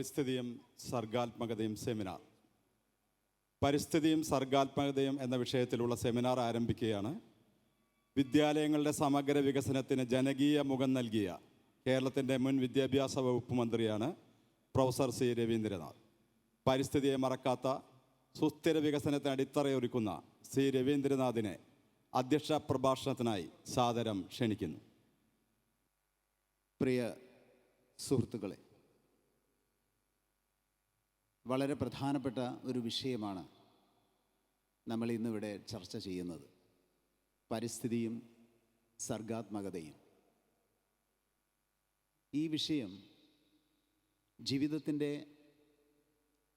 പരിസ്ഥിതിയും സർഗാത്മകതയും സെമിനാർ. പരിസ്ഥിതിയും സർഗാത്മകതയും എന്ന വിഷയത്തിലുള്ള സെമിനാർ ആരംഭിക്കുകയാണ്. വിദ്യാലയങ്ങളുടെ സമഗ്ര വികസനത്തിന് ജനകീയ മുഖം നൽകിയ കേരളത്തിൻ്റെ മുൻ വിദ്യാഭ്യാസ വകുപ്പ് മന്ത്രിയാണ് പ്രൊഫസർ സി രവീന്ദ്രനാഥ്. പരിസ്ഥിതിയെ മറക്കാത്ത സുസ്ഥിര വികസനത്തിന് അടിത്തറയൊരുക്കുന്ന സി രവീന്ദ്രനാഥിനെ അധ്യക്ഷ പ്രഭാഷണത്തിനായി സാദരം ക്ഷണിക്കുന്നു. പ്രിയ സുഹൃത്തുക്കളെ, വളരെ പ്രധാനപ്പെട്ട ഒരു വിഷയമാണ് നമ്മൾ ഇന്നിവിടെ ചർച്ച ചെയ്യുന്നത്. പരിസ്ഥിതിയും സർഗാത്മകതയും. ഈ വിഷയം ജീവിതത്തിൻ്റെ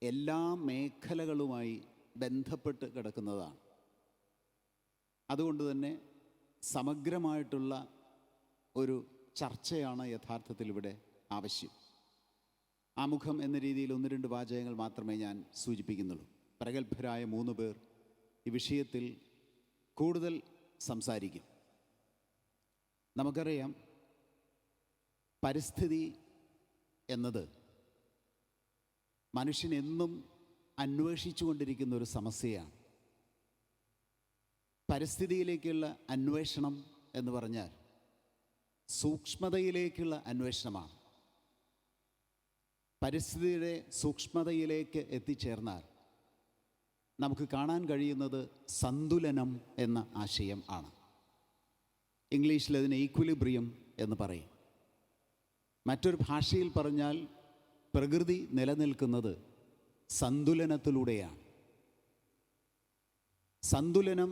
എല്ലാ മേഖലകളുമായി ബന്ധപ്പെട്ട് കിടക്കുന്നതാണ്. അതുകൊണ്ട് തന്നെ സമഗ്രമായിട്ടുള്ള ഒരു ചർച്ചയാണ് യഥാർത്ഥത്തിൽ ഇവിടെ ആവശ്യം. ആമുഖം എന്ന രീതിയിൽ 1-2 വാചകങ്ങൾ മാത്രമേ ഞാൻ സൂചിപ്പിക്കുന്നുള്ളൂ. പ്രഗത്ഭരായ 3 പേർ ഈ വിഷയത്തിൽ കൂടുതൽ സംസാരിക്കും. നമുക്കറിയാം, പരിസ്ഥിതി എന്നത് മനുഷ്യൻ എന്നും അന്വേഷിച്ചു കൊണ്ടിരിക്കുന്ന ഒരു സമസ്യയാണ്. പരിസ്ഥിതിയിലേക്കുള്ള അന്വേഷണം എന്ന് പറഞ്ഞാൽ സൂക്ഷ്മതയിലേക്കുള്ള അന്വേഷണമാണ്. പരിസ്ഥിതിയുടെ സൂക്ഷ്മതയിലേക്ക് എത്തിച്ചേർന്നാൽ നമുക്ക് കാണാൻ കഴിയുന്നത് സന്തുലനം എന്ന ആശയം ആണ്. ഇംഗ്ലീഷിൽ അതിന് ഈക്വിലിബ്രിയം എന്ന് പറയും. മറ്റൊരു ഭാഷയിൽ പറഞ്ഞാൽ പ്രകൃതി നിലനിൽക്കുന്നത് സന്തുലനത്തിലൂടെയാണ്. സന്തുലനം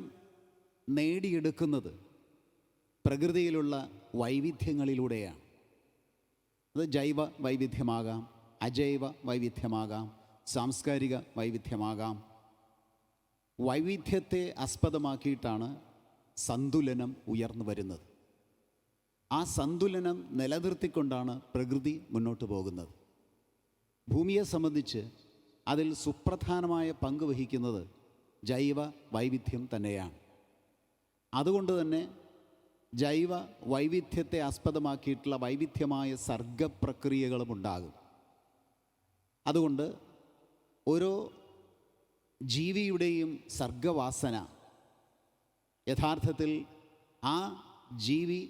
നേടിയെടുക്കുന്നത് പ്രകൃതിയിലുള്ള വൈവിധ്യങ്ങളിലൂടെയാണ്. അത് ജൈവ വൈവിധ്യമാകാം, അജൈവ വൈവിധ്യമാകാം, സാംസ്കാരിക വൈവിധ്യമാകാം. വൈവിധ്യത്തെ ആസ്പദമാക്കിയിട്ടാണ് സന്തുലനം ഉയർന്നു വരുന്നത്. ആ സന്തുലനം നിലനിർത്തിക്കൊണ്ടാണ് പ്രകൃതി മുന്നോട്ട് പോകുന്നത്. ഭൂമിയെ സംബന്ധിച്ച് അതിൽ സുപ്രധാനമായ പങ്ക് വഹിക്കുന്നത് ജൈവ വൈവിധ്യം തന്നെയാണ്. അതുകൊണ്ട് തന്നെ ജൈവ വൈവിധ്യത്തെ ആസ്പദമാക്കിയിട്ടുള്ള വൈവിധ്യമായ സർഗപ്രക്രിയകളും ഉണ്ടാകും. അതുകൊണ്ട് ഓരോ ജീവിയുടെയും സർഗവാസന യഥാർത്ഥത്തിൽ ആ ജീവി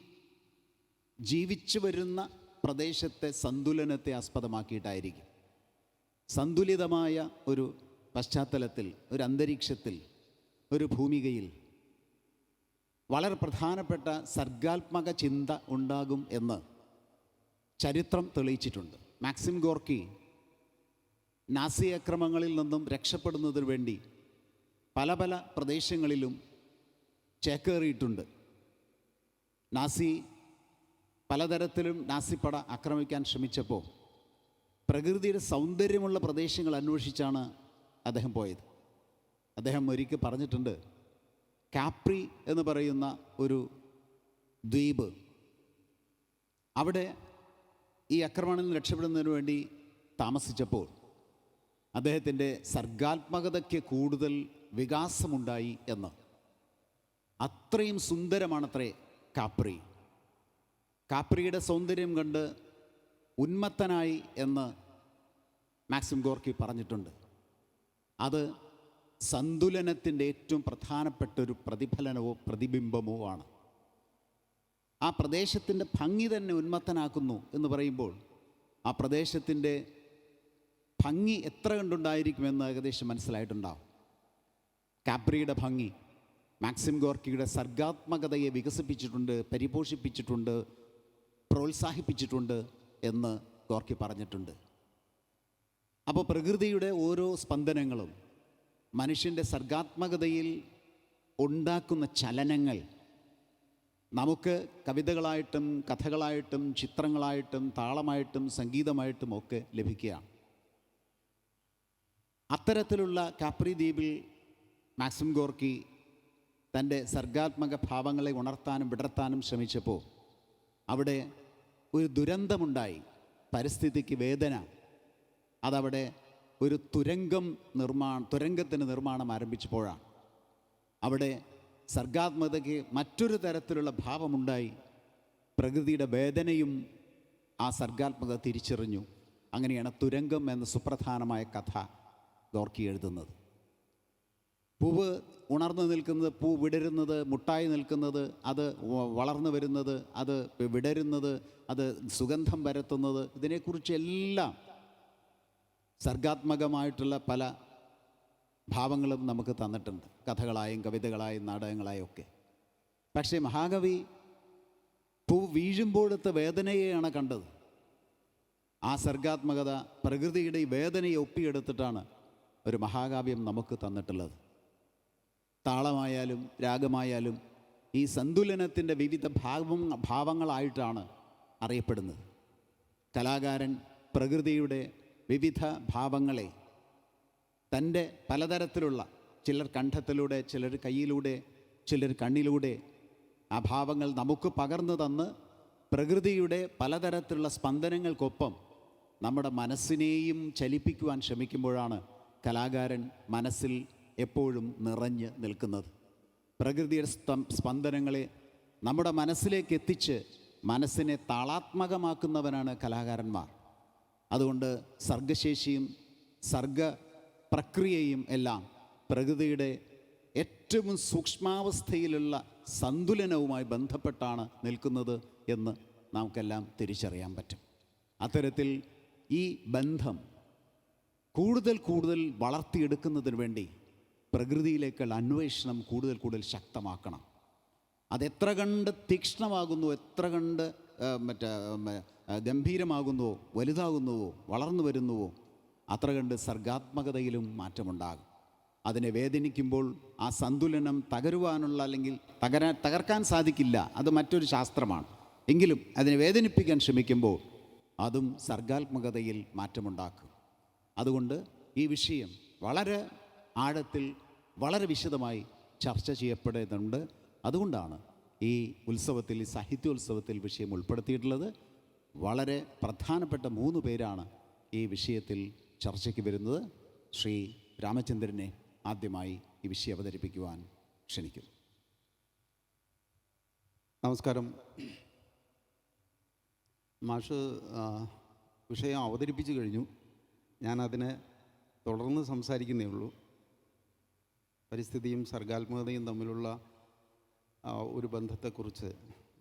ജീവിച്ചു വരുന്ന പ്രദേശത്തെ സന്തുലനത്തെ ആസ്പദമാക്കിയിട്ടായിരിക്കും. സന്തുലിതമായ ഒരു പശ്ചാത്തലത്തിൽ, ഒരു അന്തരീക്ഷത്തിൽ, ഒരു ഭൂമികയിൽ വളരെ പ്രധാനപ്പെട്ട സർഗാത്മക ചിന്ത ഉണ്ടാകും എന്ന് ചരിത്രം തെളിയിച്ചിട്ടുണ്ട്. മാക്സിം ഗോർക്കി നാസി അക്രമങ്ങളിൽ നിന്നും രക്ഷപ്പെടുന്നതിന് വേണ്ടി പല പല പ്രദേശങ്ങളിലും ചേക്കേറിയിട്ടുണ്ട്. നാസി പലതരത്തിലും നാസിപ്പട ആക്രമിക്കാൻ ശ്രമിച്ചപ്പോൾ പ്രകൃതിയുടെ സൗന്ദര്യമുള്ള പ്രദേശങ്ങൾ അന്വേഷിച്ചാണ് അദ്ദേഹം പോയത്. അദ്ദേഹം ഒരിക്കൽ പറഞ്ഞിട്ടുണ്ട്, കാപ്രി എന്ന് പറയുന്ന ഒരു ദ്വീപ്, അവിടെ ഈ ആക്രമണത്തിൽ നിന്ന് രക്ഷപ്പെടുന്നതിന് വേണ്ടി താമസിച്ചപ്പോൾ അദ്ദേഹത്തിൻ്റെ സർഗാത്മകതയ്ക്ക് കൂടുതൽ വികാസമുണ്ടായി എന്ന്. അത്രയും സുന്ദരമാണത്രേ കാപ്രി. കാപ്രിയുടെ സൗന്ദര്യം കണ്ട് ഉന്മത്തനായി എന്ന് മാക്സിം ഗോർക്കി പറഞ്ഞിട്ടുണ്ട്. അത് സന്തുലനത്തിൻ്റെ ഏറ്റവും പ്രധാനപ്പെട്ട ഒരു പ്രതിഫലനമോ പ്രതിബിംബമോ ആണ്. ആ പ്രദേശത്തിൻ്റെ ഭംഗി തന്നെ ഉന്മത്തനാക്കുന്നു എന്ന് പറയുമ്പോൾ ആ പ്രദേശത്തിൻ്റെ ഭംഗി എത്ര കണ്ടുണ്ടായിരിക്കുമെന്ന് ഏകദേശം മനസ്സിലായിട്ടുണ്ടാവും. കാപ്രിയുടെ ഭംഗി മാക്സിം ഗോർക്കിയുടെ സർഗാത്മകതയെ വികസിപ്പിച്ചിട്ടുണ്ട്, പരിപോഷിപ്പിച്ചിട്ടുണ്ട്, പ്രോത്സാഹിപ്പിച്ചിട്ടുണ്ട് എന്ന് ഗോർക്കി പറഞ്ഞിട്ടുണ്ട്. അപ്പോൾ പ്രകൃതിയുടെ ഓരോ സ്പന്ദനങ്ങളും മനുഷ്യൻ്റെ സർഗാത്മകതയിൽ ഉണ്ടാക്കുന്ന ചലനങ്ങൾ നമുക്ക് കവിതകളായിട്ടും കഥകളായിട്ടും ചിത്രങ്ങളായിട്ടും താളമായിട്ടും സംഗീതമായിട്ടും ഒക്കെ ലഭിക്കുകയാണ്. അത്തരത്തിലുള്ള കാപ്രി ദ്വീപിൽ മാക്സിം ഗോർക്കി തൻ്റെ സർഗാത്മക ഭാവങ്ങളെ ഉണർത്താനും വിടർത്താനും ശ്രമിച്ചപ്പോൾ അവിടെ ഒരു ദുരന്തമുണ്ടായി. പരിസ്ഥിതിക്ക് വേദന. അതവിടെ ഒരു തുരങ്കത്തിന് നിർമ്മാണം ആരംഭിച്ചപ്പോഴാണ് അവിടെ സർഗാത്മകതയ്ക്ക് മറ്റൊരു തരത്തിലുള്ള ഭാവമുണ്ടായി. പ്രകൃതിയുടെ വേദനയും ആ സർഗാത്മകത തിരിച്ചറിഞ്ഞു. അങ്ങനെയാണ് തുരങ്കം എന്ന സുപ്രധാനമായ കഥ ഗോർക്കി എഴുതുന്നത്. പൂവ് ഉണർന്നു നിൽക്കുന്നത്, പൂ വിടരുന്നത്, മുട്ടായി നിൽക്കുന്നത്, അത് വളർന്നു വരുന്നത്, അത് വിടരുന്നത്, അത് സുഗന്ധം പരത്തുന്നത്, ഇതിനെക്കുറിച്ചെല്ലാം സർഗാത്മകമായിട്ടുള്ള പല ഭാവങ്ങളും നമുക്ക് തന്നിട്ടുണ്ട്, കഥകളായും കവിതകളായും നാടകങ്ങളായും ഒക്കെ. പക്ഷേ മഹാകവി പൂ വീഴുമ്പോഴത്തെ വേദനയെയാണ് കണ്ടത്. ആ സർഗാത്മകത, പ്രകൃതിയുടെ ഈ വേദനയെ ഒപ്പിയെടുത്തിട്ടാണ് ഒരു മഹാകാവ്യം നമുക്ക് തന്നിട്ടുള്ളത്. താളമായാലും രാഗമായാലും ഈ സന്തുലനത്തിൻ്റെ വിവിധ ഭാവങ്ങളായിട്ടാണ് അറിയപ്പെടുന്നത്. കലാകാരൻ പ്രകൃതിയുടെ വിവിധ ഭാവങ്ങളെ തൻ്റെ പലതരത്തിലുള്ള, ചിലർ കണ്ഠത്തിലൂടെ, ചിലർ കയ്യിലൂടെ, ചിലർ കണ്ണിലൂടെ ആ ഭാവങ്ങൾ നമുക്ക് പകർന്നു തന്ന് പ്രകൃതിയുടെ പലതരത്തിലുള്ള സ്പന്ദനങ്ങൾക്കൊപ്പം നമ്മുടെ മനസ്സിനെയും ചലിപ്പിക്കുവാൻ ശ്രമിക്കുമ്പോഴാണ് കലാകാരൻ മനസ്സിൽ എപ്പോഴും നിറഞ്ഞ് നിൽക്കുന്നത്. പ്രകൃതിയുടെ സ്പന്ദനങ്ങളെ നമ്മുടെ മനസ്സിലേക്ക് എത്തിച്ച് മനസ്സിനെ താളാത്മകമാക്കുന്നവനാണ് കലാകാരന്മാർ. അതുകൊണ്ട് സർഗശേഷിയും സർഗപ്രക്രിയയും എല്ലാം പ്രകൃതിയുടെ ഏറ്റവും സൂക്ഷ്മാവസ്ഥയിലുള്ള സന്തുലനവുമായി ബന്ധപ്പെട്ടാണ് നിൽക്കുന്നത് എന്ന് നമുക്കെല്ലാം തിരിച്ചറിയാൻ പറ്റും. അത്തരത്തിൽ ഈ ബന്ധം കൂടുതൽ കൂടുതൽ വളർത്തിയെടുക്കുന്നതിന് വേണ്ടി പ്രകൃതിയിലേക്കുള്ള അന്വേഷണം കൂടുതൽ ശക്തമാക്കണം. അതെത്ര കണ്ട് തീക്ഷ്ണമാകുന്നു, എത്ര കണ്ട് ഗംഭീരമാകുന്നുവോ, വലുതാകുന്നുവോ, വളർന്നു വരുന്നുവോ, അത്ര കണ്ട് സർഗാത്മകതയിലും മാറ്റമുണ്ടാകും. അതിനെ വേദനിക്കുമ്പോൾ ആ സന്തുലനം തകരുവാനുള്ള, അല്ലെങ്കിൽ തകർക്കാൻ സാധിക്കില്ല, അത് മറ്റൊരു ശാസ്ത്രമാണ്. എങ്കിലും അതിനെ വേദനിപ്പിക്കാൻ ശ്രമിക്കുമ്പോൾ അതും സർഗാത്മകതയിൽ മാറ്റമുണ്ടാക്കും. അതുകൊണ്ട് ഈ വിഷയം വളരെ ആഴത്തിൽ, വളരെ വിശദമായി ചർച്ച ചെയ്യപ്പെടേണ്ടതുണ്ട്. അതുകൊണ്ടാണ് ഈ ഉത്സവത്തിൽ, ഈ സാഹിത്യോത്സവത്തിൽ വിഷയം ഉൾപ്പെടുത്തിയിട്ടുള്ളത്. വളരെ പ്രധാനപ്പെട്ട 3 പേരാണ് ഈ വിഷയത്തിൽ ചർച്ചയ്ക്ക് വരുന്നത്. ശ്രീ രാമചന്ദ്രനെ ആദ്യമായി ഈ വിഷയം അവതരിപ്പിക്കുവാൻ ക്ഷണിക്കുന്നു. നമസ്കാരം. മാഷ് വിഷയം അവതരിപ്പിച്ചു കഴിഞ്ഞു. ഞാനതിനെ തുടർന്ന് സംസാരിക്കുന്നേ ഉള്ളൂ. പരിസ്ഥിതിയും സർഗാത്മകതയും തമ്മിലുള്ള ഒരു ബന്ധത്തെക്കുറിച്ച്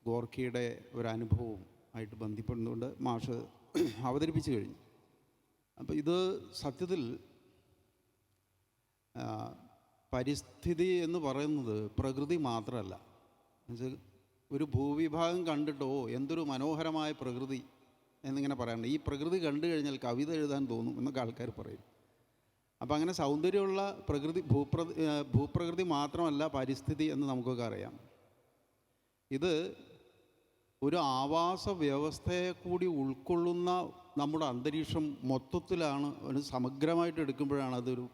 ഗോർക്കിയുടെ ഒരനുഭവവും ആയിട്ട് ബന്ധപ്പെടുന്നുകൊണ്ട് മാഷ് അവതരിപ്പിച്ചു കഴിഞ്ഞു. അപ്പോൾ ഇത് സത്യത്തിൽ പരിസ്ഥിതി എന്ന് പറയുന്നത് പ്രകൃതി മാത്രമല്ല. എന്നുവെച്ചാൽ ഒരു ഭൂവിഭാഗം കണ്ടിട്ടോ എന്തൊരു മനോഹരമായ പ്രകൃതി എന്നിങ്ങനെ പറയാറുണ്ട്. ഈ പ്രകൃതി കണ്ടു കഴിഞ്ഞാൽ കവിത എഴുതാൻ തോന്നും എന്നൊക്കെ ആൾക്കാർ പറയും. അപ്പം അങ്ങനെ സൗന്ദര്യമുള്ള പ്രകൃതി, ഭൂപ്രകൃതി മാത്രമല്ല പരിസ്ഥിതി എന്ന് നമുക്കൊക്കെ അറിയാം. ഇത് ഒരു ആവാസ വ്യവസ്ഥയെ കൂടി ഉൾക്കൊള്ളുന്ന നമ്മുടെ അന്തരീക്ഷം മൊത്തത്തിലാണ്, ഒരു സമഗ്രമായിട്ട് എടുക്കുമ്പോഴാണ് അതൊരു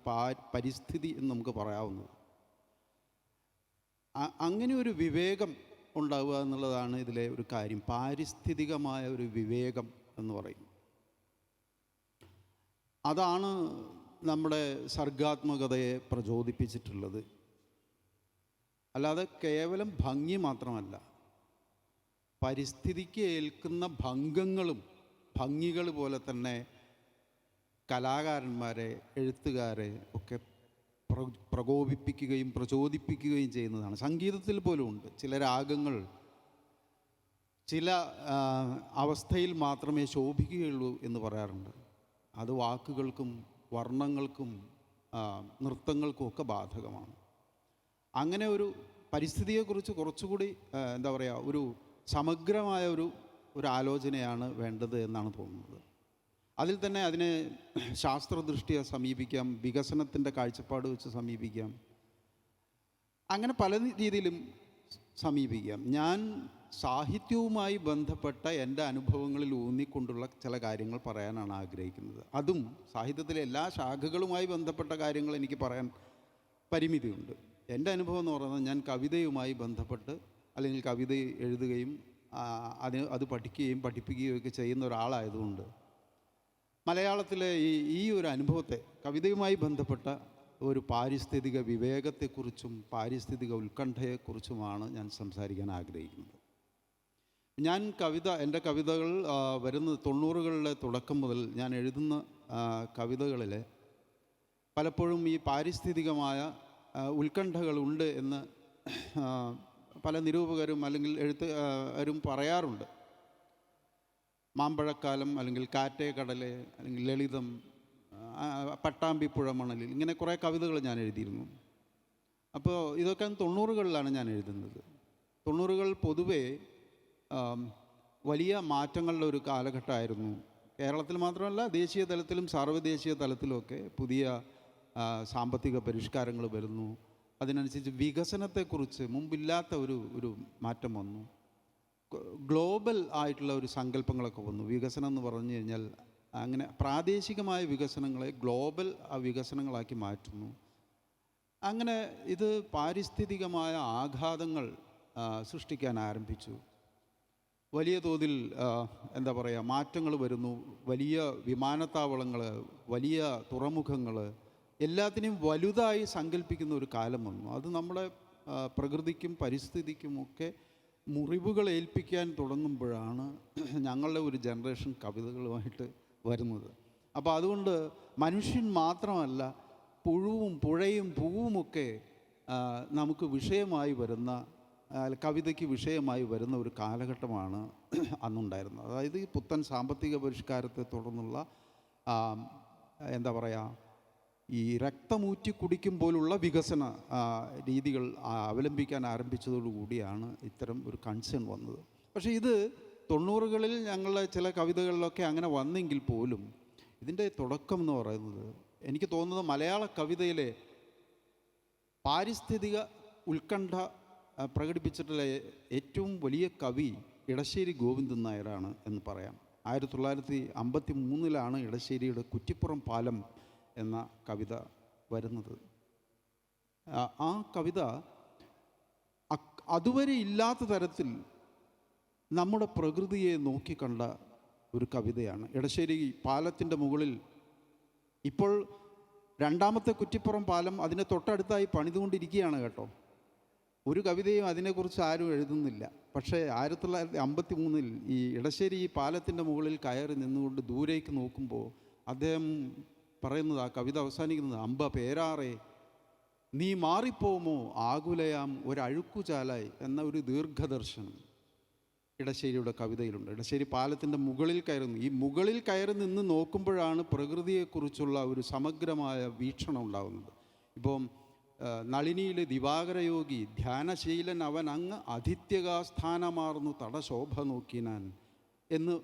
പരിസ്ഥിതി എന്ന് നമുക്ക് പറയാവുന്നത്. അങ്ങനെ ഒരു വിവേകം ഉണ്ടാവുക എന്നുള്ളതാണ് ഇതിലെ ഒരു കാര്യം. പാരിസ്ഥിതികമായ ഒരു വിവേകം എന്ന് പറയും. അതാണ് നമ്മുടെ സർഗാത്മകതയെ പ്രചോദിപ്പിച്ചിട്ടുള്ളത്. അല്ലാതെ കേവലം ഭംഗി മാത്രമല്ല, പരിസ്ഥിതിക്ക് ഏൽക്കുന്ന ഭംഗികൾ പോലെ തന്നെ കലാകാരന്മാരെ, എഴുത്തുകാരെ ഒക്കെ പ്രകോപിപ്പിക്കുകയും പ്രചോദിപ്പിക്കുകയും ചെയ്യുന്നതാണ്. സംഗീതത്തിൽ പോലും ഉണ്ട്. ചില രാഗങ്ങൾ ചില അവസ്ഥയിൽ മാത്രമേ ശോഭിക്കുകയുള്ളൂ എന്ന് പറയാറുണ്ട്. അത് വാക്കുകൾക്കും വർണ്ണങ്ങൾക്കും നൃത്തങ്ങൾക്കും ഒക്കെ ബാധകമാണ്. അങ്ങനെ ഒരു പരിസ്ഥിതിയെക്കുറിച്ച് കുറച്ചുകൂടി എന്താ പറയുക, ഒരു സമഗ്രമായ ഒരു ആലോചനയാണ് വേണ്ടത് എന്നാണ് തോന്നുന്നത്. അതിൽ തന്നെ അതിനെ ശാസ്ത്രദൃഷ്ടിയെ സമീപിക്കാം, വികസനത്തിൻ്റെ കാഴ്ചപ്പാട് വെച്ച് സമീപിക്കാം, അങ്ങനെ പല രീതിയിലും സമീപിക്കാം. ഞാൻ സാഹിത്യവുമായി ബന്ധപ്പെട്ട എൻ്റെ അനുഭവങ്ങളിൽ ഊന്നിക്കൊണ്ടുള്ള ചില കാര്യങ്ങൾ പറയാനാണ് ആഗ്രഹിക്കുന്നത്. അതും സാഹിത്യത്തിലെ എല്ലാ ശാഖകളുമായി ബന്ധപ്പെട്ട കാര്യങ്ങൾ എനിക്ക് പറയാൻ പരിമിതിയുണ്ട്. എൻ്റെ അനുഭവം എന്ന് പറയുന്നത്, ഞാൻ കവിതയുമായി ബന്ധപ്പെട്ട് അല്ലെങ്കിൽ കവിത എഴുതുകയും അത് പഠിക്കുകയും പഠിപ്പിക്കുകയും ഒക്കെ ചെയ്യുന്ന ഒരാളായതുകൊണ്ട് മലയാളത്തിലെ ഈ ഒരു അനുഭവത്തെ, കവിതയുമായി ബന്ധപ്പെട്ട ഒരു പാരിസ്ഥിതിക വിവേകത്തെക്കുറിച്ചും പാരിസ്ഥിതിക ഉത്കണ്ഠയെക്കുറിച്ചുമാണ് ഞാൻ സംസാരിക്കാൻ ആഗ്രഹിക്കുന്നത്. ഞാൻ എൻ്റെ കവിതകൾ വരുന്നത് 90കളുടെ തുടക്കം മുതൽ ഞാൻ എഴുതുന്ന കവിതകളിൽ പലപ്പോഴും ഈ പാരിസ്ഥിതികമായ ഉത്കണ്ഠകളുണ്ട് എന്ന് ആ, പല നിരൂപകരും അല്ലെങ്കിൽ എഴുത്തുകാരും പറയാറുണ്ട്. മാമ്പഴക്കാലം, അല്ലെങ്കിൽ കാറ്റേ കടലേ, അല്ലെങ്കിൽ ലളിതം, പട്ടാമ്പിപ്പുഴ മണലിൽ, ഇങ്ങനെ കുറേ കവിതകൾ ഞാൻ എഴുതിയിരുന്നു. അപ്പോൾ ഇതൊക്കെ 90കളിലാണ് ഞാൻ എഴുതുന്നത്. 90കൾ പൊതുവേ വലിയ മാറ്റങ്ങളുടെ ഒരു കാലഘട്ടമായിരുന്നു. കേരളത്തിൽ മാത്രമല്ല, ദേശീയ തലത്തിലും സാർവദേശീയ തലത്തിലുമൊക്കെ പുതിയ സാമ്പത്തിക പരിഷ്കാരങ്ങൾ വരുന്നു. അതിനനുസരിച്ച് വികസനത്തെക്കുറിച്ച് മുമ്പില്ലാത്ത ഒരു മാറ്റം വന്നു. ഗ്ലോബൽ ആയിട്ടുള്ള ഒരു സങ്കല്പങ്ങളൊക്കെ വന്നു. വികസനം എന്ന് പറഞ്ഞു കഴിഞ്ഞാൽ അങ്ങനെ പ്രാദേശികമായ വികസനങ്ങളെ ഗ്ലോബൽ വികസനങ്ങളാക്കി മാറ്റുന്നു. അങ്ങനെ ഇത് പാരിസ്ഥിതികമായ ആഘാതങ്ങൾ സൃഷ്ടിക്കാൻ ആരംഭിച്ചു. വലിയ തോതിൽ എന്താ പറയുക, മാറ്റങ്ങൾ വരുന്നു. വലിയ വിമാനത്താവളങ്ങൾ, വലിയ തുറമുഖങ്ങൾ, എല്ലാത്തിനെയും വലുതായി സങ്കല്പിക്കുന്ന ഒരു കാലം വന്നു. അത് നമ്മുടെ പ്രകൃതിക്കും പരിസ്ഥിതിക്കുമൊക്കെ മുറിവുകൾ ഏൽപ്പിക്കാൻ തുടങ്ങുമ്പോഴാണ് ഞങ്ങളുടെ ഒരു ജനറേഷൻ കവിതകളുമായിട്ട് വരുന്നത്. അപ്പോൾ അതുകൊണ്ട് മനുഷ്യൻ മാത്രമല്ല, പുഴുവും പുഴയും പൂവുമൊക്കെ നമുക്ക് വിഷയമായി വരുന്ന, കവിതയ്ക്ക് വിഷയമായി വരുന്ന ഒരു കാലഘട്ടമാണ് അന്നുണ്ടായിരുന്നത്. അതായത് ഈ പുത്തൻ സാമ്പത്തിക പരിഷ്കാരത്തെ തുടർന്നുള്ള എന്താ പറയുക, ഈ രക്തമൂറ്റി കുടിക്കും പോലുള്ള വികസന രീതികൾ അവലംബിക്കാൻ ആരംഭിച്ചതോടുകൂടിയാണ് ഇത്തരം ഒരു കൺസേൺ വന്നത്. പക്ഷേ ഇത് 90കളിൽ ഞങ്ങളുടെ ചില കവിതകളിലൊക്കെ അങ്ങനെ വന്നെങ്കിൽ പോലും ഇതിൻ്റെ തുടക്കം എന്ന് പറയുന്നത്, എനിക്ക് തോന്നുന്നത് മലയാള കവിതയിലെ പാരിസ്ഥിതിക ഉത്കണ്ഠ പ്രകടിപ്പിച്ചിട്ടുള്ള ഏറ്റവും വലിയ കവി ഇടശ്ശേരി ഗോവിന്ദൻ നായരാണ് എന്ന് പറയാം. 1953 ഇടശ്ശേരിയുടെ കുറ്റിപ്പുറം പാലം എന്ന കവിത വരുന്നത്. ആ കവിത അതുവരെ ഇല്ലാത്ത തരത്തിൽ നമ്മുടെ പ്രകൃതിയെ നോക്കിക്കണ്ട ഒരു കവിതയാണ്. ഇടശ്ശേരി പാലത്തിൻ്റെ മുകളിൽ ഇപ്പോൾ രണ്ടാമത്തെ കുറ്റിപ്പുറം പാലം അതിൻ്റെ തൊട്ടടുത്തായി പണിതുകൊണ്ടിരിക്കുകയാണ് കേട്ടോ. ഒരു കവിതയും അതിനെക്കുറിച്ച് ആരും എഴുതുന്നില്ല. പക്ഷേ 1953 ഈ ഇടശ്ശേരി ഈ പാലത്തിൻ്റെ മുകളിൽ കയറി നിന്നുകൊണ്ട് ദൂരേക്ക് നോക്കുമ്പോൾ അദ്ദേഹം പറയുന്നത്, ആ കവിത അവസാനിക്കുന്നത്, അമ്പ പേരാറേ നീ മാറിപ്പോമോ ആകുലയാം ഒരഴുക്കുചാലായി എന്ന ഒരു ദീർഘദർശനം ഇടശ്ശേരിയുടെ കവിതയിലുണ്ട്. ഇടശ്ശേരി പാലത്തിൻ്റെ മുകളിൽ കയറുന്നു. ഈ മുകളിൽ കയറി നിന്ന് നോക്കുമ്പോഴാണ് പ്രകൃതിയെക്കുറിച്ചുള്ള ഒരു സമഗ്രമായ വീക്ഷണം ഉണ്ടാകുന്നത്. ഇപ്പം നളിനിയിലെ ദിവാകരയോഗി ധ്യാനശീലൻ അവൻ അങ്ങ് അധിത്യകാസ്ഥാനമാർന്നു തടശോഭ നോക്കിനാൻ എന്ന്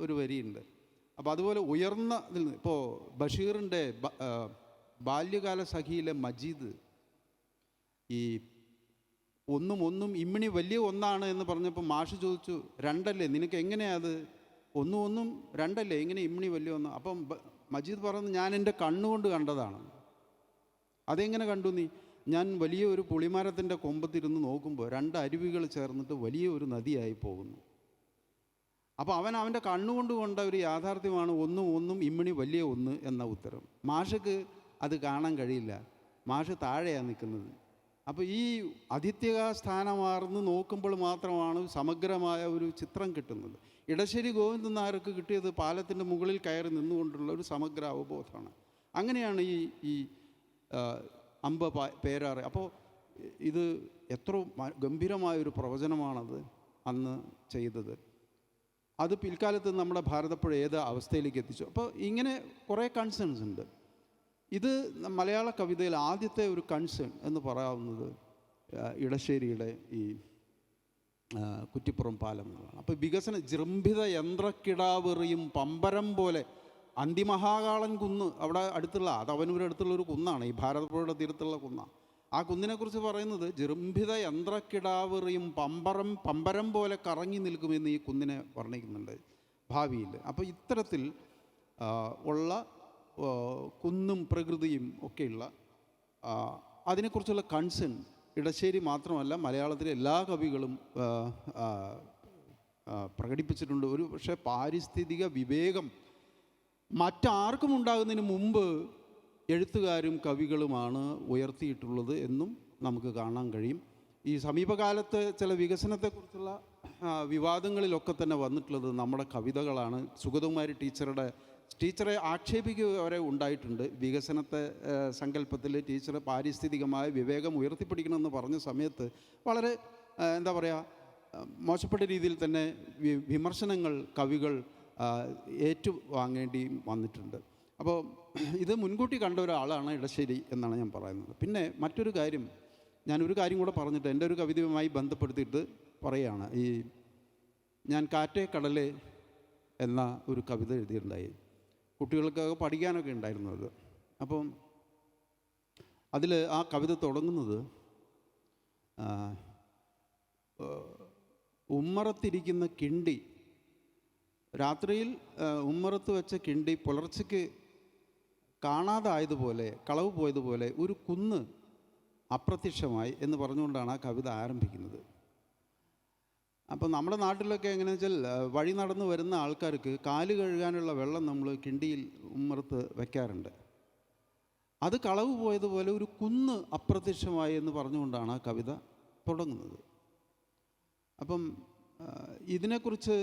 ഒരു വരിയുണ്ട്. അപ്പോൾ അതുപോലെ ഉയർന്ന ഇതിൽ നിന്ന് ഇപ്പോൾ ബഷീറിൻ്റെ ബാല്യകാല സഖിയിലെ മജീദ് ഈ ഒന്നും ഇമ്മിണി വലിയ ഒന്നാണ് എന്ന് പറഞ്ഞപ്പോൾ മാഷ് ചോദിച്ചു, രണ്ടല്ലേ, നിനക്ക് എങ്ങനെയാ അത്, ഒന്നും രണ്ടല്ലേ, എങ്ങനെ ഇമ്മിണി വലിയ ഒന്ന്? അപ്പം മജീദ് പറയുന്നത്, ഞാൻ എൻ്റെ കണ്ണുകൊണ്ട് കണ്ടതാണ്. അതെങ്ങനെ കണ്ടു നീ? ഞാൻ വലിയ ഒരു പുളിമരത്തിൻ്റെ കൊമ്പത്തിരുന്ന് നോക്കുമ്പോൾ 2 അരുവികൾ ചേർന്നിട്ട് വലിയ ഒരു നദിയായി പോകുന്നു. അപ്പോൾ അവൻ്റെ കണ്ണുകൊണ്ട് കൊണ്ട ഒരു യാഥാർത്ഥ്യമാണ് ഒന്നും ഇമ്മിണി വലിയ ഒന്ന് എന്ന ഉത്തരം. മാഷക്ക് അത് കാണാൻ കഴിയില്ല, മാഷ് താഴെയാണ് നിൽക്കുന്നത്. അപ്പോൾ ഈ അധിത്യകാസ്ഥാനമാർന്ന് നോക്കുമ്പോൾ മാത്രമാണ് സമഗ്രമായ ഒരു ചിത്രം കിട്ടുന്നത്. ഇടശ്ശേരി ഗോവിന്ദൻ നായർക്ക് കിട്ടിയത് പാലത്തിൻ്റെ മുകളിൽ കയറി നിന്നുകൊണ്ടുള്ള ഒരു സമഗ്ര അവബോധമാണ്. അങ്ങനെയാണ് ഈ അമ്പ പേരാറ്. അപ്പോൾ ഇത് എത്ര ഗംഭീരമായൊരു പ്രവചനമാണത് അന്ന് ചെയ്തത്. അത് പിൽക്കാലത്ത് നമ്മുടെ ഭാരതപ്പുഴ ഏത് അവസ്ഥയിലേക്ക് എത്തിച്ചു. അപ്പോൾ ഇങ്ങനെ കുറേ കൺസേൺസ് ഉണ്ട്. ഇത് മലയാള കവിതയിൽ ആദ്യത്തെ ഒരു കൺസേൺ എന്ന് പറയാവുന്നത് ഇടശ്ശേരിയുടെ ഈ കുറ്റിപ്പുറം പാലം എന്നുള്ളതാണ്. അപ്പോൾ വികസന ജൃംഭിത യന്ത്രക്കിടാവെറിയും പമ്പരം പോലെ അന്തിമഹാകാളൻ കുന്ന് അവിടെ അടുത്തുള്ള, അത് അവനൂരടുത്തുള്ളൊരു കുന്നാണ്, ഈ ഭാരതപ്പുഴയുടെ തീരത്തുള്ള കുന്നാണ്. ആ കുന്നിനെക്കുറിച്ച് പറയുന്നത് ജൃംഭിത യന്ത്രക്കിടാവെറിയും പമ്പരം പോലെ കറങ്ങി നിൽക്കുമെന്ന് ഈ കുന്നിനെ വർണ്ണിക്കുന്നുണ്ട് ഭാവിയിൽ. അപ്പോൾ ഇത്തരത്തിൽ ഉള്ള കുന്നും പ്രകൃതിയും ഒക്കെയുള്ള അതിനെക്കുറിച്ചുള്ള കൺസേൺ ഇടശ്ശേരി മാത്രമല്ല മലയാളത്തിലെ എല്ലാ കവികളും പ്രകടിപ്പിച്ചിട്ടുണ്ട്. ഒരു പക്ഷേ പാരിസ്ഥിതിക വിവേകം മറ്റാർക്കും ഉണ്ടാകുന്നതിന് മുമ്പ് എഴുത്തുകാരും കവികളുമാണ് ഉയർത്തിയിട്ടുള്ളത് എന്നും നമുക്ക് കാണാൻ കഴിയും. ഈ സമീപകാലത്ത് ചില വികസനത്തെക്കുറിച്ചുള്ള വിവാദങ്ങളിലൊക്കെ തന്നെ വന്നിട്ടുള്ളത് നമ്മുടെ കവിതകളാണ്. സുഗതകുമാരി ടീച്ചറെ ആക്ഷേപിക്കുക വരെ ഉണ്ടായിട്ടുണ്ട്. വികസനത്തെ സങ്കല്പത്തിൽ ടീച്ചർ പാരിസ്ഥിതികമായ വിവേകം ഉയർത്തിപ്പിടിക്കണമെന്ന് പറഞ്ഞ സമയത്ത് വളരെ എന്താ പറയുക, മോശപ്പെട്ട രീതിയിൽ തന്നെ വിമർശനങ്ങൾ കവികൾ ഏറ്റുവാങ്ങേണ്ടിയും വന്നിട്ടുണ്ട്. അപ്പോൾ ഇത് മുൻകൂട്ടി കണ്ട ഒരാളാണ് ഇടശ്ശേരി എന്നാണ് ഞാൻ പറയുന്നത്. പിന്നെ മറ്റൊരു കാര്യം, ഞാനൊരു കാര്യം കൂടെ പറഞ്ഞിട്ട് എൻ്റെ ഒരു കവിതയുമായി ബന്ധപ്പെടുത്തിയിട്ട് പറയുകയാണ്. ഞാൻ കാറ്റേ കടലേ എന്ന ഒരു കവിത എഴുതിയിട്ടുണ്ടായി. കുട്ടികൾക്കൊക്കെ പഠിക്കാനൊക്കെ ഉണ്ടായിരുന്നു അത്. അപ്പം അതിൽ ആ കവിത തുടങ്ങുന്നത് ഉമ്മറത്തിരിക്കുന്ന കിണ്ടി, രാത്രിയിൽ ഉമ്മറത്ത് വെച്ച കിണ്ടി പുലർച്ചയ്ക്ക് കാണാതായതുപോലെ, കളവ് പോയതുപോലെ ഒരു കുന്ന് അപ്രത്യക്ഷമായി എന്ന് പറഞ്ഞുകൊണ്ടാണ് ആ കവിത ആരംഭിക്കുന്നത്. അപ്പോൾ നമ്മുടെ നാട്ടിലൊക്കെ എങ്ങനെയാണെന്ന് വെച്ചാൽ വഴി നടന്നു വരുന്ന ആൾക്കാർക്ക് കാല് കഴുകാനുള്ള വെള്ളം നമ്മൾ കിണ്ടിയിൽ ഉമ്മറത്ത് വയ്ക്കാറുണ്ട്. അത് കളവ് പോയതുപോലെ ഒരു കുന്ന് അപ്രത്യക്ഷമായി എന്ന് പറഞ്ഞുകൊണ്ടാണ് ആ കവിത തുടങ്ങുന്നത്. അപ്പം ഇതിനെക്കുറിച്ച്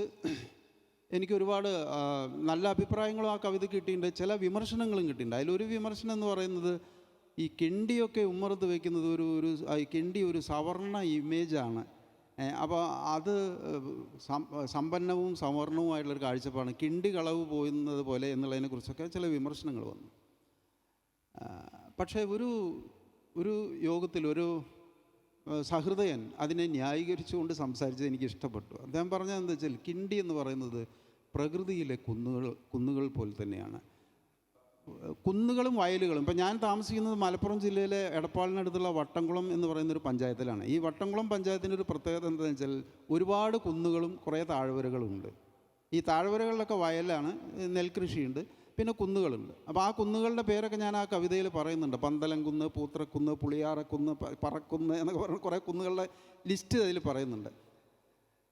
എനിക്ക് ഒരുപാട് നല്ല അഭിപ്രായങ്ങളും ആ കവിത കിട്ടിയിട്ടുണ്ട്, ചില വിമർശനങ്ങളും കിട്ടിയിട്ടുണ്ട്. അതിലൊരു വിമർശനം എന്ന് പറയുന്നത്, ഈ കിണ്ടിയൊക്കെ ഉമ്മറത്ത് വയ്ക്കുന്നത് ഒരു കിണ്ടി ഒരു സവർണ ഇമേജാണ്. അപ്പോൾ അത് സമ്പന്നവും സവർണവുമായിട്ടുള്ളൊരു കാഴ്ചപ്പാടാണ്, കിണ്ടി കളവ് പോകുന്നത് പോലെ എന്നുള്ളതിനെക്കുറിച്ചൊക്കെ ചില വിമർശനങ്ങൾ വന്നു. പക്ഷേ ഒരു യോഗത്തിൽ ഒരു സഹൃദയൻ അതിനെ ന്യായീകരിച്ചുകൊണ്ട് സംസാരിച്ചത് എനിക്ക് ഇഷ്ടപ്പെട്ടു. അദ്ദേഹം പറഞ്ഞത് എന്താ വെച്ചാൽ, കിണ്ടി എന്ന് പറയുന്നത് പ്രകൃതിയിലെ കുന്നുകൾ പോലെ തന്നെയാണ്. കുന്നുകളും വയലുകളും. ഇപ്പം ഞാൻ താമസിക്കുന്നത് മലപ്പുറം ജില്ലയിലെ എടപ്പാളിനടുത്തുള്ള വട്ടംകുളം എന്ന് പറയുന്നൊരു പഞ്ചായത്തിലാണ്. ഈ വട്ടംകുളം പഞ്ചായത്തിൻ്റെ ഒരു പ്രത്യേകത എന്താണെന്ന് വെച്ചാൽ, ഒരുപാട് കുന്നുകളും കുറേ താഴ്വരകളുമുണ്ട്. ഈ താഴ്വരകളിലൊക്കെ വയലാണ്, നെൽകൃഷിയുണ്ട്, പിന്നെ കുന്നുകളുണ്ട്. അപ്പോൾ ആ കുന്നുകളുടെ പേരൊക്കെ ഞാൻ ആ കവിതയിൽ പറയുന്നുണ്ട്. പന്തലംകുന്ന്, പൂത്രക്കുന്ന്, പുളിയാറക്കുന്ന്, പറക്കുന്ന് എന്നൊക്കെ പറഞ്ഞ് കുറേ കുന്നുകളുടെ ലിസ്റ്റ് അതിൽ പറയുന്നുണ്ട്.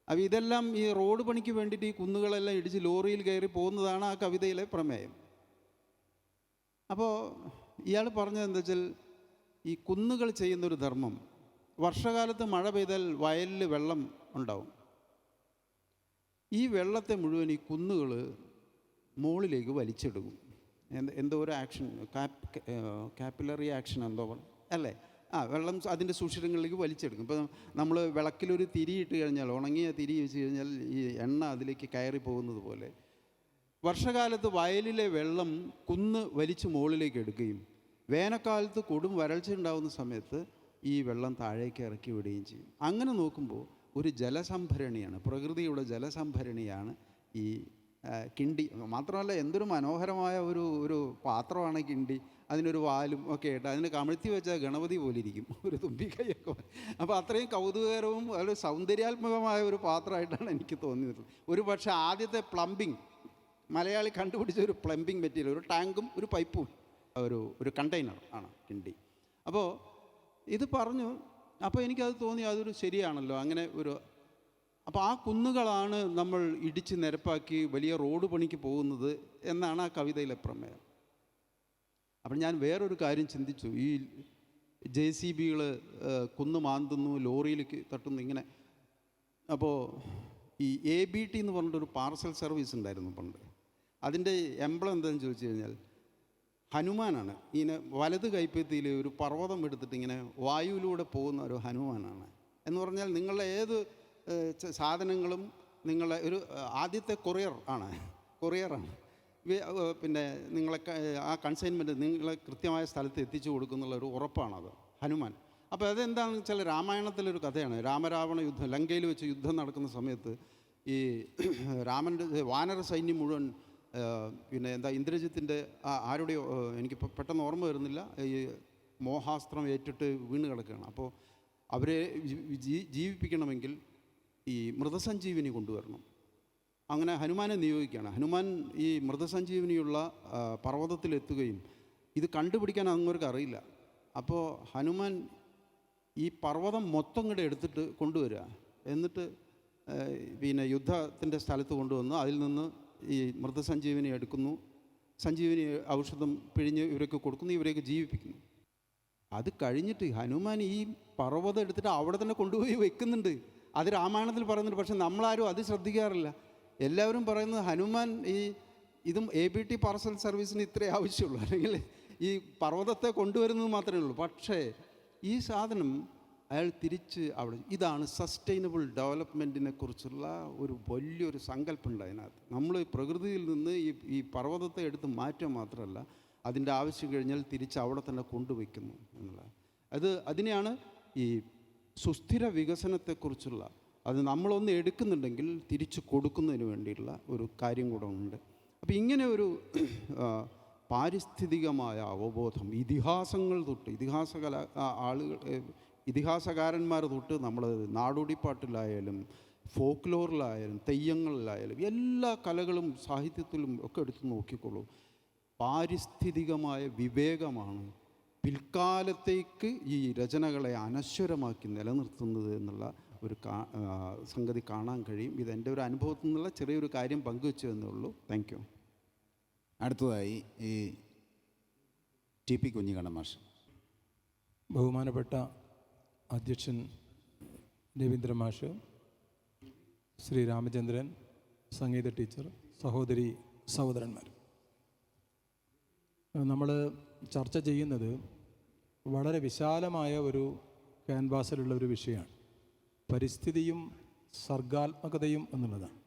അപ്പോൾ ഇതെല്ലാം ഈ റോഡ് പണിക്ക് വേണ്ടിയിട്ട് ഈ കുന്നുകളെല്ലാം ഇടിച്ച് ലോറിയിൽ കയറി പോകുന്നതാണ് ആ കവിതയിലെ പ്രമേയം. അപ്പോൾ ഇയാൾ പറഞ്ഞത് എന്താ വെച്ചാൽ, ഈ കുന്നുകൾ ചെയ്യുന്നൊരു ധർമ്മം, വർഷകാലത്ത് മഴ പെയ്താൽ വയലിൽ വെള്ളം ഉണ്ടാവും. ഈ വെള്ളത്തെ മുഴുവൻ ഈ കുന്നുകൾ മുകളിലേക്ക് വലിച്ചെടുക്കും. എന്തോ ഒരു ആക്ഷൻ, കാപ്പിലറി ആക്ഷൻ എന്തോ അല്ലേ, വെള്ളം അതിൻ്റെ സുഷിരങ്ങളിലേക്ക് വലിച്ചെടുക്കും. ഇപ്പോൾ നമ്മൾ വിളക്കിലൊരു തിരി ഇട്ട് കഴിഞ്ഞാൽ, ഉണങ്ങിയ തിരി വെച്ച് കഴിഞ്ഞാൽ ഈ എണ്ണ അതിലേക്ക് കയറി പോകുന്നത് പോലെ വർഷകാലത്ത് വയലിലെ വെള്ളം കുന്ന് വലിച്ച് മുകളിലേക്ക് എടുക്കുകയും വേനൽക്കാലത്ത് കൊടും വരൾച്ച ഉണ്ടാകുന്ന സമയത്ത് ഈ വെള്ളം താഴേക്ക് ഇറക്കി വിടുകയും ചെയ്യും. അങ്ങനെ നോക്കുമ്പോൾ ഒരു ജലസംഭരണിയാണ്, പ്രകൃതിയുടെ ജലസംഭരണിയാണ് ഈ കിണ്ടി. മാത്രമല്ല എന്തൊരു മനോഹരമായ ഒരു പാത്രമാണ് കിണ്ടി. അതിനൊരു വാലും ഒക്കെ ആയിട്ട് അതിന് കമിഴ്ത്തി വെച്ചാൽ ഗണപതി പോലെ ഇരിക്കും, ഒരു തുമ്പിക്കൈയൊക്കെ. അപ്പോൾ അത്രയും കൗതുകകരവും ഒരു സൗന്ദര്യാത്മകമായ ഒരു പാത്രമായിട്ടാണ് എനിക്ക് തോന്നിയത്. ഒരു പക്ഷേ ആദ്യത്തെ പ്ലംബിംഗ് മലയാളി കണ്ടുപിടിച്ച ഒരു പ്ലംബിംഗ് മെറ്റീരിയൽ, ഒരു ടാങ്കും ഒരു പൈപ്പും ഒരു കണ്ടെയ്നർ ആണ് കിണ്ടി. അപ്പോൾ ഇത് പറഞ്ഞു. അപ്പോൾ എനിക്കത് തോന്നി, അതൊരു ശരിയാണല്ലോ അങ്ങനെ ഒരു. അപ്പോൾ ആ കുന്നുകളാണ് നമ്മൾ ഇടിച്ച് നിരപ്പാക്കി വലിയ റോഡ് പണിക്ക് പോകുന്നത് എന്നാണ് ആ കവിതയിലെ പ്രമേയം. അപ്പം ഞാൻ വേറൊരു കാര്യം ചിന്തിച്ചു. ഈ JCBകൾ കുന്ന് മാന്തുന്നു, ലോറിയിലേക്ക് തട്ടുന്നു ഇങ്ങനെ. അപ്പോൾ ഈ ABT എന്ന് പറഞ്ഞിട്ടൊരു പാർസൽ സർവീസ് ഉണ്ടായിരുന്നു പണ്ട്. അതിൻ്റെ എംബ്ലം എന്താണെന്ന് ചോദിച്ചു കഴിഞ്ഞാൽ ഹനുമാനാണ്. ഇങ്ങനെ വലത് കൈപ്പത്തിയിൽ ഒരു പർവ്വതം എടുത്തിട്ട് ഇങ്ങനെ വായുവിലൂടെ പോകുന്ന ഒരു ഹനുമാനാണ്. എന്ന് പറഞ്ഞാൽ നിങ്ങളുടെ ഏത് സാധനങ്ങളും നിങ്ങളെ ഒരു ആദ്യത്തെ കൊറിയറാണ്. പിന്നെ നിങ്ങളെ ആ കൺസൈൻമെൻറ്റ് നിങ്ങളെ കൃത്യമായ സ്ഥലത്ത് എത്തിച്ചു കൊടുക്കുന്നുള്ള ഒരു ഉറപ്പാണത് ഹനുമാൻ. അപ്പോൾ അതെന്താണെന്ന് വെച്ചാൽ രാമായണത്തിലൊരു കഥയാണ്. രാമരാവണ യുദ്ധം, ലങ്കയിൽ വെച്ച് യുദ്ധം നടക്കുന്ന സമയത്ത് ഈ രാമൻ്റെ വാനര സൈന്യം മുഴുവൻ പിന്നെ ഇന്ദ്രജിത്തിൻ്റെ ആരുടെയോ എനിക്ക് പെട്ടെന്ന് ഓർമ്മ വരുന്നില്ല, ഈ മോഹാസ്ത്രം ഏറ്റിട്ട് വീണ് കിടക്കുകയാണ്. അപ്പോൾ അവരെ ജീവിപ്പിക്കണമെങ്കിൽ ഈ മൃതസഞ്ജീവിനി കൊണ്ടുവരണം. അങ്ങനെ ഹനുമാനെ നിയോഗിക്കുകയാണ്. ഹനുമാൻ ഈ മൃതസഞ്ജീവിനിയുള്ള പർവ്വതത്തിലെത്തുകയും ഇത് കണ്ടുപിടിക്കാൻ അങ്ങോർക്ക് അറിയില്ല. അപ്പോൾ ഹനുമാൻ ഈ പർവ്വതം മൊത്തം കൂടെ എടുത്തിട്ട് കൊണ്ടുവരിക, എന്നിട്ട് പിന്നെ യുദ്ധത്തിൻ്റെ സ്ഥലത്ത് കൊണ്ടുവന്ന് അതിൽ നിന്ന് ഈ മൃതസഞ്ജീവിനി എടുക്കുന്നു, സഞ്ജീവിനി ഔഷധം പിഴിഞ്ഞ് ഇവരൊക്കെ കൊടുക്കുന്നു, ഇവരെയൊക്കെ ജീവിപ്പിക്കുന്നു. അത് കഴിഞ്ഞിട്ട് ഹനുമാൻ ഈ പർവ്വതം എടുത്തിട്ട് അവിടെ തന്നെ കൊണ്ടുപോയി വെക്കുന്നുണ്ട്. അത് രാമായണത്തിൽ പറയുന്നുണ്ട്. പക്ഷെ നമ്മളാരും അത് ശ്രദ്ധിക്കാറില്ല. എല്ലാവരും പറയുന്നത് ഹനുമാൻ ഇതും ABT പാർസൽ സർവീസിന് ഇത്രേ ആവശ്യമുള്ളൂ, അല്ലെങ്കിൽ ഈ പർവ്വതത്തെ കൊണ്ടുവരുന്നത് മാത്രമേ ഉള്ളൂ. പക്ഷേ ഈ സാധനം അയാൾ തിരിച്ച് അവിടെ, ഇതാണ് സസ്റ്റൈനബിൾ ഡെവലപ്മെൻറ്റിനെ കുറിച്ചുള്ള ഒരു വലിയൊരു സങ്കല്പമുണ്ട് അതിനകത്ത്. നമ്മൾ പ്രകൃതിയിൽ നിന്ന് ഈ പർവ്വതത്തെ എടുത്ത് മാറ്റുക മാത്രമല്ല, അതിൻ്റെ ആവശ്യം കഴിഞ്ഞാൽ തിരിച്ച് അവിടെ തന്നെ കൊണ്ടുവയ്ക്കുന്നു എന്നുള്ളത്. അതിനെയാണ് ഈ സുസ്ഥിര വികസനത്തെക്കുറിച്ചുള്ള, അത് നമ്മളൊന്ന് എടുക്കുന്നുണ്ടെങ്കിൽ തിരിച്ച് കൊടുക്കുന്നതിന് വേണ്ടിയുള്ള ഒരു കാര്യം കൂടെ ഉണ്ട്. അപ്പോൾ ഇങ്ങനെ ഒരു പാരിസ്ഥിതികമായ അവബോധം ഇതിഹാസങ്ങൾ തൊട്ട്, ഇതിഹാസകാരന്മാർ തൊട്ട് നമ്മൾ നാടോടിപ്പാട്ടിലായാലും ഫോക്ലോറിലായാലും തെയ്യങ്ങളിലായാലും എല്ലാ കലകളും സാഹിത്യത്തിലും ഒക്കെ എടുത്ത് നോക്കിക്കോളൂ. പാരിസ്ഥിതികമായ വിവേകമാണ് പിൽക്കാലത്തേക്ക് ഈ രചനകളെ അനശ്വരമാക്കി നിലനിർത്തുന്നത് എന്നുള്ള ഒരു സംഗതി കാണാൻ കഴിയും. ഇതെൻ്റെ ഒരു അനുഭവത്തിൽ നിന്നുള്ള ചെറിയൊരു കാര്യം പങ്കുവെച്ചു എന്നേ ഉള്ളൂ. Thank you. അടുത്തതായി ഈ TP കുഞ്ഞിക്കണ്ണൻ മാഷ്. ബഹുമാനപ്പെട്ട അധ്യക്ഷൻ രവീന്ദ്ര മാഷ്, ശ്രീ രാമചന്ദ്രൻ, സംഗീത ടീച്ചർ, സഹോദരി സഹോദരന്മാർ, നമ്മൾ ചർച്ച ചെയ്യുന്നത് വളരെ വിശാലമായ ഒരു ക്യാൻവാസിലുള്ള ഒരു വിഷയമാണ്. പരിസ്ഥിതിയും സർഗാത്മകതയും എന്നുള്ളതാണ്.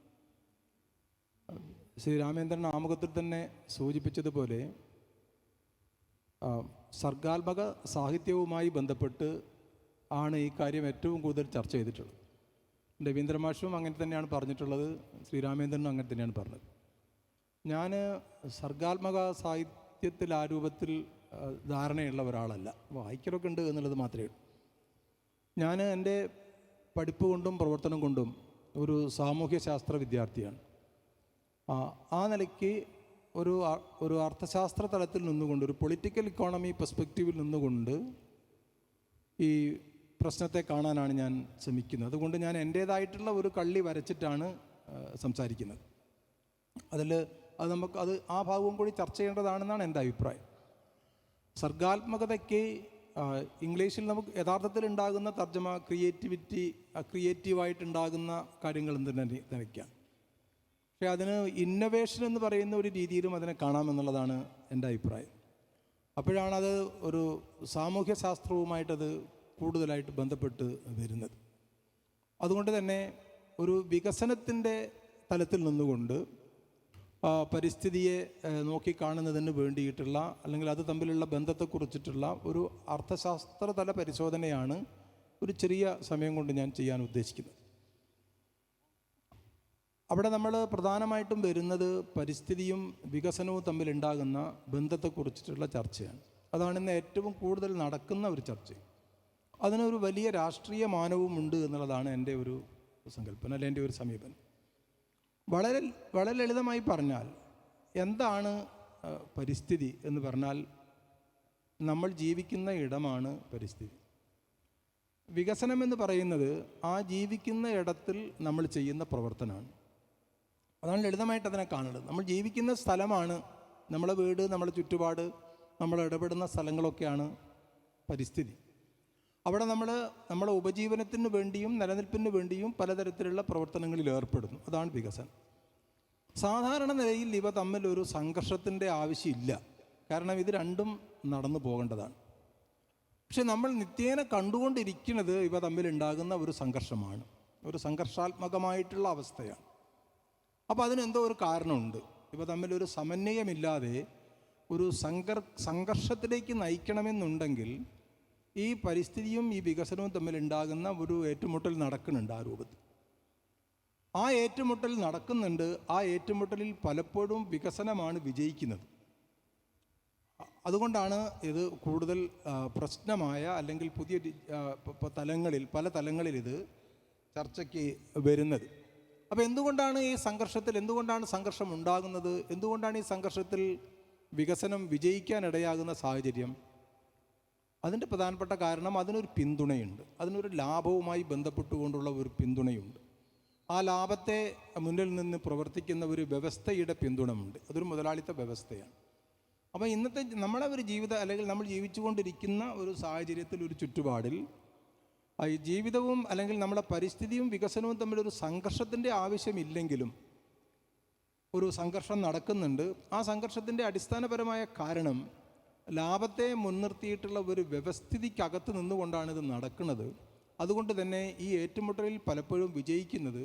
ശ്രീ രാമേന്ദ്രൻ ആമുഖത്തിൽ തന്നെ സൂചിപ്പിച്ചതുപോലെ സർഗാത്മക സാഹിത്യവുമായി ബന്ധപ്പെട്ട് ആണ് ഈ കാര്യം ഏറ്റവും കൂടുതൽ ചർച്ച ചെയ്തിട്ടുള്ളത്. രവീന്ദ്ര മാഷും അങ്ങനെ തന്നെയാണ് പറഞ്ഞിട്ടുള്ളത്, ശ്രീരാമേന്ദ്രനും അങ്ങനെ തന്നെയാണ് പറഞ്ഞത്. ഞാൻ സർഗാത്മക സാഹിത്യത്തിൽ ആ രൂപത്തിൽ ധാരണയുള്ള ഒരാളല്ല, വായിക്കലൊക്കെ ഉണ്ട് എന്നുള്ളത് മാത്രമേ ഉള്ളൂ. ഞാൻ എൻ്റെ പഠിപ്പ് കൊണ്ടും പ്രവർത്തനം കൊണ്ടും ഒരു സാമൂഹ്യ ശാസ്ത്ര വിദ്യാർത്ഥിയാണ്. ആ നിലയ്ക്ക് ഒരു അർത്ഥശാസ്ത്ര തലത്തിൽ നിന്നുകൊണ്ട്, ഒരു പൊളിറ്റിക്കൽ ഇക്കോണമി പെർസ്പെക്റ്റീവിൽ നിന്നുകൊണ്ട് ഈ പ്രശ്നത്തെ കാണാനാണ് ഞാൻ ശ്രമിക്കുന്നത്. അതുകൊണ്ട് ഞാൻ എൻ്റേതായിട്ടുള്ള ഒരു കള്ളി വരച്ചിട്ടാണ് സംസാരിക്കുന്നത്. അത് ആ ഭാഗവും കൂടി ചർച്ച ചെയ്യേണ്ടതാണെന്നാണ് എൻ്റെ അഭിപ്രായം. സർഗാത്മകതയ്ക്ക് ഇംഗ്ലീഷിൽ നമുക്ക് യഥാർത്ഥത്തിൽ ഉണ്ടാകുന്ന തർജ്ജമ ക്രിയേറ്റീവായിട്ടുണ്ടാകുന്ന കാര്യങ്ങൾ എന്തിനൊക്കെയാണ്. പക്ഷേ അതിന് ഇന്നൊവേഷൻ എന്ന് പറയുന്ന ഒരു രീതിയിലും അതിനെ കാണാമെന്നുള്ളതാണ് എൻ്റെ അഭിപ്രായം. അപ്പോഴാണത് ഒരു സാമൂഹ്യ ശാസ്ത്രവുമായിട്ടത് കൂടുതലായിട്ട് ബന്ധപ്പെട്ട് വരുന്നത്. അതുകൊണ്ട് തന്നെ ഒരു വികസനത്തിൻ്റെ തലത്തിൽ നിന്നുകൊണ്ട് പരിസ്ഥിതിയെ നോക്കിക്കാണുന്നതിന് വേണ്ടിയിട്ടുള്ള, അല്ലെങ്കിൽ അത് തമ്മിലുള്ള ബന്ധത്തെക്കുറിച്ചിട്ടുള്ള ഒരു അർത്ഥശാസ്ത്രതല പരിശോധനയാണ് ഒരു ചെറിയ സമയം കൊണ്ട് ഞാൻ ചെയ്യാൻ ഉദ്ദേശിക്കുന്നത്. അവിടെ നമ്മൾ പ്രധാനമായിട്ടും വരുന്നത് പരിസ്ഥിതിയും വികസനവും തമ്മിലുണ്ടാകുന്ന ബന്ധത്തെക്കുറിച്ചിട്ടുള്ള ചർച്ചയാണ്. അതാണ് ഇന്ന് ഏറ്റവും കൂടുതൽ നടക്കുന്ന ഒരു ചർച്ച. അതിനൊരു വലിയ രാഷ്ട്രീയ മാനവും ഉണ്ട് എന്നുള്ളതാണ് എൻ്റെ ഒരു സങ്കല്പന, അല്ലെങ്കിൽ എൻ്റെ ഒരു സമീപനം. വളരെ ലളിതമായി പറഞ്ഞാൽ എന്താണ് പരിസ്ഥിതി എന്ന് പറഞ്ഞാൽ, നമ്മൾ ജീവിക്കുന്ന ഇടമാണ് പരിസ്ഥിതി. വികസനം എന്ന് പറയുന്നത് ആ ജീവിക്കുന്ന ഇടത്തിൽ നമ്മൾ ചെയ്യുന്ന പ്രവർത്തനമാണ്. അതാണ് ലളിതമായിട്ട് അതിനെ കാണുന്നത്. നമ്മൾ ജീവിക്കുന്ന സ്ഥലമാണ് നമ്മളെ വീട്, നമ്മുടെ ചുറ്റുപാട്, നമ്മൾ ഇടപെടുന്ന സ്ഥലങ്ങളൊക്കെയാണ് പരിസ്ഥിതി. അവിടെ നമ്മുടെ ഉപജീവനത്തിന് വേണ്ടിയും നിലനിൽപ്പിന് വേണ്ടിയും പലതരത്തിലുള്ള പ്രവർത്തനങ്ങളിൽ ഏർപ്പെടുന്നു. അതാണ് വികസനം. സാധാരണ നിലയിൽ ഇവ തമ്മിൽ ഒരു സംഘർഷത്തിൻ്റെ ആവശ്യമില്ല, കാരണം ഇത് രണ്ടും നടന്നു പോകേണ്ടതാണ്. പക്ഷെ നമ്മൾ നിത്യേന കണ്ടുകൊണ്ടിരിക്കുന്നത് ഇവ തമ്മിലുണ്ടാകുന്ന ഒരു സംഘർഷമാണ്, ഒരു സംഘർഷാത്മകമായിട്ടുള്ള അവസ്ഥയാണ്. അപ്പോൾ അതിനെന്തോ ഒരു കാരണമുണ്ട്. ഇവ തമ്മിലൊരു സമന്വയമില്ലാതെ ഒരു സംഘർഷത്തിലേക്ക് നയിക്കണമെന്നുണ്ടെങ്കിൽ ഈ പരിസ്ഥിതിയും ഈ വികസനവും തമ്മിലുണ്ടാകുന്ന ഒരു ഏറ്റുമുട്ടൽ നടക്കുന്നുണ്ട്. ആ രൂപത്തിൽ ആ ഏറ്റുമുട്ടൽ നടക്കുന്നുണ്ട്. ആ ഏറ്റുമുട്ടലിൽ പലപ്പോഴും വികസനമാണ് വിജയിക്കുന്നത്. അതുകൊണ്ടാണ് ഇത് കൂടുതൽ പ്രശ്നമായ, അല്ലെങ്കിൽ പുതിയ പല തലങ്ങളിൽ ഇത് ചർച്ചയ്ക്ക് വരുന്നത്. അപ്പോൾ എന്തുകൊണ്ടാണ് സംഘർഷം ഉണ്ടാകുന്നത്? എന്തുകൊണ്ടാണ് ഈ സംഘർഷത്തിൽ വികസനം വിജയിക്കാനിടയാകുന്ന സാഹചര്യം? അതിൻ്റെ പ്രധാനപ്പെട്ട കാരണം അതിനൊരു പിന്തുണയുണ്ട്, അതിനൊരു ലാഭവുമായി ബന്ധപ്പെട്ടുകൊണ്ടുള്ള ഒരു പിന്തുണയുണ്ട്. ആ ലാഭത്തെ മുന്നിൽ നിന്ന് പ്രവർത്തിക്കുന്ന ഒരു വ്യവസ്ഥയുടെ പിന്തുണയുണ്ട്. അതൊരു മുതലാളിത്ത വ്യവസ്ഥയാണ്. അപ്പോൾ ഇന്നത്തെ നമ്മളെ ഒരു അല്ലെങ്കിൽ നമ്മൾ ജീവിച്ചുകൊണ്ടിരിക്കുന്ന ഒരു സാഹചര്യത്തിൽ, ഒരു ചുറ്റുപാടിൽ ഈ ജീവിതവും അല്ലെങ്കിൽ നമ്മുടെ പരിസ്ഥിതിയും വികസനവും തമ്മിലൊരു സംഘർഷത്തിൻ്റെ ആവശ്യമില്ലെങ്കിലും ഒരു സംഘർഷം നടക്കുന്നുണ്ട്. ആ സംഘർഷത്തിൻ്റെ അടിസ്ഥാനപരമായ കാരണം ലാഭത്തെ മുൻനിർത്തിയിട്ടുള്ള ഒരു വ്യവസ്ഥിതിക്കകത്ത് നിന്നുകൊണ്ടാണ് ഇത് നടക്കുന്നത്. അതുകൊണ്ട് തന്നെ ഈ ഏറ്റുമുട്ടലിൽ പലപ്പോഴും വിജയിക്കുന്നത്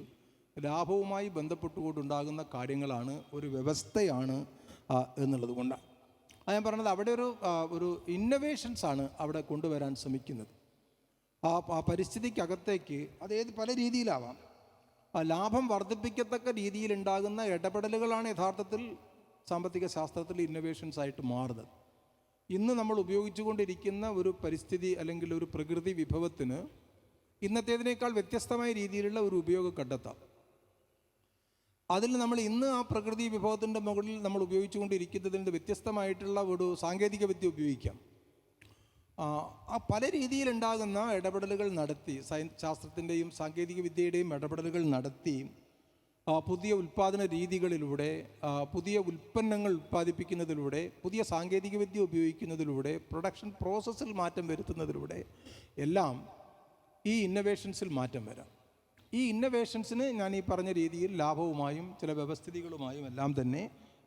ലാഭവുമായി ബന്ധപ്പെട്ടുകൊണ്ടുണ്ടാകുന്ന കാര്യങ്ങളാണ്, ഒരു വ്യവസ്ഥയാണ് എന്നുള്ളത് കൊണ്ടാണ്. അത് ഞാൻ പറഞ്ഞത്, അവിടെ ഒരു ഇന്നൊവേഷൻസാണ് അവിടെ കൊണ്ടുവരാൻ ശ്രമിക്കുന്നത്. ആ പരിസ്ഥിതിക്കകത്തേക്ക് അത് പല രീതിയിലാവാം. ലാഭം വർദ്ധിപ്പിക്കത്തക്ക രീതിയിലുണ്ടാകുന്ന ഇടപെടലുകളാണ് യഥാർത്ഥത്തിൽ സാമ്പത്തിക ശാസ്ത്രത്തിൽ ഇന്നൊവേഷൻസ് ആയിട്ട് മാറുന്നത്. ഇന്ന് നമ്മൾ ഉപയോഗിച്ചുകൊണ്ടിരിക്കുന്ന ഒരു പരിസ്ഥിതി അല്ലെങ്കിൽ ഒരു പ്രകൃതി വിഭവത്തിന് ഇന്നത്തേതിനേക്കാൾ വ്യത്യസ്തമായ രീതിയിലുള്ള ഒരു ഉപയോഗം കണ്ടെത്താം. അതിൽ നമ്മൾ ഇന്ന് ആ പ്രകൃതി വിഭവത്തിൻ്റെ മുകളിൽ നമ്മൾ ഉപയോഗിച്ചുകൊണ്ടിരിക്കുന്നതിന് വ്യത്യസ്തമായിട്ടുള്ള ഒരു സാങ്കേതിക വിദ്യ ഉപയോഗിക്കാം. ആ പല രീതിയിലുണ്ടാകുന്ന ഇടപെടലുകൾ നടത്തി, ശാസ്ത്രത്തിൻ്റെയും സാങ്കേതിക വിദ്യയുടെയും ഇടപെടലുകൾ നടത്തി പുതിയ ഉൽപ്പാദന രീതികളിലൂടെ, പുതിയ ഉൽപ്പന്നങ്ങൾ ഉൽപ്പാദിപ്പിക്കുന്നതിലൂടെ, പുതിയ സാങ്കേതിക വിദ്യ ഉപയോഗിക്കുന്നതിലൂടെ, പ്രൊഡക്ഷൻ പ്രോസസ്സിൽ മാറ്റം വരുത്തുന്നതിലൂടെ എല്ലാം ഈ ഇന്നൊവേഷൻസിൽ മാറ്റം വരാം. ഈ ഇന്നൊവേഷൻസിന് ഞാൻ ഈ പറഞ്ഞ രീതിയിൽ ലാഭവുമായും ചില വ്യവസ്ഥിതികളുമായും എല്ലാം തന്നെ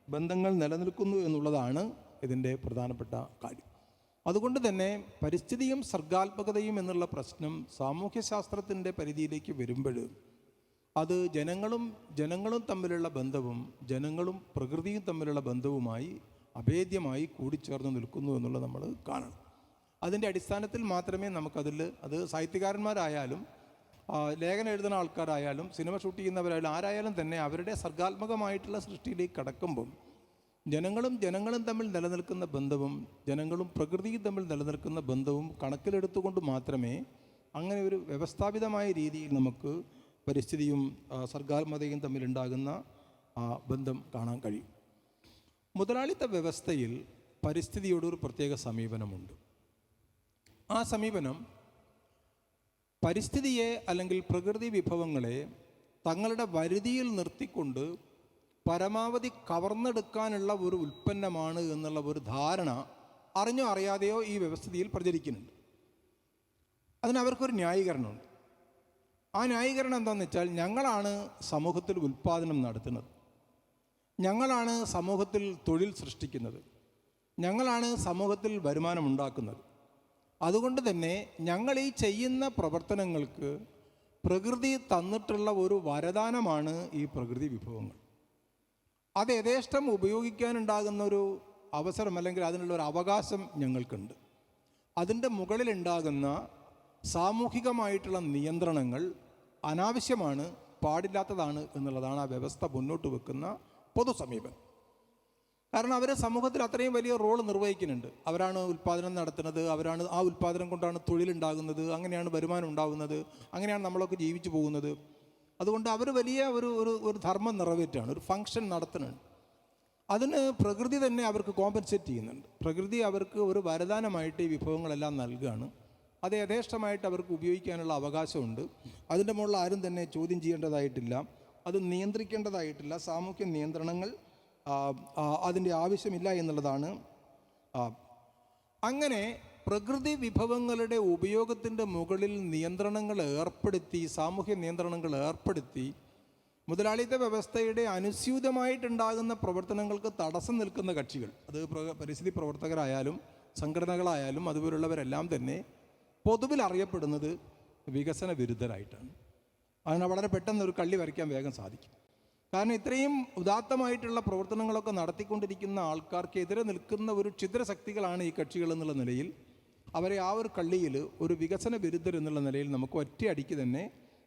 ബന്ധങ്ങൾ നിലനിൽക്കുന്നു എന്നുള്ളതാണ് ഇതിൻ്റെ പ്രധാനപ്പെട്ട കാര്യം. അതുകൊണ്ട് തന്നെ പരിസ്ഥിതിയും സർഗാത്മകതയും എന്നുള്ള പ്രശ്നം സാമൂഹ്യശാസ്ത്രത്തിൻ്റെ പരിധിയിലേക്ക് വരുമ്പോൾ അത് ജനങ്ങളും തമ്മിലുള്ള ബന്ധവും ജനങ്ങളും പ്രകൃതിയും തമ്മിലുള്ള ബന്ധവുമായി അഭേദ്യമായി കൂടിച്ചേർന്ന് നിൽക്കുന്നു എന്നുള്ളത് നമ്മൾ കാണണം. അതിൻ്റെ അടിസ്ഥാനത്തിൽ മാത്രമേ നമുക്കതിൽ, അത് സാഹിത്യകാരന്മാരായാലും ലേഖനം എഴുതുന്ന ആൾക്കാരായാലും സിനിമ ഷൂട്ട് ചെയ്യുന്നവരായാലും ആരായാലും തന്നെ അവരുടെ സർഗാത്മകമായിട്ടുള്ള സൃഷ്ടിയിലേക്ക് കടക്കുമ്പം ജനങ്ങളും തമ്മിൽ നിലനിൽക്കുന്ന ബന്ധവും ജനങ്ങളും പ്രകൃതിയും തമ്മിൽ നിലനിൽക്കുന്ന ബന്ധവും കണക്കിലെടുത്തുകൊണ്ട് മാത്രമേ അങ്ങനെ ഒരു വ്യവസ്ഥാപിതമായ രീതിയിൽ നമുക്ക് പരിസ്ഥിതിയും സർഗാത്മകതയും തമ്മിലുണ്ടാകുന്ന ബന്ധം കാണാൻ കഴിയും. മുതലാളിത്ത വ്യവസ്ഥയിൽ പരിസ്ഥിതിയോടൊരു പ്രത്യേക സമീപനമുണ്ട്. ആ സമീപനം പരിസ്ഥിതിയെ അല്ലെങ്കിൽ പ്രകൃതി വിഭവങ്ങളെ തങ്ങളുടെ വരുതിയിൽ നിർത്തിക്കൊണ്ട് പരമാവധി കവർന്നെടുക്കാനുള്ള ഒരു ഉൽപ്പന്നമാണ് എന്നുള്ള ഒരു ധാരണ അറിഞ്ഞോ അറിയാതെയോ ഈ വ്യവസ്ഥിതിയിൽ പ്രചരിക്കുന്നുണ്ട്. അതിന് അവർക്കൊരു ന്യായീകരണമുണ്ട്. ആ ന്യായീകരണം എന്താണെന്ന് വെച്ചാൽ, ഞങ്ങളാണ് സമൂഹത്തിൽ ഉൽപ്പാദനം നടത്തുന്നത്, ഞങ്ങളാണ് സമൂഹത്തിൽ തൊഴിൽ സൃഷ്ടിക്കുന്നത്, ഞങ്ങളാണ് സമൂഹത്തിൽ വരുമാനം ഉണ്ടാക്കുന്നത്. അതുകൊണ്ട് തന്നെ ഞങ്ങൾ ഈ ചെയ്യുന്ന പ്രവർത്തനങ്ങൾക്ക് പ്രകൃതി തന്നിട്ടുള്ള ഒരു വരദാനമാണ് ഈ പ്രകൃതി വിഭവങ്ങൾ. അത് യഥേഷ്ടം ഉപയോഗിക്കാനുണ്ടാകുന്ന ഒരു അവസരം അല്ലെങ്കിൽ അതിനുള്ള ഒരു അവകാശം ഞങ്ങൾക്കുണ്ട്. അതിൻ്റെ മുകളിലുണ്ടാകുന്ന സാമൂഹികമായിട്ടുള്ള നിയന്ത്രണങ്ങൾ അനാവശ്യമാണ്, പാടില്ലാത്തതാണ് എന്നുള്ളതാണ് ആ വ്യവസ്ഥ മുന്നോട്ട് വെക്കുന്ന പൊതു സമീപനം. കാരണം അവർ സമൂഹത്തിൽ അത്രയും വലിയ റോൾ നിർവഹിക്കുന്നുണ്ട്. അവരാണ് ഉൽപ്പാദനം നടത്തുന്നത്, അവരാണ് ആ ഉൽപ്പാദനം കൊണ്ടാണ് തൊഴിലുണ്ടാകുന്നത്, അങ്ങനെയാണ് വരുമാനം ഉണ്ടാകുന്നത്, അങ്ങനെയാണ് നമ്മളൊക്കെ ജീവിച്ചു പോകുന്നത്. അതുകൊണ്ട് അവർ വലിയ ഒരു ധർമ്മം നിറവേറ്റാണ്, ഒരു ഫങ്ഷൻ നടത്തുന്നുണ്ട്. അതിന് പ്രകൃതി തന്നെ അവർക്ക് കോമ്പൻസേറ്റ് ചെയ്യുന്നുണ്ട്. പ്രകൃതി അവർക്ക് ഒരു വരദാനമായിട്ട് ഈ വിഭവങ്ങളെല്ലാം നൽകുകയാണ്. അത് യഥേഷ്ടമായിട്ട് അവർക്ക് ഉപയോഗിക്കാനുള്ള അവകാശമുണ്ട്. അതിൻ്റെ മുകളിൽ ആരും തന്നെ ചോദ്യം ചെയ്യേണ്ടതായിട്ടില്ല, അത് നിയന്ത്രിക്കേണ്ടതായിട്ടില്ല. സാമൂഹ്യ നിയന്ത്രണങ്ങൾ അതിൻ്റെ ആവശ്യമില്ല എന്നുള്ളതാണ്. അങ്ങനെ പ്രകൃതി വിഭവങ്ങളുടെ ഉപയോഗത്തിൻ്റെ മുകളിൽ നിയന്ത്രണങ്ങൾ ഏർപ്പെടുത്തി, സാമൂഹ്യ നിയന്ത്രണങ്ങൾ ഏർപ്പെടുത്തി മുതലാളിത്ത വ്യവസ്ഥയുടെ അനുസ്യൂതമായിട്ടുണ്ടാകുന്ന പ്രവർത്തനങ്ങൾക്ക് തടസ്സം നിൽക്കുന്ന കക്ഷികൾ, അത് പരിസ്ഥിതി പ്രവർത്തകരായാലും സംഘടനകളായാലും അതുപോലുള്ളവരെല്ലാം തന്നെ പൊതുവിൽ അറിയപ്പെടുന്നത് വികസന വിരുദ്ധരായിട്ടാണ്. അതിന് വളരെ പെട്ടെന്ന് ഒരു കള്ളി വരയ്ക്കാൻ വേഗം സാധിക്കും. കാരണം ഇത്രയും ഉദാത്തമായിട്ടുള്ള പ്രവർത്തനങ്ങളൊക്കെ നടത്തിക്കൊണ്ടിരിക്കുന്ന ആൾക്കാർക്കെതിരെ നിൽക്കുന്ന ഒരു ഛിദ്രശക്തികളാണ് ഈ കക്ഷികൾ എന്നുള്ള നിലയിൽ അവരെ ആ ഒരു കള്ളിയിൽ ഒരു വികസന വിരുദ്ധർ എന്നുള്ള നിലയിൽ നമുക്ക് ഒറ്റയടിക്ക് തന്നെ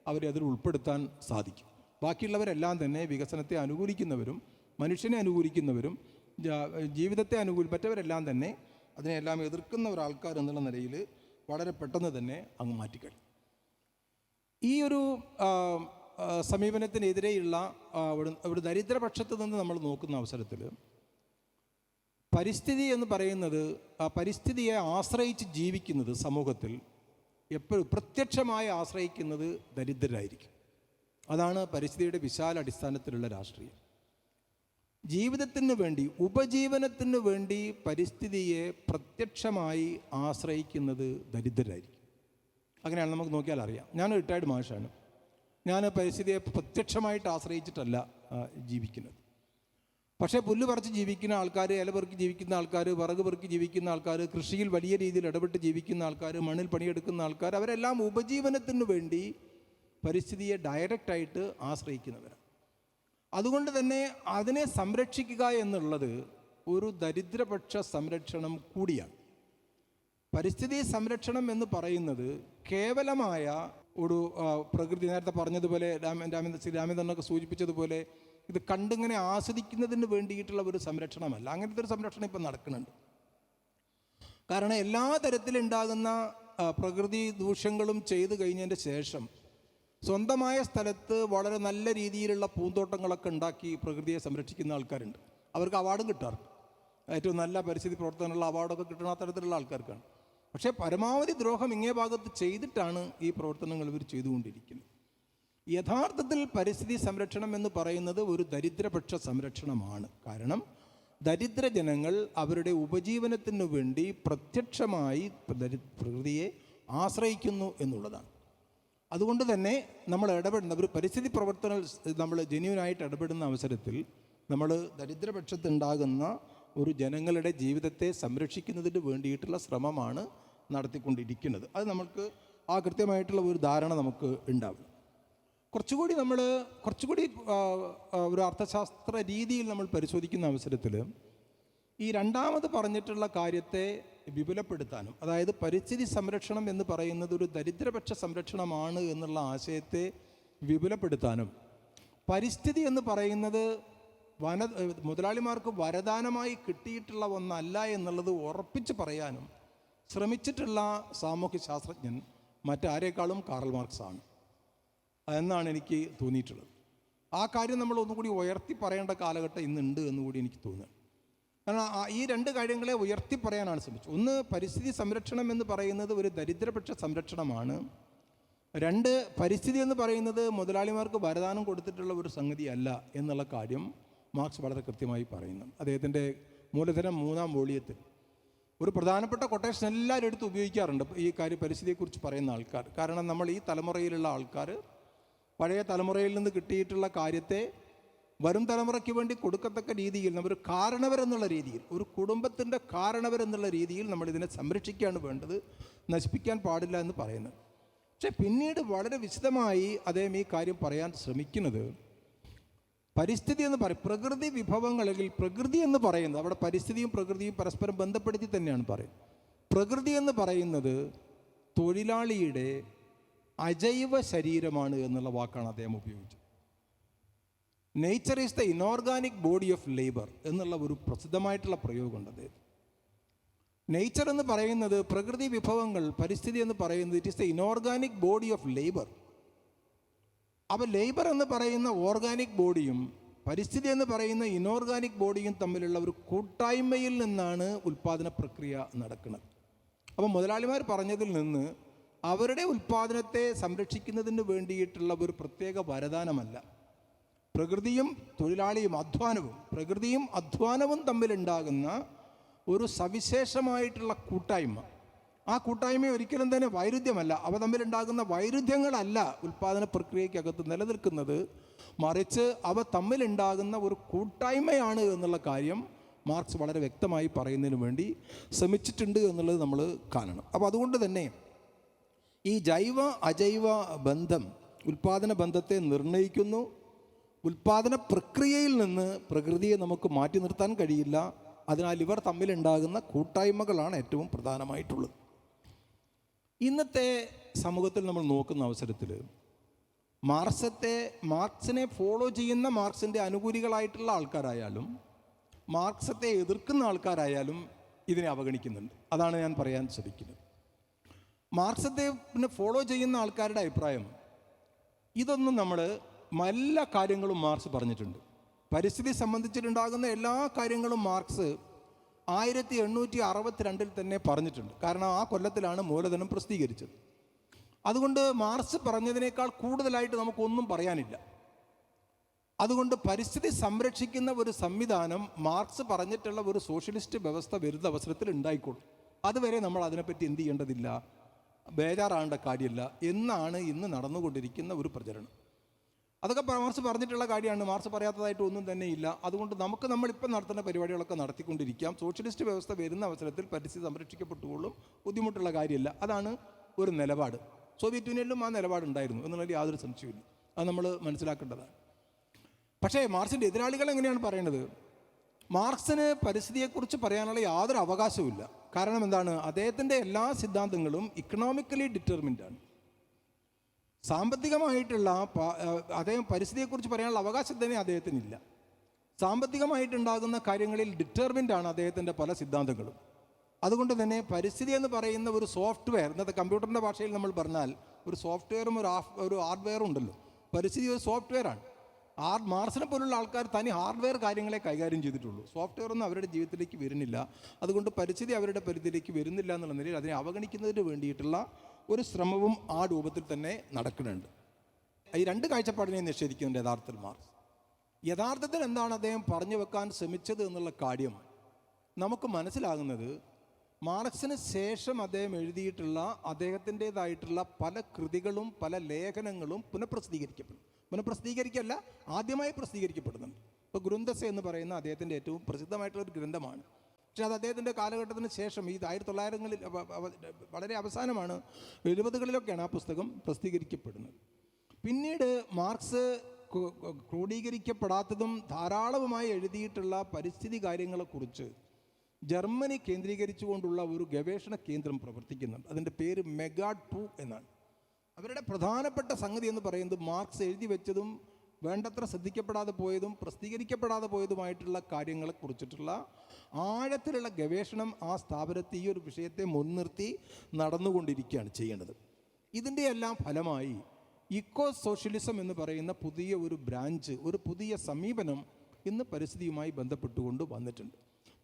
അവരെ അതിൽ ഉൾപ്പെടുത്താൻ സാധിക്കും. ബാക്കിയുള്ളവരെല്ലാം തന്നെ വികസനത്തെ അനുകൂലിക്കുന്നവരും മനുഷ്യനെ അനുകൂലിക്കുന്നവരും ജീവിതത്തെ മറ്റവരെല്ലാം തന്നെ അതിനെല്ലാം എതിർക്കുന്ന ഒരാൾക്കാർ എന്നുള്ള നിലയിൽ വളരെ പെട്ടെന്ന് തന്നെ അങ്ങ് മാറ്റിക്കഴിയും. ഈ ഒരു സമീപനത്തിനെതിരെയുള്ള ഒരു ദരിദ്രപക്ഷത്ത് നിന്ന് നമ്മൾ നോക്കുന്ന അവസരത്തിൽ പരിസ്ഥിതി എന്ന് പറയുന്നത്, പരിസ്ഥിതിയെ ആശ്രയിച്ച് ജീവിക്കുന്നത് സമൂഹത്തിൽ എപ്പോഴും പ്രത്യക്ഷമായി ആശ്രയിക്കുന്നത് ദരിദ്രരായിരിക്കും. അതാണ് പരിസ്ഥിതിയുടെ വിശാല അടിസ്ഥാനത്തിലുള്ള രാഷ്ട്രീയം. ജീവിതത്തിന് വേണ്ടി, ഉപജീവനത്തിന് വേണ്ടി പരിസ്ഥിതിയെ പ്രത്യക്ഷമായി ആശ്രയിക്കുന്നത് ദരിദ്രരായിരിക്കും. അങ്ങനെയാണ് നമുക്ക് നോക്കിയാൽ അറിയാം. ഞാൻ റിട്ടയർഡ് മാഷാണ്. ഞാൻ പരിസ്ഥിതിയെ പ്രത്യക്ഷമായിട്ട് ആശ്രയിച്ചിട്ടല്ല ജീവിക്കുന്നത്. പക്ഷേ പുല്ല് പറിച്ച് ജീവിക്കുന്ന ആൾക്കാർ, ഇല പെറുക്കി ജീവിക്കുന്ന ആൾക്കാർ, വിറക് പെറുക്കി ജീവിക്കുന്ന ആൾക്കാർ, കൃഷിയിൽ വലിയ രീതിയിൽ ഇടപെട്ട് ജീവിക്കുന്ന ആൾക്കാർ, മണ്ണിൽ പണിയെടുക്കുന്ന ആൾക്കാർ, അവരെല്ലാം ഉപജീവനത്തിന് വേണ്ടി പരിസ്ഥിതിയെ ഡയറക്റ്റായിട്ട് ആശ്രയിക്കുന്നവരാണ്. അതുകൊണ്ട് തന്നെ അതിനെ സംരക്ഷിക്കുക എന്നുള്ളത് ഒരു ദരിദ്രപക്ഷ സംരക്ഷണം കൂടിയാണ്. പരിസ്ഥിതി സംരക്ഷണം എന്ന് പറയുന്നത് കേവലമായ ഒരു പ്രകൃതി, നേരത്തെ പറഞ്ഞതുപോലെ രാമേന്ദ്രനൊക്കെ സൂചിപ്പിച്ചതുപോലെ ഇത് കണ്ടിങ്ങനെ ആസ്വദിക്കുന്നതിന് വേണ്ടിയിട്ടുള്ള ഒരു സംരക്ഷണമല്ല. അങ്ങനത്തെ ഒരു സംരക്ഷണം ഇപ്പം നടക്കുന്നുണ്ട്. കാരണം എല്ലാ തരത്തിലുണ്ടാകുന്ന പ്രകൃതി ദൂഷ്യങ്ങളും ചെയ്തു കഴിഞ്ഞതിൻ്റെ ശേഷം സ്വന്തമായ സ്ഥലത്ത് വളരെ നല്ല രീതിയിലുള്ള പൂന്തോട്ടങ്ങളൊക്കെ ഉണ്ടാക്കി പ്രകൃതിയെ സംരക്ഷിക്കുന്ന ആൾക്കാരുണ്ട്. അവർക്ക് അവാർഡും കിട്ടാറുണ്ട്. ഏറ്റവും നല്ല പരിസ്ഥിതി പ്രവർത്തനമുള്ള അവാർഡൊക്കെ കിട്ടുന്ന തരത്തിലുള്ള ആൾക്കാർക്കാണ്. പക്ഷേ പരമാവധി ദ്രോഹം ഇങ്ങേ ഭാഗത്ത് ചെയ്തിട്ടാണ് ഈ പ്രവർത്തനങ്ങൾ ഇവർ ചെയ്തുകൊണ്ടിരിക്കുന്നത്. യഥാർത്ഥത്തിൽ പരിസ്ഥിതി സംരക്ഷണം എന്ന് പറയുന്നത് ഒരു ദരിദ്രപക്ഷ സംരക്ഷണമാണ്. കാരണം ദരിദ്ര ജനങ്ങൾ അവരുടെ ഉപജീവനത്തിനു വേണ്ടി പ്രത്യക്ഷമായി പ്രകൃതിയെ ആശ്രയിക്കുന്നു എന്നുള്ളതാണ്. അതുകൊണ്ട് തന്നെ നമ്മൾ ഇടപെടുന്ന ഒരു പരിസ്ഥിതി പ്രവർത്തനം നമ്മൾ ജെന്യൂനായിട്ട് ഇടപെടുന്ന അവസരത്തിൽ നമ്മൾ ദരിദ്രപക്ഷത്തുണ്ടാകുന്ന ഒരു ജനങ്ങളുടെ ജീവിതത്തെ സംരക്ഷിക്കുന്നതിന് വേണ്ടിയിട്ടുള്ള ശ്രമമാണ് നടത്തിക്കൊണ്ടിരിക്കുന്നത്. അത് നമുക്ക് ആ കൃത്യമായിട്ടുള്ള ഒരു ധാരണ നമുക്ക് ഉണ്ടാവും. കുറച്ചുകൂടി ഒരു അർത്ഥശാസ്ത്ര രീതിയിൽ നമ്മൾ പരിശോധിക്കുന്ന അവസരത്തിൽ ഈ രണ്ടാമത് പറഞ്ഞിട്ടുള്ള കാര്യത്തെ വിപുലപ്പെടുത്താനും, അതായത് പരിസ്ഥിതി സംരക്ഷണം എന്ന് പറയുന്നത് ഒരു ദരിദ്രപക്ഷ സംരക്ഷണമാണ് എന്നുള്ള ആശയത്തെ വിപുലപ്പെടുത്താനും, പരിസ്ഥിതി എന്ന് പറയുന്നത് മുതലാളിമാർക്ക് വരദാനമായി കിട്ടിയിട്ടുള്ള ഒന്നല്ല എന്നുള്ളത് ഉറപ്പിച്ച് പറയാനും ശ്രമിച്ചിട്ടുള്ള സാമൂഹ്യ ശാസ്ത്രജ്ഞൻ മറ്റാരേക്കാളും കാറൽ മാർക്സ് ആണ് എന്നാണ് എനിക്ക് തോന്നിയിട്ടുള്ളത്. ആ കാര്യം നമ്മൾ ഒന്നുകൂടി ഉയർത്തി പറയേണ്ട കാലഘട്ടം ഇന്നുണ്ട് എന്നുകൂടി എനിക്ക് തോന്നുന്നു. കാരണം ഈ രണ്ട് കാര്യങ്ങളെ ഉയർത്തി പറയാനാണ് ശ്രമിച്ചത്. ഒന്ന്, പരിസ്ഥിതി സംരക്ഷണം എന്ന് പറയുന്നത് ഒരു ദരിദ്രപക്ഷ സംരക്ഷണമാണ്. രണ്ട്, പരിസ്ഥിതി എന്ന് പറയുന്നത് മുതലാളിമാർക്ക് വരദാനം കൊടുത്തിട്ടുള്ള ഒരു സംഗതിയല്ല എന്നുള്ള കാര്യം മാർക്സ് വളരെ കൃത്യമായി പറയുന്നു. അദ്ദേഹത്തിൻ്റെ മൂലധനം 3-ാം വോളിയത്തിൽ ഒരു പ്രധാനപ്പെട്ട കൊട്ടേഷൻ എല്ലാവരും എടുത്ത് ഉപയോഗിക്കാറുണ്ട് ഈ കാര്യം പരിസ്ഥിതിയെക്കുറിച്ച് പറയുന്ന ആൾക്കാർ. കാരണം നമ്മൾ ഈ തലമുറയിലുള്ള ആൾക്കാർ പഴയ തലമുറയിൽ നിന്ന് കിട്ടിയിട്ടുള്ള കാര്യത്തെ വരും തലമുറയ്ക്ക് വേണ്ടി കൊടുക്കത്തക്ക രീതിയിൽ നമ്മൾ കാരണവരെന്നുള്ള രീതിയിൽ, ഒരു കുടുംബത്തിൻ്റെ കാരണവരെന്നുള്ള രീതിയിൽ നമ്മളിതിനെ സംരക്ഷിക്കുകയാണ് വേണ്ടത്, നശിപ്പിക്കാൻ പാടില്ല എന്ന് പറയുന്നത്. പക്ഷേ പിന്നീട് വളരെ വിശദമായി അദ്ദേഹം ഈ കാര്യം പറയാൻ ശ്രമിക്കുന്നത് പരിസ്ഥിതി എന്ന് പറയും പ്രകൃതി വിഭവങ്ങൾ, അല്ലെങ്കിൽ പ്രകൃതി എന്ന് പറയുന്നത്, അവിടെ പരിസ്ഥിതിയും പ്രകൃതിയും പരസ്പരം ബന്ധപ്പെടുത്തി തന്നെയാണ് പറയുന്നത്. പ്രകൃതി എന്ന് പറയുന്നത് തൊഴിലാളിയുടെ അജൈവ ശരീരമാണ് എന്നുള്ള വാക്കാണ് അദ്ദേഹം ഉപയോഗിച്ചത്. Nature is the inorganic body of labour എന്നുള്ള ഒരു പ്രസിദ്ധമായിട്ടുള്ള പ്രയോഗമുണ്ട് അദ്ദേഹം. നേച്ചർ എന്ന് പറയുന്നത് പ്രകൃതി വിഭവങ്ങൾ, പരിസ്ഥിതി എന്ന് പറയുന്നത് it is the inorganic body of labour. അപ്പോൾ ലേബർ എന്ന് പറയുന്ന ഓർഗാനിക് ബോഡിയും പരിസ്ഥിതി എന്ന് പറയുന്ന ഇനോർഗാനിക് ബോഡിയും തമ്മിലുള്ള ഒരു കൂട്ടായ്മയിൽ നിന്നാണ് ഉൽപ്പാദന പ്രക്രിയ നടക്കുന്നത്. അപ്പോൾ മുതലാളിമാർ പറഞ്ഞതിൽ നിന്ന് അവരുടെ ഉൽപ്പാദനത്തെ സംരക്ഷിക്കുന്നതിന് വേണ്ടിയിട്ടുള്ള ഒരു പ്രത്യേക വരദാനമല്ല, പ്രകൃതിയും തൊഴിലാളിയും പ്രകൃതിയും അധ്വാനവും തമ്മിലുണ്ടാകുന്ന ഒരു സവിശേഷമായിട്ടുള്ള കൂട്ടായ്മ. ആ കൂട്ടായ്മ ഒരിക്കലും തന്നെ വൈരുദ്ധ്യമല്ല, അവ തമ്മിലുണ്ടാകുന്ന വൈരുദ്ധ്യങ്ങളല്ല ഉൽപ്പാദന പ്രക്രിയക്കകത്ത് നിലനിൽക്കുന്നത്, മറിച്ച് അവ തമ്മിലുണ്ടാകുന്ന ഒരു കൂട്ടായ്മയാണ് എന്നുള്ള കാര്യം മാർക്സ് വളരെ വ്യക്തമായി പറയുന്നതിന് വേണ്ടി ശ്രമിച്ചിട്ടുണ്ട് എന്നുള്ളത് നമ്മൾ കാണണം. അപ്പോൾ അതുകൊണ്ട് തന്നെ ഈ ജൈവ അജൈവ ബന്ധം ഉൽപ്പാദന ബന്ധത്തെ നിർണ്ണയിക്കുന്നു. ഉൽപ്പാദന പ്രക്രിയയിൽ നിന്ന് പ്രകൃതിയെ നമുക്ക് മാറ്റി നിർത്താൻ കഴിയില്ല. അതിനാൽ ഇവർ തമ്മിലുണ്ടാകുന്ന കൂട്ടായ്മകളാണ് ഏറ്റവും പ്രധാനമായിട്ടുള്ളത്. ഇന്നത്തെ സമൂഹത്തിൽ നമ്മൾ നോക്കുന്ന അവസരത്തിൽ മാർക്സിനെ ഫോളോ ചെയ്യുന്ന മാർക്സിൻ്റെ അനുകൂലികളായിട്ടുള്ള ആൾക്കാരായാലും മാർക്സത്തെ എതിർക്കുന്ന ആൾക്കാരായാലും ഇതിനെ അവഗണിക്കുന്നുണ്ട്. അതാണ് ഞാൻ പറയാൻ ശ്രമിക്കുന്നത്. മാർക്സത്തെ ഫോളോ ചെയ്യുന്ന ആൾക്കാരുടെ അഭിപ്രായം, ഇതൊന്നും നമ്മൾ എല്ലാ കാര്യങ്ങളും മാർക്സ് പറഞ്ഞിട്ടുണ്ട്. പരിസ്ഥിതി സംബന്ധിച്ചിട്ടുണ്ടാകുന്ന എല്ലാ കാര്യങ്ങളും മാർക്സ് 1862 തന്നെ പറഞ്ഞിട്ടുണ്ട്. കാരണം ആ കൊല്ലത്തിലാണ് മൂലധനം പ്രസിദ്ധീകരിച്ചത്. അതുകൊണ്ട് മാർക്സ് പറഞ്ഞതിനേക്കാൾ കൂടുതലായിട്ട് നമുക്കൊന്നും പറയാനില്ല. അതുകൊണ്ട് പരിസ്ഥിതി സംരക്ഷിക്കുന്ന ഒരു സംവിധാനം മാർക്സ് പറഞ്ഞിട്ടുള്ള ഒരു സോഷ്യലിസ്റ്റ് വ്യവസ്ഥ വരുന്ന അവസരത്തിൽ ഉണ്ടായിക്കോളും. അതുവരെ നമ്മൾ അതിനെപ്പറ്റി എന്ത് ചെയ്യേണ്ടതില്ല, ബേജാറാകേണ്ട കാര്യമില്ല എന്നാണ് ഇന്ന് നടന്നുകൊണ്ടിരിക്കുന്ന ഒരു പ്രചരണം. അതൊക്കെ മാർക്സ് പറഞ്ഞിട്ടുള്ള കാര്യമാണ്, മാർക്സ് പറയാത്തതായിട്ട് ഒന്നും തന്നെ ഇല്ല. അതുകൊണ്ട് നമ്മളിപ്പോൾ നടത്തുന്ന പരിപാടികളൊക്കെ നടത്തിക്കൊണ്ടിരിക്കാം. സോഷ്യലിസ്റ്റ് വ്യവസ്ഥ വരുന്ന അവസരത്തിൽ പരിസ്ഥിതി സംരക്ഷിക്കപ്പെട്ടുകൊള്ളും, ബുദ്ധിമുട്ടുള്ള കാര്യമില്ല. അതാണ് ഒരു നിലപാട്. സോവിയറ്റ് യൂണിയനിലും ആ നിലപാടുണ്ടായിരുന്നു എന്നുള്ളതിൽ യാതൊരു സംശയമില്ല. അത് നമ്മൾ മനസ്സിലാക്കേണ്ടതാണ്. പക്ഷേ മാർക്സിൻ്റെ എതിരാളികൾ എങ്ങനെയാണ് പറയുന്നത്? മാർക്സിന് പരിസ്ഥിതിയെക്കുറിച്ച് പറയാനുള്ള യാതൊരു അവകാശവുമില്ല. കാരണം എന്താണ്? അദ്ദേഹത്തിൻ്റെ എല്ലാ സിദ്ധാന്തങ്ങളും ഇക്കണോമിക്കലി ഡിറ്റർമിൻഡ് ആണ്. സാമ്പത്തികമായിട്ടുള്ള അദ്ദേഹം പരിസ്ഥിതിയെക്കുറിച്ച് പറയാനുള്ള അവകാശം തന്നെ അദ്ദേഹത്തിനില്ല. സാമ്പത്തികമായിട്ടുണ്ടാകുന്ന കാര്യങ്ങളിൽ ഡിറ്റർമിൻഡ് ആണ് അദ്ദേഹത്തിൻ്റെ പല സിദ്ധാന്തങ്ങളും. അതുകൊണ്ട് തന്നെ പരിസ്ഥിതി എന്ന് പറയുന്ന ഒരു സോഫ്റ്റ്വെയർ, ഇന്നത്തെ കമ്പ്യൂട്ടറിൻ്റെ ഭാഷയിൽ നമ്മൾ പറഞ്ഞാൽ ഒരു സോഫ്റ്റ്വെയറും ഒരു ഹാർഡ്വെയറും ഉണ്ടല്ലോ. പരിസ്ഥിതി ഒരു സോഫ്റ്റ്വെയറാണ്. മാർക്സിനെ പോലുള്ള ആൾക്കാർ തനി ഹാർഡ്വെയർ കാര്യങ്ങളെ കൈകാര്യം ചെയ്തിട്ടുള്ളൂ. സോഫ്റ്റ്വെയർ ഒന്നും അവരുടെ ജീവിതത്തിലേക്ക് വരുന്നില്ല. അതുകൊണ്ട് പരിസ്ഥിതി അവരുടെ പരിധിയിലേക്ക് വരുന്നില്ല എന്നുള്ള നിലയിൽ അതിനെ അവഗണിക്കുന്നതിന് വേണ്ടിയിട്ടുള്ള ഒരു ശ്രമവും ആ രൂപത്തിൽ തന്നെ നടക്കുന്നുണ്ട്. ഈ രണ്ട് കാഴ്ചപ്പാടിനെ നിഷേധിക്കുന്നുണ്ട് യഥാർത്ഥത്തിൽ മാർക്സ്. യഥാർത്ഥത്തിൽ എന്താണ് അദ്ദേഹം പറഞ്ഞു വെക്കാൻ ശ്രമിച്ചത് എന്നുള്ള കാര്യം നമുക്ക് മനസ്സിലാകുന്നത് മാർക്സിന് ശേഷം അദ്ദേഹം എഴുതിയിട്ടുള്ള അദ്ദേഹത്തിൻ്റേതായിട്ടുള്ള പല കൃതികളും പല ലേഖനങ്ങളും പുനഃപ്രസിദ്ധീകരിക്കല്ല, ആദ്യമായി പ്രസിദ്ധീകരിക്കപ്പെടുന്നുണ്ട്. ഇപ്പോൾ ഗ്രന്ഥസ എന്ന് പറയുന്ന അദ്ദേഹത്തിൻ്റെ ഏറ്റവും പ്രസിദ്ധമായിട്ടുള്ളൊരു ഗ്രന്ഥമാണ്. പക്ഷേ അത് അദ്ദേഹത്തിൻ്റെ കാലഘട്ടത്തിന് ശേഷം ഈ 1900-കളിൽ വളരെ അവസാനമാണ്, 70-കളിലൊക്കെയാണ് ആ പുസ്തകം പ്രസിദ്ധീകരിക്കപ്പെടുന്നത്. പിന്നീട് മാർക്സ് ക്രോഡീകരിക്കപ്പെടാത്തതും ധാരാളവുമായി എഴുതിയിട്ടുള്ള പരിസ്ഥിതി കാര്യങ്ങളെക്കുറിച്ച് ജർമ്മനി കേന്ദ്രീകരിച്ചുകൊണ്ടുള്ള ഒരു ഗവേഷണ കേന്ദ്രം പ്രവർത്തിക്കുന്നുണ്ട്. അതിൻ്റെ പേര് MEGA2 എന്നാണ്. അവരുടെ പ്രധാനപ്പെട്ട സംഗതി എന്ന് പറയുന്നത് മാർക്സ് എഴുതി വെച്ചതും വേണ്ടത്ര ശ്രദ്ധിക്കപ്പെടാതെ പോയതും പ്രസിദ്ധീകരിക്കപ്പെടാതെ പോയതുമായിട്ടുള്ള കാര്യങ്ങളെക്കുറിച്ചിട്ടുള്ള ആഴത്തിലുള്ള ഗവേഷണം ആ സ്ഥാപനത്തിൽ ഈ ഒരു വിഷയത്തെ മുൻനിർത്തി നടന്നുകൊണ്ടിരിക്കുകയാണ് ചെയ്യേണ്ടത്. ഇതിൻ്റെ എല്ലാം ഫലമായി ഇക്കോ സോഷ്യലിസം എന്ന് പറയുന്ന പുതിയ ഒരു ബ്രാഞ്ച്, ഒരു പുതിയ സമീപനം ഇന്ന് പരിസ്ഥിതിയുമായി ബന്ധപ്പെട്ടുകൊണ്ട് വന്നിട്ടുണ്ട്.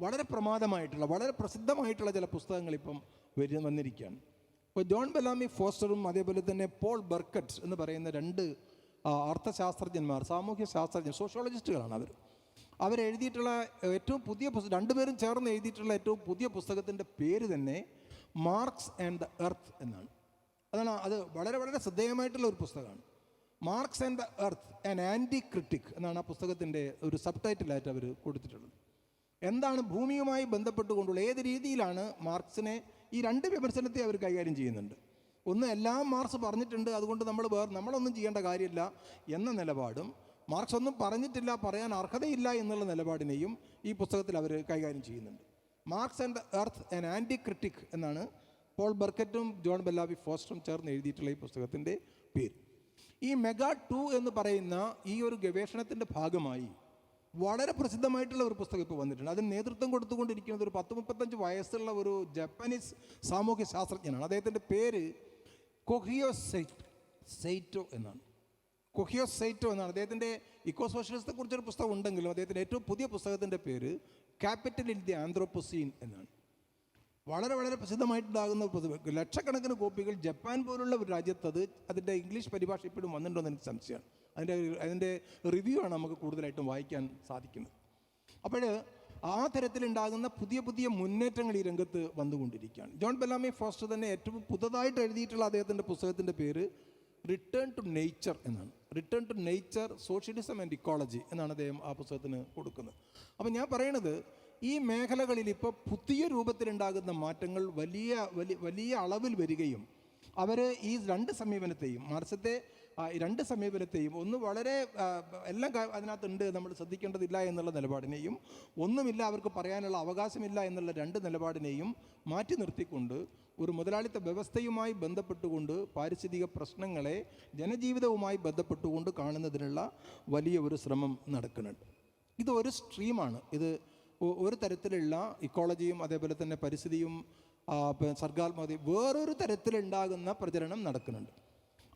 വളരെ പ്രമാദമായിട്ടുള്ള വളരെ പ്രസിദ്ധമായിട്ടുള്ള ചില പുസ്തകങ്ങൾ ഇപ്പം വന്നിരിക്കുകയാണ്. ഇപ്പോൾ ജോൺ ബെല്ലാമി ഫോസ്റ്ററും അതേപോലെ തന്നെ പോൾ ബർക്കറ്റ് എന്ന് പറയുന്ന രണ്ട് അർത്ഥശാസ്ത്രജ്ഞന്മാർ, സാമൂഹ്യ ശാസ്ത്രജ്ഞർ, സോഷ്യോളജിസ്റ്റുകളാണ് അവരെഴുതിയിട്ടുള്ള ഏറ്റവും പുതിയ രണ്ടുപേരും ചേർന്ന് എഴുതിയിട്ടുള്ള ഏറ്റവും പുതിയ പുസ്തകത്തിൻ്റെ പേര് തന്നെ മാർക്സ് ആൻഡ് ദ എർത്ത് എന്നാണ്. അത് വളരെ വളരെ ശ്രദ്ധേയമായിട്ടുള്ള ഒരു പുസ്തകമാണ്. Marx and the Earth an anti critique എന്നാണ് ആ പുസ്തകത്തിൻ്റെ ഒരു സബ് ടൈറ്റിലായിട്ട് അവർ കൊടുത്തിട്ടുള്ളത്. എന്താണ് ഭൂമിയുമായി ബന്ധപ്പെട്ടുകൊണ്ടുള്ള ഏത് രീതിയിലാണ് മാർക്സിനെ, ഈ രണ്ട് വിമർശനത്തെ അവർ കൈകാര്യം ചെയ്യുന്നുണ്ട്. ഒന്ന്, എല്ലാം മാർക്സ് പറഞ്ഞിട്ടുണ്ട്, അതുകൊണ്ട് നമ്മളൊന്നും ചെയ്യേണ്ട കാര്യമില്ല എന്ന നിലപാടും, മാർക്സ് ഒന്നും പറഞ്ഞിട്ടില്ല, പറയാൻ അർഹതയില്ല എന്നുള്ള നിലപാടിനെയും ഈ പുസ്തകത്തിൽ അവർ കൈകാര്യം ചെയ്യുന്നുണ്ട്. Marx and the Earth an anti critique എന്നാണ് പോൾ ബർക്കറ്റും ജോൺ ബെല്ലാമി ഫോസ്റ്ററും ചേർന്ന് എഴുതിയിട്ടുള്ള ഈ പുസ്തകത്തിൻ്റെ പേര്. ഈ MEGA2 എന്ന് പറയുന്ന ഈ ഒരു ഗവേഷണത്തിൻ്റെ ഭാഗമായി വളരെ പ്രസിദ്ധമായിട്ടുള്ള ഒരു പുസ്തകം ഇപ്പോൾ വന്നിട്ടുണ്ട്. അതിന് നേതൃത്വം കൊടുത്തുകൊണ്ടിരിക്കുന്നത് ഒരു 10-35 വയസ്സുള്ള ഒരു ജപ്പാനീസ് സാമൂഹ്യ ശാസ്ത്രജ്ഞനാണ്. അദ്ദേഹത്തിൻ്റെ പേര് കൊഹിയോ സെയ്റ്റോ എന്നാണ്. അദ്ദേഹത്തിൻ്റെ ഇക്കോ സോഷ്യലിസത്തെക്കുറിച്ചൊരു പുസ്തകം ഉണ്ടെങ്കിലും അദ്ദേഹത്തിൻ്റെ ഏറ്റവും പുതിയ പുസ്തകത്തിൻ്റെ പേര് ക്യാപിറ്റൽ ഇൻ ദി ആന്ത്രോപ്പൊസീൻ എന്നാണ്. വളരെ വളരെ പ്രസിദ്ധമായിട്ടുണ്ടാകുന്ന പുസ്തകം. ലക്ഷക്കണക്കിന് കോപ്പികൾ ജപ്പാൻ പോലുള്ള ഒരു രാജ്യത്ത് അതിൻ്റെ ഇംഗ്ലീഷ് പരിഭാഷ ഇപ്പോഴും വന്നിട്ടുണ്ടോ എന്ന് എനിക്ക് സംശയമാണ്. അതിൻ്റെ റിവ്യൂ ആണ് നമുക്ക് കൂടുതലായിട്ടും വായിക്കാൻ സാധിക്കുന്നത്. അപ്പോൾ ആ തരത്തിലുണ്ടാകുന്ന പുതിയ പുതിയ മുന്നേറ്റങ്ങൾ ഈ രംഗത്ത് വന്നുകൊണ്ടിരിക്കുകയാണ്. ജോൺ ബെല്ലാമി ഫോസ്റ്റർ തന്നെ ഏറ്റവും പുതുതായിട്ട് എഴുതിയിട്ടുള്ള അദ്ദേഹത്തിൻ്റെ പുസ്തകത്തിൻ്റെ പേര് റിട്ടേൺ ടു നേച്ചർ എന്നാണ്. Return to nature, socialism and ecology എന്നാണ് അദ്ദേഹം ആ പുസ്തകത്തിന് കൊടുക്കുന്നത്. അപ്പോൾ ഞാൻ പറയണത്, ഈ മേഖലകളിൽ ഇപ്പോൾ പുതിയ രൂപത്തിലുണ്ടാകുന്ന മാറ്റങ്ങൾ വലിയ അളവിൽ വരികയും അവർ ഈ രണ്ട് സമീപനത്തെയും, മാർക്സത്തെ രണ്ട് സമീപനത്തെയും, ഒന്ന് വളരെ എല്ലാം അതിനകത്തുണ്ട്, നമ്മൾ ശ്രദ്ധിക്കേണ്ടതില്ല എന്നുള്ള നിലപാടിനെയും, ഒന്നുമില്ല അവർക്ക് പറയാനുള്ള അവകാശമില്ല എന്നുള്ള രണ്ട് നിലപാടിനെയും മാറ്റി നിർത്തിക്കൊണ്ട് ഒരു മുതലാളിത്ത വ്യവസ്ഥയുമായി ബന്ധപ്പെട്ടുകൊണ്ട് പാരിസ്ഥിതിക പ്രശ്നങ്ങളെ ജനജീവിതവുമായി ബന്ധപ്പെട്ടുകൊണ്ട് കാണുന്നതിനുള്ള വലിയ ഒരു ശ്രമം നടക്കുന്നുണ്ട്. ഇത് ഒരു സ്ട്രീമാണ്. ഇത് ഒരു തരത്തിലുള്ള ഇക്കോളജിയും അതേപോലെ തന്നെ പരിസ്ഥിതിയും സർഗാത്മകതയും വേറൊരു തരത്തിലുണ്ടാകുന്ന പ്രചരണം നടക്കുന്നുണ്ട്.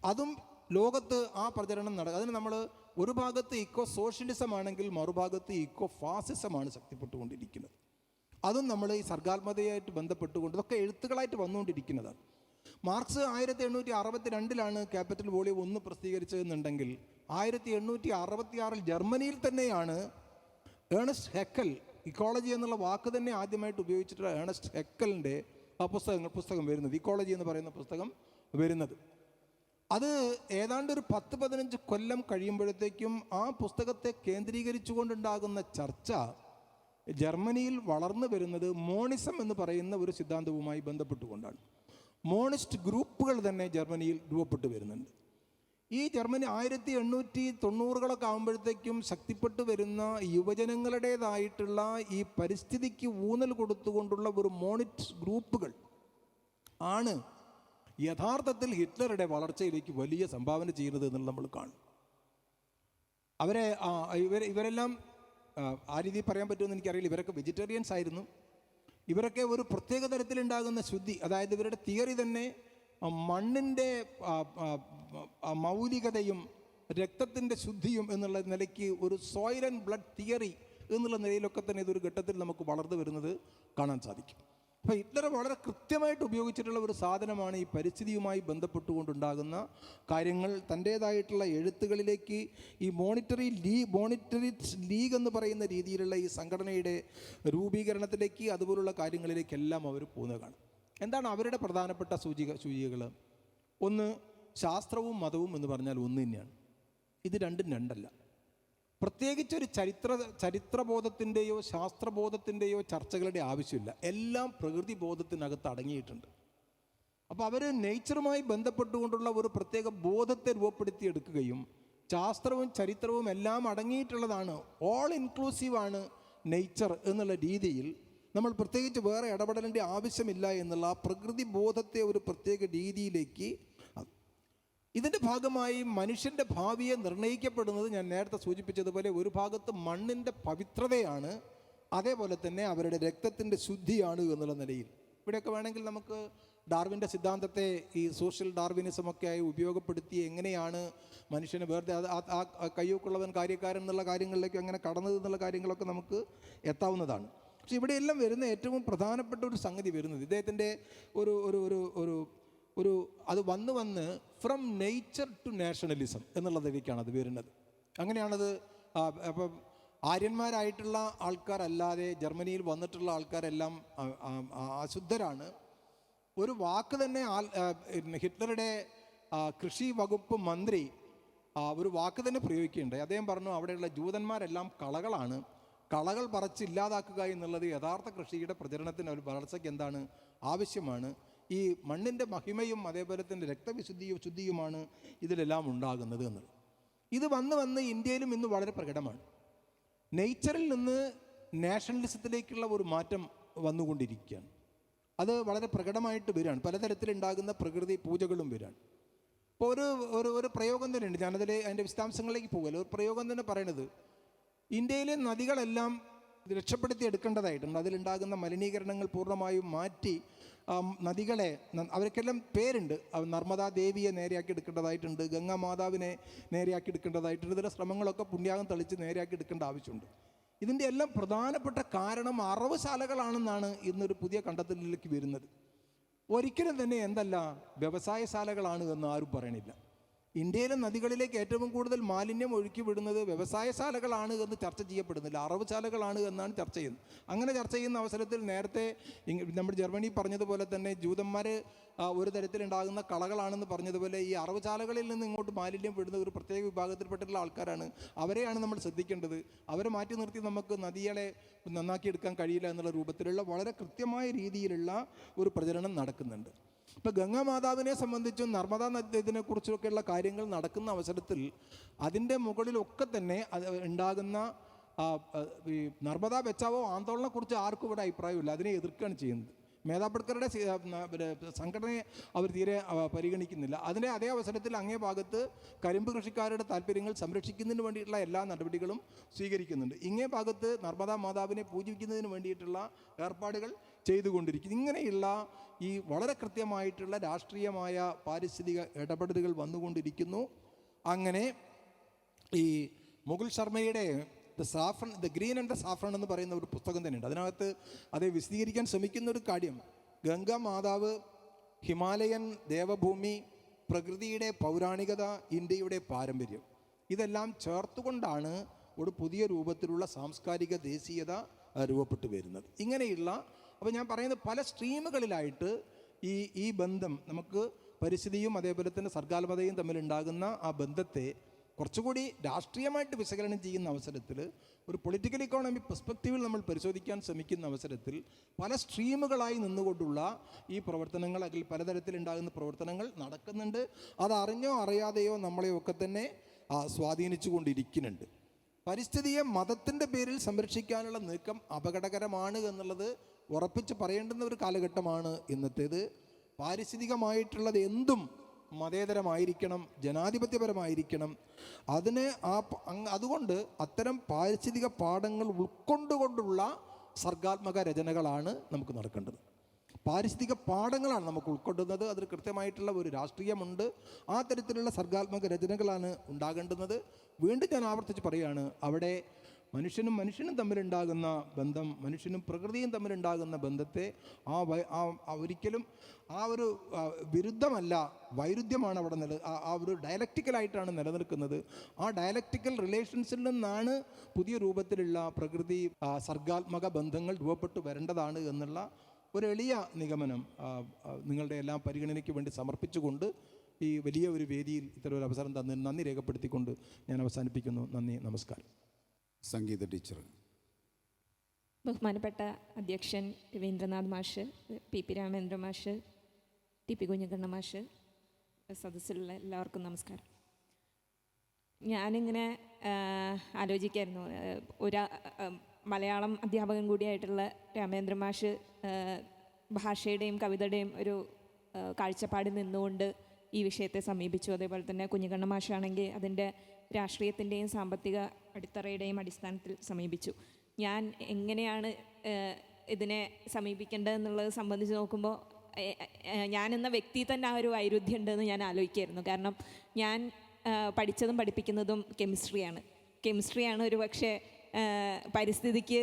അതും ലോകത്ത് ആ പ്രചരണം അതിന് നമ്മൾ ഒരു ഭാഗത്ത് ഇക്കോ സോഷ്യലിസം ആണെങ്കിൽ മറുഭാഗത്ത് ഇക്കോ ഫാസിസമാണ് ശക്തിപ്പെട്ടുകൊണ്ടിരിക്കുന്നത്. അതും നമ്മൾ ഈ സർഗാത്മകതയായിട്ട് ബന്ധപ്പെട്ടുകൊണ്ട് ഇതൊക്കെ എഴുത്തുകളായിട്ട് വന്നുകൊണ്ടിരിക്കുന്നതാണ്. മാർക്സ് 1862 ക്യാപിറ്റൽ വോളിയം 1 പ്രസിദ്ധീകരിച്ചതെന്നുണ്ടെങ്കിൽ 1866 ജർമ്മനിയിൽ തന്നെയാണ് ഏണസ്റ്റ് ഹെക്കൽ, ഇക്കോളജി എന്നുള്ള വാക്ക് തന്നെ ആദ്യമായിട്ട് ഉപയോഗിച്ചിട്ടുള്ള ഏണസ്റ്റ് ഹെക്കലിൻ്റെ ആ പുസ്തകം വരുന്നത്, ഇക്കോളജി എന്ന് പറയുന്ന പുസ്തകം വരുന്നത്. അത് ഏതാണ്ട് ഒരു 10-15 കൊല്ലം കഴിയുമ്പോഴത്തേക്കും ആ പുസ്തകത്തെ കേന്ദ്രീകരിച്ചുകൊണ്ടുണ്ടാകുന്ന ചർച്ച ജർമ്മനിയിൽ വളർന്നു വരുന്നത് മോണിസം എന്ന് പറയുന്ന ഒരു സിദ്ധാന്തവുമായി ബന്ധപ്പെട്ടുകൊണ്ടാണ്. മോണിസ്റ്റ് ഗ്രൂപ്പുകൾ തന്നെ ജർമ്മനിയിൽ രൂപപ്പെട്ടു വരുന്നുണ്ട്. ഈ ജർമ്മനി 1890 ആകുമ്പോഴത്തേക്കും ശക്തിപ്പെട്ടു വരുന്ന യുവജനങ്ങളുടേതായിട്ടുള്ള ഈ പരിസ്ഥിതിക്ക് ഊന്നൽ കൊടുത്തുകൊണ്ടുള്ള ഒരു മോണിസ്റ്റ് ഗ്രൂപ്പുകൾ ആണ് യഥാർത്ഥത്തിൽ ഹിറ്റ്ലറുടെ വളർച്ചയിലേക്ക് വലിയ സംഭാവന ചെയ്യുന്നത് എന്നുള്ളത് നമ്മൾ കാണും. ഇവരെല്ലാം ആ രീതിയിൽ പറയാൻ പറ്റുമെന്ന് എനിക്കറിയില്ല. ഇവരൊക്കെ വെജിറ്റേറിയൻസ് ആയിരുന്നു. ഇവരൊക്കെ ഒരു പ്രത്യേക തരത്തിലുണ്ടാകുന്ന ശുദ്ധി, അതായത് ഇവരുടെ തിയറി തന്നെ മണ്ണിൻ്റെ മൗലികതയും രക്തത്തിൻ്റെ ശുദ്ധിയും എന്നുള്ള നിലയ്ക്ക് ഒരു സോയിൽ ആൻഡ് ബ്ലഡ് തിയറി എന്നുള്ള നിലയിലൊക്കെ തന്നെ ഇതൊരു ഘട്ടത്തിൽ നമുക്ക് വളർന്നു വരുന്നത് കാണാൻ സാധിക്കും. അപ്പോൾ ഹിറ്റ്ലർ വളരെ കൃത്യമായിട്ട് ഉപയോഗിച്ചിട്ടുള്ള ഒരു സാധനമാണ് ഈ പരിസ്ഥിതിയുമായി ബന്ധപ്പെട്ടുകൊണ്ടുണ്ടാകുന്ന കാര്യങ്ങൾ തൻ്റേതായിട്ടുള്ള എഴുത്തുകളിലേക്ക് ഈ മോണിറ്ററി ലീഗ് എന്ന് പറയുന്ന രീതിയിലുള്ള ഈ സംഘടനയുടെ രൂപീകരണത്തിലേക്ക് അതുപോലുള്ള കാര്യങ്ങളിലേക്കെല്ലാം അവർ പോകുന്നതാണ്. എന്താണ് അവരുടെ പ്രധാനപ്പെട്ട സൂചികകൾ? ഒന്ന്, ശാസ്ത്രവും മതവും എന്ന് പറഞ്ഞാൽ ഒന്ന് തന്നെയാണ്. ഇത് രണ്ടും രണ്ടല്ല. പ്രത്യേകിച്ചൊരു ചരിത്രബോധത്തിൻ്റെയോ ശാസ്ത്രബോധത്തിൻ്റെയോ ചർച്ചകളുടെ ആവശ്യമില്ല. എല്ലാം പ്രകൃതി ബോധത്തിനകത്ത് അടങ്ങിയിട്ടുണ്ട്. അപ്പോൾ അവർ നേച്ചറുമായി ബന്ധപ്പെട്ടുകൊണ്ടുള്ള ഒരു പ്രത്യേക ബോധത്തെ രൂപപ്പെടുത്തിയെടുക്കുകയും ശാസ്ത്രവും ചരിത്രവും എല്ലാം അടങ്ങിയിട്ടുള്ളതാണ്, ഓൾ ഇൻക്ലൂസീവാണ് നേച്ചർ എന്നുള്ള രീതിയിൽ നമ്മൾ പ്രത്യേകിച്ച് വേറെ ഇടപെടലിൻ്റെ ആവശ്യമില്ല എന്നുള്ള ആ പ്രകൃതി ബോധത്തെ ഒരു പ്രത്യേക രീതിയിലേക്ക്, ഇതിൻ്റെ ഭാഗമായി മനുഷ്യൻ്റെ ഭാവിയെ നിർണ്ണയിക്കപ്പെടുന്നത് ഞാൻ നേരത്തെ സൂചിപ്പിച്ചതുപോലെ ഒരു ഭാഗത്ത് മണ്ണിൻ്റെ പവിത്രതയാണ്, അതേപോലെ തന്നെ അവരുടെ രക്തത്തിൻ്റെ ശുദ്ധിയാണ് എന്നുള്ള നിലയിൽ. ഇവിടെയൊക്കെ വേണമെങ്കിൽ നമുക്ക് ഡാർവിൻ്റെ സിദ്ധാന്തത്തെ ഈ സോഷ്യൽ ഡാർവിനിസമൊക്കെ ആയി ഉപയോഗപ്പെടുത്തി എങ്ങനെയാണ് മനുഷ്യനെ വെറുതെ ആ കയ്യൊക്കുള്ളവൻ കാര്യക്കാരൻ എന്നുള്ള കാര്യങ്ങളിലേക്ക് അങ്ങനെ കടന്നത് എന്നുള്ള കാര്യങ്ങളൊക്കെ നമുക്ക് എത്താവുന്നതാണ്. പക്ഷെ ഇവിടെയെല്ലാം വരുന്ന ഏറ്റവും പ്രധാനപ്പെട്ട ഒരു സംഗതി വരുന്നത് ഇദ്ദേഹത്തിൻ്റെ ഒരു അത് വന്ന് ഫ്രം നേച്ചർ ടു നാഷണലിസം എന്നുള്ളതിലേക്കാണ് അത് വരുന്നത്. അങ്ങനെയാണത്. അപ്പം ആര്യന്മാരായിട്ടുള്ള ആൾക്കാരല്ലാതെ ജർമ്മനിയിൽ വന്നിട്ടുള്ള ആൾക്കാരെല്ലാം അശുദ്ധരാണ്. ഒരു വാക്ക് തന്നെ ഹിറ്റ്ലറുടെ കൃഷി വകുപ്പ് മന്ത്രി ഒരു വാക്ക് തന്നെ പ്രയോഗിക്കുകയുണ്ടായി. അദ്ദേഹം പറഞ്ഞു, അവിടെയുള്ള ജൂതന്മാരെല്ലാം കളകളാണ്, കളകൾ പറിച്ച് ഇല്ലാതാക്കുക എന്നുള്ളത് യഥാർത്ഥ കൃഷിയുടെ പ്രചരണത്തിന് ഒരു വളർച്ചയ്ക്ക് എന്താണ് ആവശ്യമാണ്. ഈ മണ്ണിൻ്റെ മഹിമയും അതേപോലെ തന്നെ രക്തവിശുദ്ധിയും ശുദ്ധിയുമാണ് ഇതിലെല്ലാം ഉണ്ടാകുന്നത് എന്നുള്ളത്. ഇത് വന്ന് ഇന്ത്യയിലും ഇന്ന് വളരെ പ്രകടമാണ്. നേച്ചറിൽ നിന്ന് നാഷണലിസത്തിലേക്കുള്ള ഒരു മാറ്റം വന്നുകൊണ്ടിരിക്കുകയാണ്. അത് വളരെ പ്രകടമായിട്ട് വരികയാണ്. പലതരത്തിലുണ്ടാകുന്ന പ്രകൃതി പൂജകളും വരികയാണ്. ഇപ്പോൾ ഒരു പ്രയോഗം തന്നെയുണ്ട്, അതിൻ്റെ വിശദാംശങ്ങളിലേക്ക് പോകുമല്ലോ. ഒരു പ്രയോഗം തന്നെ പറയണത് ഇന്ത്യയിലെ നദികളെല്ലാം രക്ഷപ്പെടുത്തി എടുക്കേണ്ടതായിട്ടുണ്ട്. അതിലുണ്ടാകുന്ന മലിനീകരണങ്ങൾ പൂർണ്ണമായും മാറ്റി നദികളെ, അവർക്കെല്ലാം പേരുണ്ട്, നർമ്മദാ ദേവിയെ നേരെയാക്കി എടുക്കേണ്ടതായിട്ടുണ്ട്, ഗംഗാ മാതാവിനെ നേരെയാക്കി എടുക്കേണ്ടതായിട്ടുണ്ട്. ഇതിൻ്റെ ശ്രമങ്ങളൊക്കെ പുണ്യാകം തളിച്ച് നേരെയാക്കി എടുക്കേണ്ട ആവശ്യമുണ്ട്. ഇതിൻ്റെ എല്ലാം പ്രധാനപ്പെട്ട കാരണം അറവുശാലകളാണെന്നാണ് ഇന്നൊരു പുതിയ കണ്ടെത്തലിലേക്ക് വരുന്നത്. ഒരിക്കലും തന്നെ എന്തല്ല വ്യവസായശാലകളാണ് എന്ന് ആരും പറയണില്ല. ഇന്ത്യയിലെ നദികളിലേക്ക് ഏറ്റവും കൂടുതൽ മാലിന്യം ഒഴുക്കി വിടുന്നത് വ്യവസായശാലകളാണ് എന്ന് ചർച്ച ചെയ്യപ്പെടുന്നില്ല, അറവുശാലകളാണ് എന്നാണ് ചർച്ച ചെയ്യുന്നത്. അങ്ങനെ ചർച്ച ചെയ്യുന്ന അവസരത്തിൽ നേരത്തെ നമ്മൾ ജർമ്മനി പറഞ്ഞതുപോലെ തന്നെ ജൂതന്മാർ ഒരു തരത്തിലുണ്ടാകുന്ന കളകളാണെന്ന് പറഞ്ഞതുപോലെ ഈ അറവുശാലകളിൽ നിന്ന് ഇങ്ങോട്ട് മാലിന്യം വിടുന്ന ഒരു പ്രത്യേക വിഭാഗത്തിൽപ്പെട്ടുള്ള ആൾക്കാരാണ്. അവരെയാണ് നമ്മൾ ശ്രദ്ധിക്കേണ്ടത്. അവരെ മാറ്റി നിർത്തി നമുക്ക് നദികളെ നന്നാക്കിയെടുക്കാൻ കഴിയില്ല എന്നുള്ള രൂപത്തിലുള്ള വളരെ കൃത്യമായ രീതിയിലുള്ള ഒരു പ്രചരണം നടക്കുന്നുണ്ട്. ഇപ്പോൾ ഗംഗാമാതാവിനെ സംബന്ധിച്ചും നർമ്മദാ നദിയെക്കുറിച്ചൊക്കെയുള്ള കാര്യങ്ങൾ നടക്കുന്ന അവസരത്തിൽ അതിൻ്റെ മുകളിലൊക്കെ തന്നെ ഉണ്ടാകുന്ന ഈ നർമ്മദാ ബച്ചാവോ ആന്തോളനെക്കുറിച്ച് ആർക്കും ഇവിടെ അഭിപ്രായമില്ല. അതിനെ എതിർക്കുകയാണ് ചെയ്യുന്നത്. മേധാ പട്കറുടെ സംഘടനയെ അവർ തീരെ പരിഗണിക്കുന്നില്ല. അതിൻ്റെ അതേ അവസരത്തിൽ അങ്ങേ ഭാഗത്ത് കരിമ്പ് കൃഷിക്കാരുടെ താല്പര്യങ്ങൾ സംരക്ഷിക്കുന്നതിന് വേണ്ടിയിട്ടുള്ള എല്ലാ നടപടികളും സ്വീകരിക്കുന്നുണ്ട്. ഇങ്ങേ ഭാഗത്ത് നർമ്മദാ മാതാവിനെ പൂജിക്കുന്നതിന് വേണ്ടിയിട്ടുള്ള ഏർപ്പാടുകൾ ചെയ്തുകൊണ്ടിരിക്കുന്നു. ഇങ്ങനെയുള്ള ഈ വളരെ കൃത്യമായിട്ടുള്ള രാഷ്ട്രീയമായ പാരിസ്ഥിതിക ഇടപെടലുകൾ വന്നുകൊണ്ടിരിക്കുന്നു. അങ്ങനെ ഈ മുകുൾ ശർമ്മയുടെ the green and the saffron എന്ന് പറയുന്ന ഒരു പുസ്തകം തന്നെയുണ്ട്. അതിനകത്ത് അത് വിശദീകരിക്കാൻ ശ്രമിക്കുന്ന ഒരു കാര്യം, ഗംഗാ മാതാവ്, ഹിമാലയൻ ദേവഭൂമി, പ്രകൃതിയുടെ പൗരാണികത, ഇന്ത്യയുടെ പാരമ്പര്യം, ഇതെല്ലാം ചേർത്തുകൊണ്ടാണ് ഒരു പുതിയ രൂപത്തിലുള്ള സാംസ്കാരിക ദേശീയത രൂപപ്പെട്ടു വരുന്നത്. ഇങ്ങനെയുള്ള, അപ്പോൾ ഞാൻ പറയുന്നത് പല സ്ട്രീമുകളിലായിട്ട് ഈ ബന്ധം നമുക്ക് പരിസ്ഥിതിയും അതേപോലെ തന്നെ സർഗാത്മകതയും തമ്മിലുണ്ടാകുന്ന ആ ബന്ധത്തെ കുറച്ചുകൂടി രാഷ്ട്രീയമായിട്ട് വിശകലനം ചെയ്യുന്ന അവസരത്തിൽ, ഒരു പൊളിറ്റിക്കൽ ഇക്കോണമി പെർസ്പെക്റ്റീവിൽ നമ്മൾ പരിശോധിക്കാൻ ശ്രമിക്കുന്ന അവസരത്തിൽ പല സ്ട്രീമുകളായി നിന്നുകൊണ്ടുള്ള ഈ പ്രവർത്തനങ്ങൾ, അതിൽ പലതരത്തിലുണ്ടാകുന്ന പ്രവർത്തനങ്ങൾ നടക്കുന്നുണ്ട്. അതറിഞ്ഞോ അറിയാതെയോ നമ്മളെയൊക്കെ തന്നെ സ്വാധീനിച്ചു കൊണ്ടിരിക്കുന്നുണ്ട്. പരിസ്ഥിതിയെ മതത്തിൻ്റെ പേരിൽ സംരക്ഷിക്കാനുള്ള നീക്കം അപകടകരമാണ് എന്നുള്ളത് ഉറപ്പിച്ച് പറയേണ്ടുന്ന ഒരു കാലഘട്ടമാണ് ഇന്നത്തേത്. പാരിസ്ഥിതികമായിട്ടുള്ളത് എന്തും മതേതരമായിരിക്കണം, ജനാധിപത്യപരമായിരിക്കണം. അതുകൊണ്ട് അത്തരം പാരിസ്ഥിതിക പാഠങ്ങൾ ഉൾക്കൊണ്ടുകൊണ്ടുള്ള സർഗാത്മക രചനകളാണ് നമുക്ക് നടക്കേണ്ടത്. പാരിസ്ഥിതിക പാഠങ്ങളാണ് നമുക്ക് ഉൾക്കൊള്ളുന്നത്. അതിൽ കൃത്യമായിട്ടുള്ള ഒരു രാഷ്ട്രീയമുണ്ട്. ആ തരത്തിലുള്ള സർഗാത്മക രചനകളാണ് ഉണ്ടാകേണ്ടുന്നത്. വീണ്ടും ഞാൻ ആവർത്തിച്ച് പറയുകയാണ്, അവിടെ മനുഷ്യനും തമ്മിലുണ്ടാകുന്ന ബന്ധം, മനുഷ്യനും പ്രകൃതിയും തമ്മിലുണ്ടാകുന്ന ബന്ധത്തെ ഒരിക്കലും ഒരു വിരുദ്ധമല്ല, വൈരുദ്ധ്യമാണ് അവിടെ ആ ഒരു ഡയലക്റ്റിക്കലായിട്ടാണ് നിലനിൽക്കുന്നത്. ആ ഡയലക്റ്റിക്കൽ റിലേഷൻസിൽ നിന്നാണ് പുതിയ രൂപത്തിലുള്ള പ്രകൃതി സർഗാത്മക ബന്ധങ്ങൾ രൂപപ്പെട്ടു വരേണ്ടതാണ് എന്നുള്ള ഒരു എളിയ നിഗമനം നിങ്ങളുടെ എല്ലാം പരിഗണനയ്ക്ക് വേണ്ടി സമർപ്പിച്ചുകൊണ്ട് ഈ വലിയ ഒരു വേദിയിൽ ഇത്തരം ഒരു അവസരം തന്നതിന് നന്ദി രേഖപ്പെടുത്തിക്കൊണ്ട് ഞാൻ അവസാനിപ്പിക്കുന്നു. നന്ദി, നമസ്കാരം. സംഗീത ടീച്ചർ. ബഹുമാനപ്പെട്ട അധ്യക്ഷൻ രവീന്ദ്രനാഥ് മാഷ്, പി രാമേന്ദ്ര മാഷ്, ടി കുഞ്ഞിക്കണ്ണ മാഷ്, സദസ്സിലുള്ള എല്ലാവർക്കും നമസ്കാരം. ഞാനിങ്ങനെ ആലോചിക്കായിരുന്നു, ഒരു മലയാളം അധ്യാപകൻ കൂടിയായിട്ടുള്ള രാമേന്ദ്ര മാഷ് ഭാഷയുടെയും കവിതയുടെയും ഒരു കാഴ്ചപ്പാടിൽ നിന്നുകൊണ്ട് ഈ വിഷയത്തെ സമീപിച്ചു. അതേപോലെ തന്നെ കുഞ്ഞിക്കണ്ണ മാഷാണെങ്കിൽ അതിൻ്റെ രാഷ്ട്രീയത്തിൻ്റെയും സാമ്പത്തിക അടിത്തറയുടെയും അടിസ്ഥാനത്തിൽ സമീപിച്ചു. ഞാൻ എങ്ങനെയാണ് ഇതിനെ സമീപിക്കേണ്ടതെന്നുള്ളത് സംബന്ധിച്ച് നോക്കുമ്പോൾ ഞാനെന്ന വ്യക്തി തന്നെ ആ ഒരു വൈരുദ്ധ്യം ഉണ്ടെന്ന് ഞാൻ ആലോചിക്കായിരുന്നു. കാരണം ഞാൻ പഠിച്ചതും പഠിപ്പിക്കുന്നതും കെമിസ്ട്രിയാണ് ഒരു പക്ഷേ പരിസ്ഥിതിക്ക്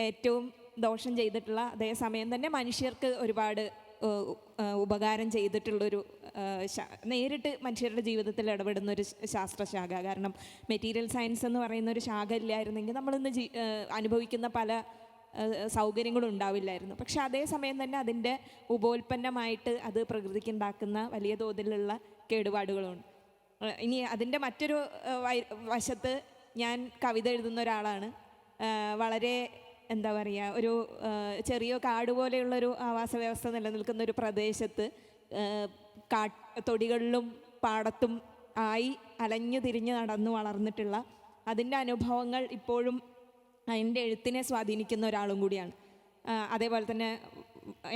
ഏറ്റവും ദോഷം ചെയ്തിട്ടുള്ള, അതേസമയം തന്നെ മനുഷ്യർക്ക് ഒരുപാട് ഉപകാരം ചെയ്തിട്ടുള്ളൊരു നേരിട്ട് മനുഷ്യരുടെ ജീവിതത്തിൽ ഇടപെടുന്ന ഒരു ശാസ്ത്രശാഖ. കാരണം മെറ്റീരിയൽ സയൻസ് എന്ന് പറയുന്ന ഒരു ശാഖ ഇല്ലായിരുന്നെങ്കിൽ നമ്മളിന്ന് അനുഭവിക്കുന്ന പല സൗകര്യങ്ങളും ഉണ്ടാവില്ലായിരുന്നു. പക്ഷെ അതേസമയം തന്നെ അതിൻ്റെ ഉപോൽപ്പന്നമായിട്ട് അത് പ്രകൃതിക്ക് ഉണ്ടാക്കുന്ന വലിയ തോതിലുള്ള കേടുപാടുകളുണ്ട്. ഇനി അതിൻ്റെ മറ്റൊരു വശത്ത് ഞാൻ കവിത എഴുതുന്ന ഒരാളാണ്. വളരെ എന്താ പറയുക, ഒരു ചെറിയ കാട് പോലെയുള്ളൊരു ആവാസ വ്യവസ്ഥ നിലനിൽക്കുന്ന ഒരു പ്രദേശത്ത് തൊടികളിലും പാടത്തും ആയി അലഞ്ഞു തിരിഞ്ഞ് നടന്നു വളർന്നിട്ടുള്ള അതിൻ്റെ അനുഭവങ്ങൾ ഇപ്പോഴും എൻ്റെ എഴുത്തിനെ സ്വാധീനിക്കുന്ന ഒരാളും കൂടിയാണ്. അതേപോലെ തന്നെ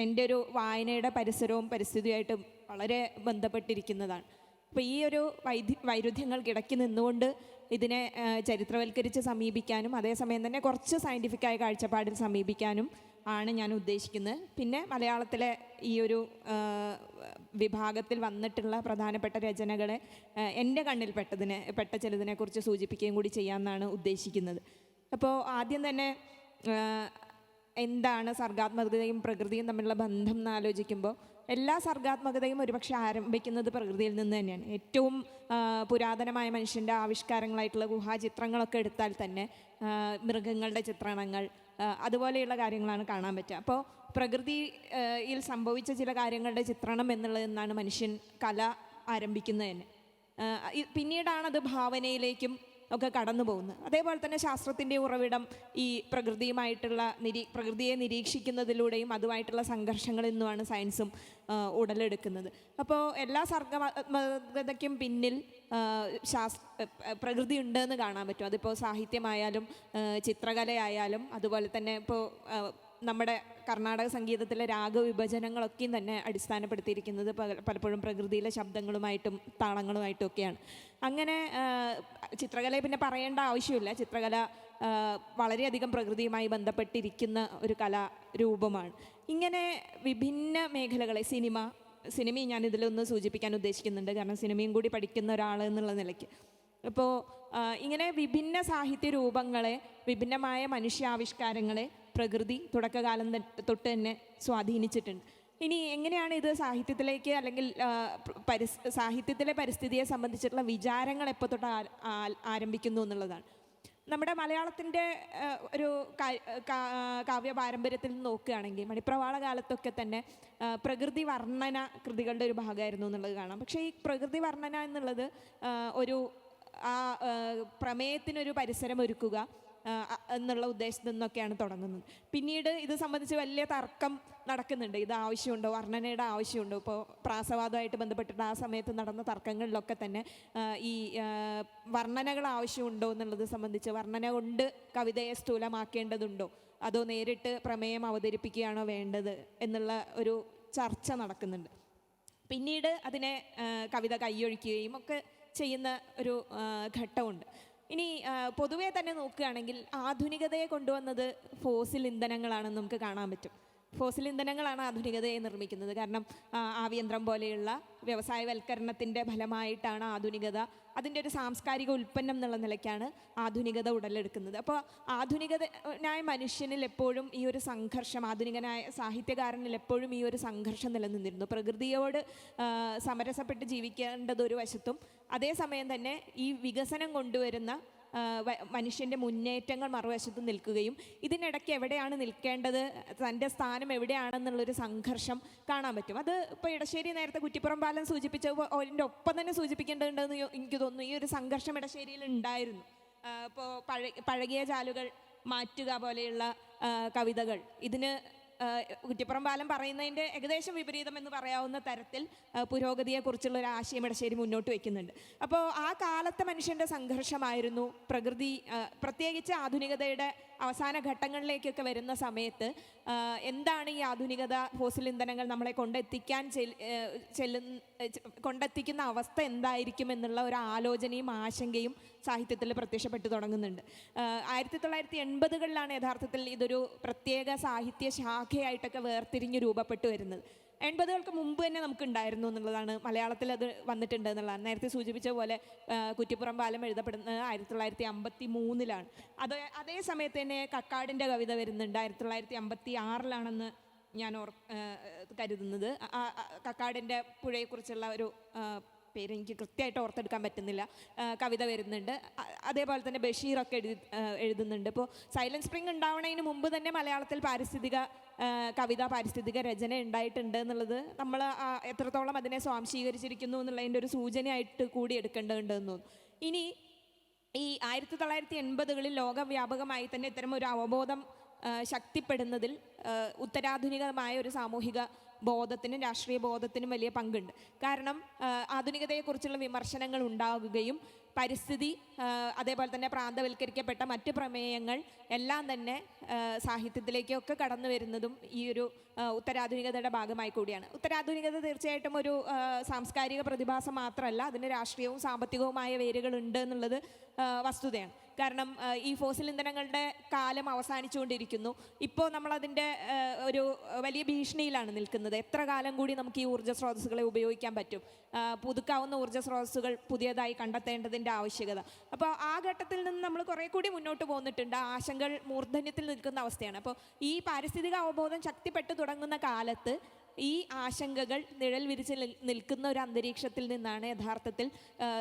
എൻ്റെ ഒരു വായനയുടെ പരിസരവും പരിസ്ഥിതിയുമായിട്ട് വളരെ ബന്ധപ്പെട്ടിരിക്കുന്നതാണ്. അപ്പോൾ ഈ ഒരു വൈരുദ്ധ്യങ്ങൾക്കിടയ്ക്ക് നിന്നുകൊണ്ട് ഇതിനെ ചരിത്രവൽക്കരിച്ച് സമീപിക്കാനും അതേസമയം തന്നെ കുറച്ച് സയൻറ്റിഫിക്കായ കാഴ്ചപ്പാടിൽ സമീപിക്കാനും ആണ് ഞാൻ ഉദ്ദേശിക്കുന്നത്. പിന്നെ മലയാളത്തിലെ ഈ ഒരു വിഭാഗത്തിൽ വന്നിട്ടുള്ള പ്രധാനപ്പെട്ട രചനകളെ എൻ്റെ കണ്ണിൽ പെട്ട ചിലതിനെക്കുറിച്ച് സൂചിപ്പിക്കുകയും കൂടി ചെയ്യാമെന്നാണ് ഉദ്ദേശിക്കുന്നത്. അപ്പോൾ ആദ്യം തന്നെ എന്താണ് സർഗാത്മകതയും പ്രകൃതിയും തമ്മിലുള്ള ബന്ധം എന്ന് ആലോചിക്കുമ്പോൾ എല്ലാ സർഗാത്മകതയും ഒരുപക്ഷെ ആരംഭിക്കുന്നത് പ്രകൃതിയിൽ നിന്ന് തന്നെയാണ്. ഏറ്റവും പുരാതനമായ മനുഷ്യൻ്റെ ആവിഷ്കാരങ്ങളായിട്ടുള്ള ഗുഹാചിത്രങ്ങളൊക്കെ എടുത്താൽ തന്നെ മൃഗങ്ങളുടെ ചിത്രണങ്ങൾ അതുപോലെയുള്ള കാര്യങ്ങളാണ് കാണാൻ പറ്റുക. അപ്പോൾ പ്രകൃതിയിൽ സംഭവിച്ച ചില കാര്യങ്ങളുടെ ചിത്രണം എന്നുള്ളതിൽ നിന്നാണ് മനുഷ്യൻ കല ആരംഭിക്കുന്നത് തന്നെ. പിന്നീടാണത് ഭാവനയിലേക്കും ഒക്കെ കടന്നു പോകുന്നത്. അതേപോലെ തന്നെ ശാസ്ത്രത്തിൻ്റെ ഉറവിടം ഈ പ്രകൃതിയുമായിട്ടുള്ള പ്രകൃതിയെ നിരീക്ഷിക്കുന്നതിലൂടെയും അതുമായിട്ടുള്ള സംഘർഷങ്ങളിൽ നിന്നുമാണ് സയൻസും ഉടലെടുക്കുന്നത്. അപ്പോൾ എല്ലാ സർഗാത്മകതയ്ക്കും പിന്നിൽ പ്രകൃതി ഉണ്ടെന്ന് കാണാൻ പറ്റും. അതിപ്പോൾ സാഹിത്യമായാലും ചിത്രകലയായാലും അതുപോലെ തന്നെ ഇപ്പോൾ നമ്മുടെ കർണാടക സംഗീതത്തിലെ രാഗവിഭജനങ്ങളൊക്കെയും തന്നെ അടിസ്ഥാനപ്പെടുത്തിയിരിക്കുന്നത് പലപ്പോഴും പ്രകൃതിയിലെ ശബ്ദങ്ങളുമായിട്ടും താളങ്ങളുമായിട്ടും ഒക്കെയാണ്. അങ്ങനെ ചിത്രകലയെ പിന്നെ പറയേണ്ട ആവശ്യമില്ല. ചിത്രകല വളരെയധികം പ്രകൃതിയുമായി ബന്ധപ്പെട്ടിരിക്കുന്ന ഒരു കലാരൂപമാണ്. ഇങ്ങനെ വിഭിന്ന മേഖലകളെ സിനിമയും ഞാൻ ഇതിലൊന്ന് സൂചിപ്പിക്കാൻ ഉദ്ദേശിക്കുന്നുണ്ട്. കാരണം സിനിമയും കൂടി പഠിക്കുന്ന ഒരാൾ എന്നുള്ള നിലയ്ക്ക് അപ്പോൾ ഇങ്ങനെ വിഭിന്ന സാഹിത്യ രൂപങ്ങളെ, വിഭിന്നമായ മനുഷ്യാവിഷ്കാരങ്ങളെ പ്രകൃതി തുടക്കകാലം തൊട്ട് തന്നെ സ്വാധീനിച്ചിട്ടുണ്ട്. ഇനി എങ്ങനെയാണ് ഇത് സാഹിത്യത്തിലേക്ക് അല്ലെങ്കിൽ സാഹിത്യത്തിലെ പരിസ്ഥിതിയെ സംബന്ധിച്ചിട്ടുള്ള വിചാരങ്ങൾ എപ്പോൾ തൊട്ട് ആരംഭിക്കുന്നു എന്നുള്ളതാണ്. നമ്മുടെ മലയാളത്തിൻ്റെ ഒരു കാവ്യ പാരമ്പര്യത്തിൽ നോക്കുകയാണെങ്കിൽ മണിപ്രവാള കാലത്തൊക്കെ തന്നെ പ്രകൃതി വർണ്ണന കൃതികളുടെ ഒരു ഭാഗമായിരുന്നു എന്നുള്ളത് കാണാം. പക്ഷേ ഈ പ്രകൃതി വർണ്ണന എന്നുള്ളത് ഒരു പ്രമേയത്തിനൊരു പരിസരം ഒരുക്കുക എന്നുള്ള ഉദ്ദേശത്തിൽ നിന്നൊക്കെയാണ് തുടങ്ങുന്നത്. പിന്നീട് ഇത് സംബന്ധിച്ച് വലിയ തർക്കം നടക്കുന്നുണ്ട്. ഇത് ആവശ്യമുണ്ടോ, വർണ്ണനയുടെ ആവശ്യമുണ്ടോ? ഇപ്പോൾ പ്രാസവാദമായിട്ട് ബന്ധപ്പെട്ടിട്ട് ആ സമയത്ത് നടന്ന തർക്കങ്ങളിലൊക്കെ തന്നെ ഈ വർണ്ണനകൾ ആവശ്യമുണ്ടോ എന്നുള്ളത് സംബന്ധിച്ച്, വർണ്ണന കൊണ്ട് കവിതയെ സ്ഥൂലമാക്കേണ്ടതുണ്ടോ അതോ നേരിട്ട് പ്രമേയം അവതരിപ്പിക്കുകയാണോ വേണ്ടത് എന്നുള്ള ഒരു ചർച്ച നടക്കുന്നുണ്ട്. പിന്നീട് അതിനെ കവിത കൈയൊഴിക്കുകയും ഒക്കെ ചെയ്യുന്ന ഒരു ഘട്ടമുണ്ട്. ഇനി പൊതുവേ തന്നെ നോക്കുകയാണെങ്കിൽ ആധുനികതയെ കൊണ്ടുവന്നത് ഫോസിൽ ഇന്ധനങ്ങളാണെന്ന് നമുക്ക് കാണാൻ പറ്റും. ഫോസിൽ ഇന്ധനങ്ങളാണ് ആധുനികതയെ നിർമ്മിക്കുന്നത്. കാരണം ആവിയന്ത്രം പോലെയുള്ള വ്യവസായവൽക്കരണത്തിൻ്റെ ഫലമായിട്ടാണ് ആധുനികത, അതിൻ്റെ ഒരു സാംസ്കാരിക ഉൽപ്പന്നം എന്നുള്ള നിലയ്ക്കാണ് ആധുനികത ഉടലെടുക്കുന്നത്. അപ്പോൾ ആധുനികനായ മനുഷ്യനിൽ എപ്പോഴും ഈ ഒരു സംഘർഷം, ആധുനികനായ സാഹിത്യകാരനിൽ എപ്പോഴും ഈ ഒരു സംഘർഷം നിലനിന്നിരുന്നു. പ്രകൃതിയോട് സമരസപ്പെട്ട് ജീവിക്കേണ്ടത് ഒരു വശത്തും, അതേസമയം തന്നെ ഈ വികസനം കൊണ്ടുവരുന്ന മനുഷ്യൻ്റെ മുന്നേറ്റങ്ങൾ മറുവശത്ത് നിൽക്കുകയും ഇതിനിടയ്ക്ക് എവിടെയാണ് നിൽക്കേണ്ടത്, തൻ്റെ സ്ഥാനം എവിടെയാണെന്നുള്ളൊരു സംഘർഷം കാണാൻ പറ്റും. അത് ഇപ്പോൾ ഇടശ്ശേരി നേരത്തെ കുറ്റിപ്പുറം പാലം സൂചിപ്പിച്ച അതിൻ്റെ ഒപ്പം തന്നെ സൂചിപ്പിക്കേണ്ടതുണ്ടെന്ന് എനിക്ക് തോന്നുന്നു. ഈ ഒരു സംഘർഷം ഇടശ്ശേരിയിൽ ഉണ്ടായിരുന്നു. ഇപ്പോൾ പഴകിയ ചാലുകൾ മാറ്റുക പോലെയുള്ള കവിതകൾ ഇതിന് കുറ്റിപ്പുറം പാലം പറയുന്നതിൻ്റെ ഏകദേശം വിപരീതം എന്ന് പറയാവുന്ന തരത്തിൽ പുരോഗതിയെക്കുറിച്ചുള്ള ഒരു ആശയം ഇടശ്ശേരി മുന്നോട്ട് വയ്ക്കുന്നുണ്ട്. അപ്പോൾ ആ കാലത്തെ മനുഷ്യൻ്റെ സംഘർഷമായിരുന്നു പ്രകൃതി, പ്രത്യേകിച്ച് ആധുനികതയുടെ അവസാന ഘട്ടങ്ങളിലേക്കൊക്കെ വരുന്ന സമയത്ത് എന്താണ് ഈ ആധുനികത, ഫോസിൽ ഇന്ധനങ്ങൾ നമ്മളെ കൊണ്ടെത്തിക്കുന്ന അവസ്ഥ എന്തായിരിക്കും എന്നുള്ള ഒരു ആലോചനയും ആശങ്കയും സാഹിത്യത്തിൽ പ്രത്യക്ഷപ്പെട്ടു തുടങ്ങുന്നുണ്ട്. 1980കളിലാണ് യഥാർത്ഥത്തിൽ ഇതൊരു പ്രത്യേക സാഹിത്യ ശാഖയായിട്ടൊക്കെ വേർതിരിഞ്ഞ് രൂപപ്പെട്ടു വരുന്നത്. 80കൾക്ക് മുമ്പ് തന്നെ നമുക്കുണ്ടായിരുന്നു എന്നുള്ളതാണ്, മലയാളത്തിൽ അത് വന്നിട്ടുണ്ട് എന്നുള്ളതാണ്. നേരത്തെ സൂചിപ്പിച്ച പോലെ കുറ്റിപ്പുറം പാലം എഴുതപ്പെടുന്നത് 1953ലാണ്. അതേ സമയത്ത് തന്നെ കക്കാടിൻ്റെ കവിത വരുന്നുണ്ട് 1956ലാണെന്ന് ഞാൻ കരുതുന്നത്. കക്കാടിൻ്റെ പുഴയെക്കുറിച്ചുള്ള ഒരു പേര് എനിക്ക് കൃത്യമായിട്ട് ഓർത്തെടുക്കാൻ പറ്റുന്നില്ല, കവിത വരുന്നുണ്ട്. അതേപോലെ തന്നെ ബഷീറൊക്കെ എഴുതുന്നുണ്ട്. ഇപ്പോൾ സൈലന്റ് സ്പ്രിംഗ് ഉണ്ടാവുന്നതിന് മുമ്പ് തന്നെ മലയാളത്തിൽ കവിത, പാരിസ്ഥിതിക രചന ഉണ്ടായിട്ടുണ്ട് എന്നുള്ളത് നമ്മൾ എത്രത്തോളം അതിനെ സ്വാംശീകരിച്ചിരിക്കുന്നു എന്നുള്ളതിൻ്റെ ഒരു സൂചനയായിട്ട് കൂടി എടുക്കേണ്ടതുണ്ടെന്ന് തോന്നുന്നു. ഇനി ഈ 1980കളിൽ ലോകവ്യാപകമായി തന്നെ ഇത്തരം ഒരു അവബോധം ശക്തിപ്പെടുന്നതിൽ ഉത്തരാധുനികമായ ഒരു സാമൂഹിക ബോധത്തിനും രാഷ്ട്രീയ ബോധത്തിനും വലിയ പങ്കുണ്ട്. കാരണം ആധുനികതയെക്കുറിച്ചുള്ള വിമർശനങ്ങൾ ഉണ്ടാകുകയും പരിസ്ഥിതി, അതേപോലെ തന്നെ പ്രാന്തവൽക്കരിക്കപ്പെട്ട മറ്റ് പ്രമേയങ്ങൾ എല്ലാം തന്നെ സാഹിത്യത്തിലേക്കൊക്കെ കടന്നു വരുന്നതും ഈ ഒരു ഉത്തരാധുനികതയുടെ ഭാഗമായി കൂടിയാണ്. ഉത്തരാധുനികത തീർച്ചയായിട്ടും ഒരു സാംസ്കാരിക പ്രതിഭാസം മാത്രമല്ല, അതിന് രാഷ്ട്രീയവും സാമ്പത്തികവുമായ വേരുകളുണ്ട് എന്നുള്ളത് വസ്തുതയാണ്. കാരണം ഈ ഫോസിൽ ഇന്ധനങ്ങളുടെ കാലം അവസാനിച്ചുകൊണ്ടിരിക്കുന്നു. ഇപ്പോൾ നമ്മളതിൻ്റെ ഒരു വലിയ ഭീഷണിയിലാണ് നിൽക്കുന്നത്. എത്ര കാലം കൂടി നമുക്ക് ഈ ഊർജ്ജ സ്രോതസ്സുകളെ ഉപയോഗിക്കാൻ പറ്റും? പുതുക്കാവുന്ന ഊർജ്ജ സ്രോതസ്സുകൾ പുതിയതായി കണ്ടെത്തേണ്ടതിൻ്റെ ആവശ്യകത. അപ്പോൾ ആ ഘട്ടത്തിൽ നിന്ന് നമ്മൾ കുറേ കൂടി മുന്നോട്ട് പോന്നിട്ടുണ്ട്. ആശങ്കകൾ മൂർധന്യത്തിൽ നിൽക്കുന്ന അവസ്ഥയാണ്. അപ്പോൾ ഈ പാരിസ്ഥിതിക അവബോധം ശക്തിപ്പെട്ടു തുടങ്ങുന്ന കാലത്ത് ഈ ആശങ്കകൾ നിഴൽ വിരിച്ച് നിൽക്കുന്ന ഒരു അന്തരീക്ഷത്തിൽ നിന്നാണ് യഥാർത്ഥത്തിൽ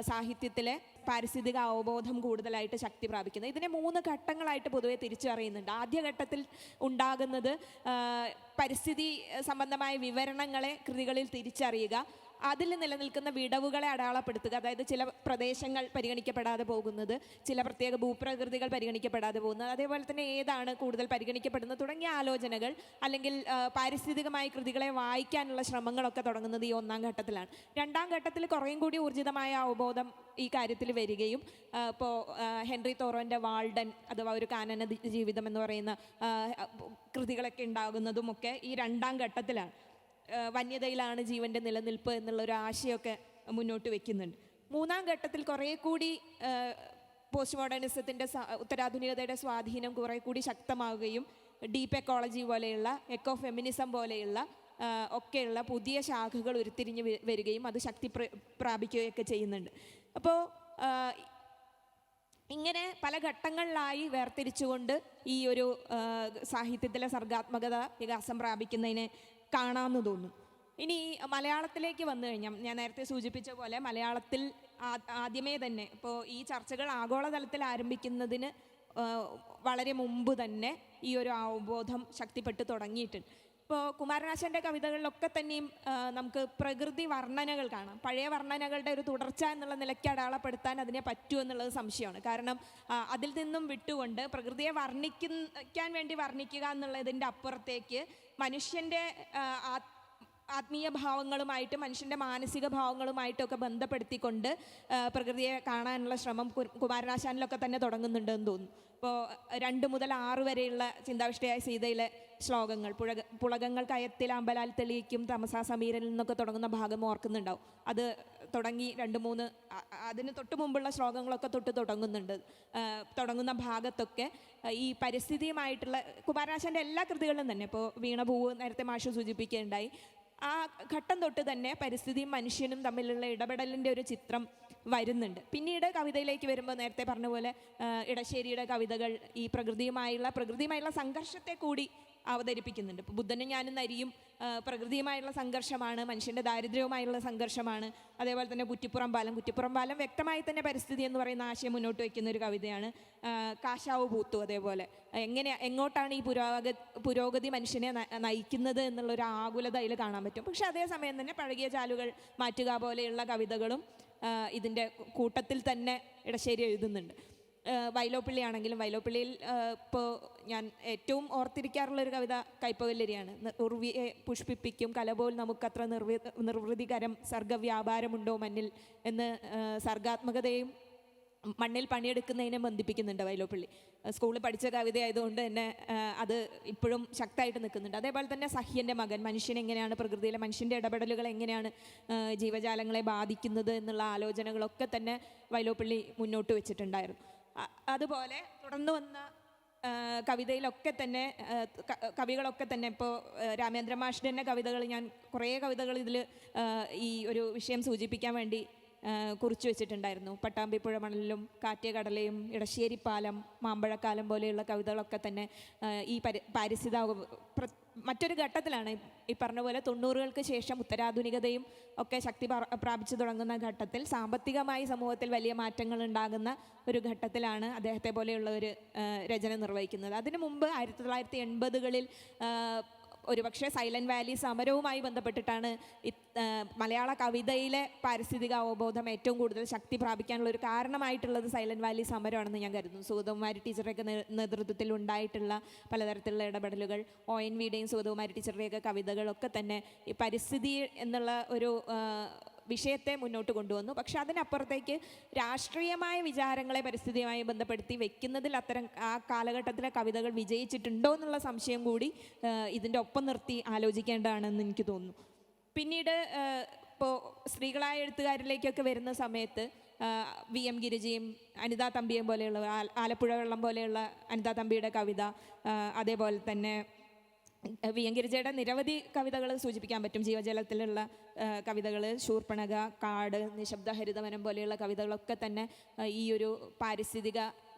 സാഹിത്യത്തിലെ പാരിസ്ഥിതിക അവബോധം കൂടുതലായിട്ട് ശക്തി പ്രാപിക്കുന്നത്. ഇതിനെ 3 ഘട്ടങ്ങളായിട്ട് പൊതുവെ തിരിച്ചറിയുന്നുണ്ട്. ആദ്യഘട്ടത്തിൽ ഉണ്ടാകുന്നത് പരിസ്ഥിതി സംബന്ധമായ വിവരണങ്ങളെ കൃതികളിൽ തിരിച്ചറിയുക, അതിൽ നിലനിൽക്കുന്ന വിടവുകളെ അടയാളപ്പെടുത്തുക. അതായത് ചില പ്രദേശങ്ങൾ പരിഗണിക്കപ്പെടാതെ പോകുന്നത്, ചില പ്രത്യേക ഭൂപ്രകൃതികൾ പരിഗണിക്കപ്പെടാതെ പോകുന്നത്, അതേപോലെ തന്നെ ഏതാണ് കൂടുതൽ പരിഗണിക്കപ്പെടുന്നത് തുടങ്ങിയ ആലോചനകൾ അല്ലെങ്കിൽ പാരിസ്ഥിതികമായ കൃതികളെ വായിക്കാനുള്ള ശ്രമങ്ങളൊക്കെ തുടങ്ങുന്നത് ഈ 1ാം ഘട്ടത്തിലാണ്. 2ാം ഘട്ടത്തിൽ കുറേയും കൂടി ഊർജിതമായ അവബോധം ഈ കാര്യത്തിൽ വരികയും ഇപ്പോൾ ഹെൻറി തോറോൻ്റെ വാൾഡൻ അഥവാ ഒരു കാനന ജീവിതം എന്ന് പറയുന്ന കൃതികളൊക്കെ ഉണ്ടാകുന്നതുമൊക്കെ ഈ 2ാം ഘട്ടത്തിലാണ്. വന്യതയിലാണ് ജീവൻ്റെ നിലനിൽപ്പ് എന്നുള്ളൊരു ആശയമൊക്കെ മുന്നോട്ട് വയ്ക്കുന്നുണ്ട്. 3ാം ഘട്ടത്തിൽ കുറേ കൂടി പോസ്റ്റ് മോഡേണിസത്തിൻ്റെ ഉത്തരാധുനികതയുടെ സ്വാധീനം കുറേ കൂടി ശക്തമാവുകയും ഡീപ്പ് എക്കോളജി പോലെയുള്ള എക്കോ ഫെമിനിസം പോലെയുള്ള ഒക്കെയുള്ള പുതിയ ശാഖകൾ ഉരുത്തിരിഞ്ഞ് വരികയും അത് ശക്തി പ്രാപിക്കുകയൊക്കെ ചെയ്യുന്നുണ്ട്. അപ്പോൾ ഇങ്ങനെ പല ഘട്ടങ്ങളിലായി വേർതിരിച്ചുകൊണ്ട് ഈ ഒരു സാഹിത്യത്തിലെ സർഗാത്മകത വികാസം പ്രാപിക്കുന്നതിനെ കാണാമെന്ന് തോന്നും. ഇനി മലയാളത്തിലേക്ക് വന്നു കഴിഞ്ഞാൽ ഞാൻ നേരത്തെ സൂചിപ്പിച്ച പോലെ മലയാളത്തിൽ ആദ്യമേ തന്നെ ഇപ്പോൾ ഈ ചർച്ചകൾ ആഗോളതലത്തിൽ ആരംഭിക്കുന്നതിന് വളരെ മുമ്പ് തന്നെ ഈ ഒരു അവബോധം ശക്തിപ്പെട്ട് തുടങ്ങിയിട്ടുണ്ട്. ഇപ്പോൾ കുമാരനാശാൻ്റെ കവിതകളിലൊക്കെ തന്നെയും നമുക്ക് പ്രകൃതി വർണ്ണനകൾ കാണാം. പഴയ വർണ്ണനകളുടെ ഒരു തുടർച്ച എന്നുള്ള നിലയ്ക്ക് അടയാളപ്പെടുത്താൻ അതിനെ പറ്റുമോ എന്നുള്ളത് സംശയമാണ്. കാരണം അതിൽ നിന്നും വിട്ടുകൊണ്ട് പ്രകൃതിയെ വർണ്ണിക്കാൻ വേണ്ടി വർണ്ണിക്കുക എന്നുള്ളതിൻ്റെ അപ്പുറത്തേക്ക് മനുഷ്യൻ്റെ ആത്മീയ ഭാവങ്ങളുമായിട്ട് മനുഷ്യൻ്റെ മാനസിക ഭാവങ്ങളുമായിട്ടൊക്കെ ബന്ധപ്പെടുത്തിക്കൊണ്ട് പ്രകൃതിയെ കാണാനുള്ള ശ്രമം കുമാരനാശാനിലൊക്കെ തന്നെ തുടങ്ങുന്നുണ്ടെന്ന് തോന്നുന്നു. ഇപ്പോൾ 2 മുതൽ 6 വരെയുള്ള ചിന്താവിഷ്ടയായ സീതയിലെ ശ്ലോകങ്ങൾ, പുളകങ്ങൾ കയത്തിൽ അമ്പലാൽ തെളിയിക്കും തമസാ സമീരനിൽ നിന്നൊക്കെ തുടങ്ങുന്ന ഭാഗം ഓർക്കുന്നുണ്ടാവും. അത് തുടങ്ങി 2-3 അതിന് തൊട്ട് മുമ്പുള്ള ശ്ലോകങ്ങളൊക്കെ തുടങ്ങുന്ന ഭാഗത്തൊക്കെ ഈ പരിസ്ഥിതിയുമായിട്ടുള്ള കുമാരനാശാൻ്റെ എല്ലാ കൃതികളിലും തന്നെ, ഇപ്പോൾ വീണപൂവ് നേരത്തെ മാഷ് സൂചിപ്പിക്കുകയുണ്ടായി, ആ ഘട്ടം തൊട്ട് തന്നെ പരിസ്ഥിതിയും മനുഷ്യനും തമ്മിലുള്ള ഇടപെടലിൻ്റെ ഒരു ചിത്രം വരുന്നുണ്ട്. പിന്നീട് കവിതയിലേക്ക് വരുമ്പോൾ നേരത്തെ പറഞ്ഞ പോലെ ഇടശ്ശേരിയുടെ കവിതകൾ ഈ പ്രകൃതിയുമായുള്ള സംഘർഷത്തെ കൂടി അവതരിപ്പിക്കുന്നുണ്ട്. ഇപ്പോൾ ബുദ്ധനും ഞാനും നരിയും പ്രകൃതിയുമായുള്ള സംഘർഷമാണ്, മനുഷ്യൻ്റെ ദാരിദ്ര്യവുമായുള്ള സംഘർഷമാണ്. അതേപോലെ തന്നെ കുറ്റിപ്പുറം പാലം വ്യക്തമായി തന്നെ പരിസ്ഥിതി എന്ന് പറയുന്ന ആശയം മുന്നോട്ട് വയ്ക്കുന്ന ഒരു കവിതയാണ്. കാശാവ് പൂത്തു അതേപോലെ എങ്ങോട്ടാണ് ഈ പുരോഗതി മനുഷ്യനെ നയിക്കുന്നത് എന്നുള്ളൊരു ആകുലത അതിൽ കാണാൻ പറ്റും. പക്ഷെ അതേസമയം തന്നെ പഴകിയ ചാലുകൾ മാറ്റുക പോലെയുള്ള കവിതകളും ഇതിൻ്റെ കൂട്ടത്തിൽ തന്നെ ഇടശ്ശേരി എഴുതുന്നുണ്ട്. വൈലോപ്പിള്ളിയാണെങ്കിലും വൈലോപ്പിള്ളിയിൽ ഇപ്പോൾ ഞാൻ ഏറ്റവും ഓർത്തിരിക്കാറുള്ളൊരു കവിത കയ്പവല്ലരിയാണ്. ഉർവിയെ പുഷ്പിപ്പിക്കും കലപോൽ നമുക്കത്ര നിർവൃതികരം സർഗവ്യാപാരമുണ്ടോ മണ്ണിൽ എന്ന് സർഗാത്മകതയും മണ്ണിൽ പണിയെടുക്കുന്നതിനെ ബന്ധിപ്പിക്കുന്നുണ്ട് വൈലോപ്പിള്ളി. സ്കൂളിൽ പഠിച്ച കവിതയായതുകൊണ്ട് തന്നെ അത് ഇപ്പോഴും ശക്തമായിട്ട് നിൽക്കുന്നുണ്ട്. അതേപോലെ തന്നെ സഹ്യൻ്റെ മകൻ, മനുഷ്യനെങ്ങനെയാണ് പ്രകൃതിയിലെ മനുഷ്യൻ്റെ ഇടപെടലുകൾ എങ്ങനെയാണ് ജീവജാലങ്ങളെ ബാധിക്കുന്നത് എന്നുള്ള ആലോചനകളൊക്കെ തന്നെ വൈലോപ്പിള്ളി മുന്നോട്ട് വെച്ചിട്ടുണ്ടായിരുന്നു. അതുപോലെ തുടർന്ന് വന്ന കവികളൊക്കെ തന്നെ ഇപ്പോൾ രാമേന്ദ്ര മാഷിൻ്റെ തന്നെ കവിതകൾ, ഞാൻ കുറേ കവിതകൾ ഇതിൽ ഈ ഒരു വിഷയം സൂചിപ്പിക്കാൻ വേണ്ടി കുറിച്ചു വെച്ചിട്ടുണ്ടായിരുന്നു. പട്ടാമ്പിപ്പുഴ മണലിലും കാറ്റേ കടലയും ഇടശ്ശേരി പാലം മാമ്പഴക്കാലം പോലെയുള്ള കവിതകളൊക്കെ തന്നെ ഈ മറ്റൊരു ഘട്ടത്തിലാണ് ഈ പറഞ്ഞ പോലെ 90കൾക്ക് ശേഷം ഉത്തരാധുനികതയും ഒക്കെ ശക്തി പ്രാപിച്ചു തുടങ്ങുന്ന ഘട്ടത്തിൽ സാമ്പത്തികമായി സമൂഹത്തിൽ വലിയ മാറ്റങ്ങൾ ഉണ്ടാകുന്ന ഒരു ഘട്ടത്തിലാണ് അദ്ദേഹത്തെ പോലെയുള്ള ഒരു രചന നിർവഹിക്കുന്നത്. അതിനു മുമ്പ് 1980കളിൽ ഒരുപക്ഷെ സൈലൻറ്റ് വാലി സമരവുമായി ബന്ധപ്പെട്ടിട്ടാണ് മലയാള കവിതയിലെ പാരിസ്ഥിതിക അവബോധം ഏറ്റവും കൂടുതൽ ശക്തി പ്രാപിക്കാനുള്ള ഒരു കാരണമായിട്ടുള്ളത് സൈലൻറ്റ് വാലി സമരമാണെന്ന് ഞാൻ കരുതുന്നു. സുഗതകുമാരി ടീച്ചറുടെയൊക്കെ നേതൃത്വത്തിൽ ഉണ്ടായിട്ടുള്ള പലതരത്തിലുള്ള ഇടപെടലുകൾ, ONVയുടെയും സുഗതകുമാരി ടീച്ചറുടെയൊക്കെ കവിതകളൊക്കെ തന്നെ ഈ പരിസ്ഥിതി എന്നുള്ള ഒരു വിഷയത്തെ മുന്നോട്ട് കൊണ്ടുവന്നു. പക്ഷെ അതിനപ്പുറത്തേക്ക് രാഷ്ട്രീയമായ വിചാരങ്ങളെ പരിസ്ഥിതിയുമായി ബന്ധപ്പെടുത്തി വെക്കുന്നതിൽ ആ കാലഘട്ടത്തിലെ കവിതകൾ വിജയിച്ചിട്ടുണ്ടോ എന്നുള്ള സംശയം കൂടി ഇതിൻ്റെ ഒപ്പം നിർത്തി ആലോചിക്കേണ്ടതാണെന്ന് എനിക്ക് തോന്നുന്നു. പിന്നീട് ഇപ്പോൾ സ്ത്രീകളായ എഴുത്തുകാരിലേക്കൊക്കെ വരുന്ന സമയത്ത് VM ഗിരിജയും അനിതാ തമ്പിയും പോലെയുള്ള ആലപ്പുഴ വെള്ളം പോലെയുള്ള അനിതാ തമ്പിയുടെ കവിത, അതേപോലെ തന്നെ VM ഗിരിജയുടെ നിരവധി കവിതകൾ സൂചിപ്പിക്കാൻ പറ്റും. ജീവജലത്തിലുള്ള കവിതകൾ, ശൂർപ്പണഖ, കാട്, നിശബ്ദ ഹരിതവനം പോലെയുള്ള കവിതകളൊക്കെ തന്നെ ഈ ഒരു പാരിസ്ഥിതിക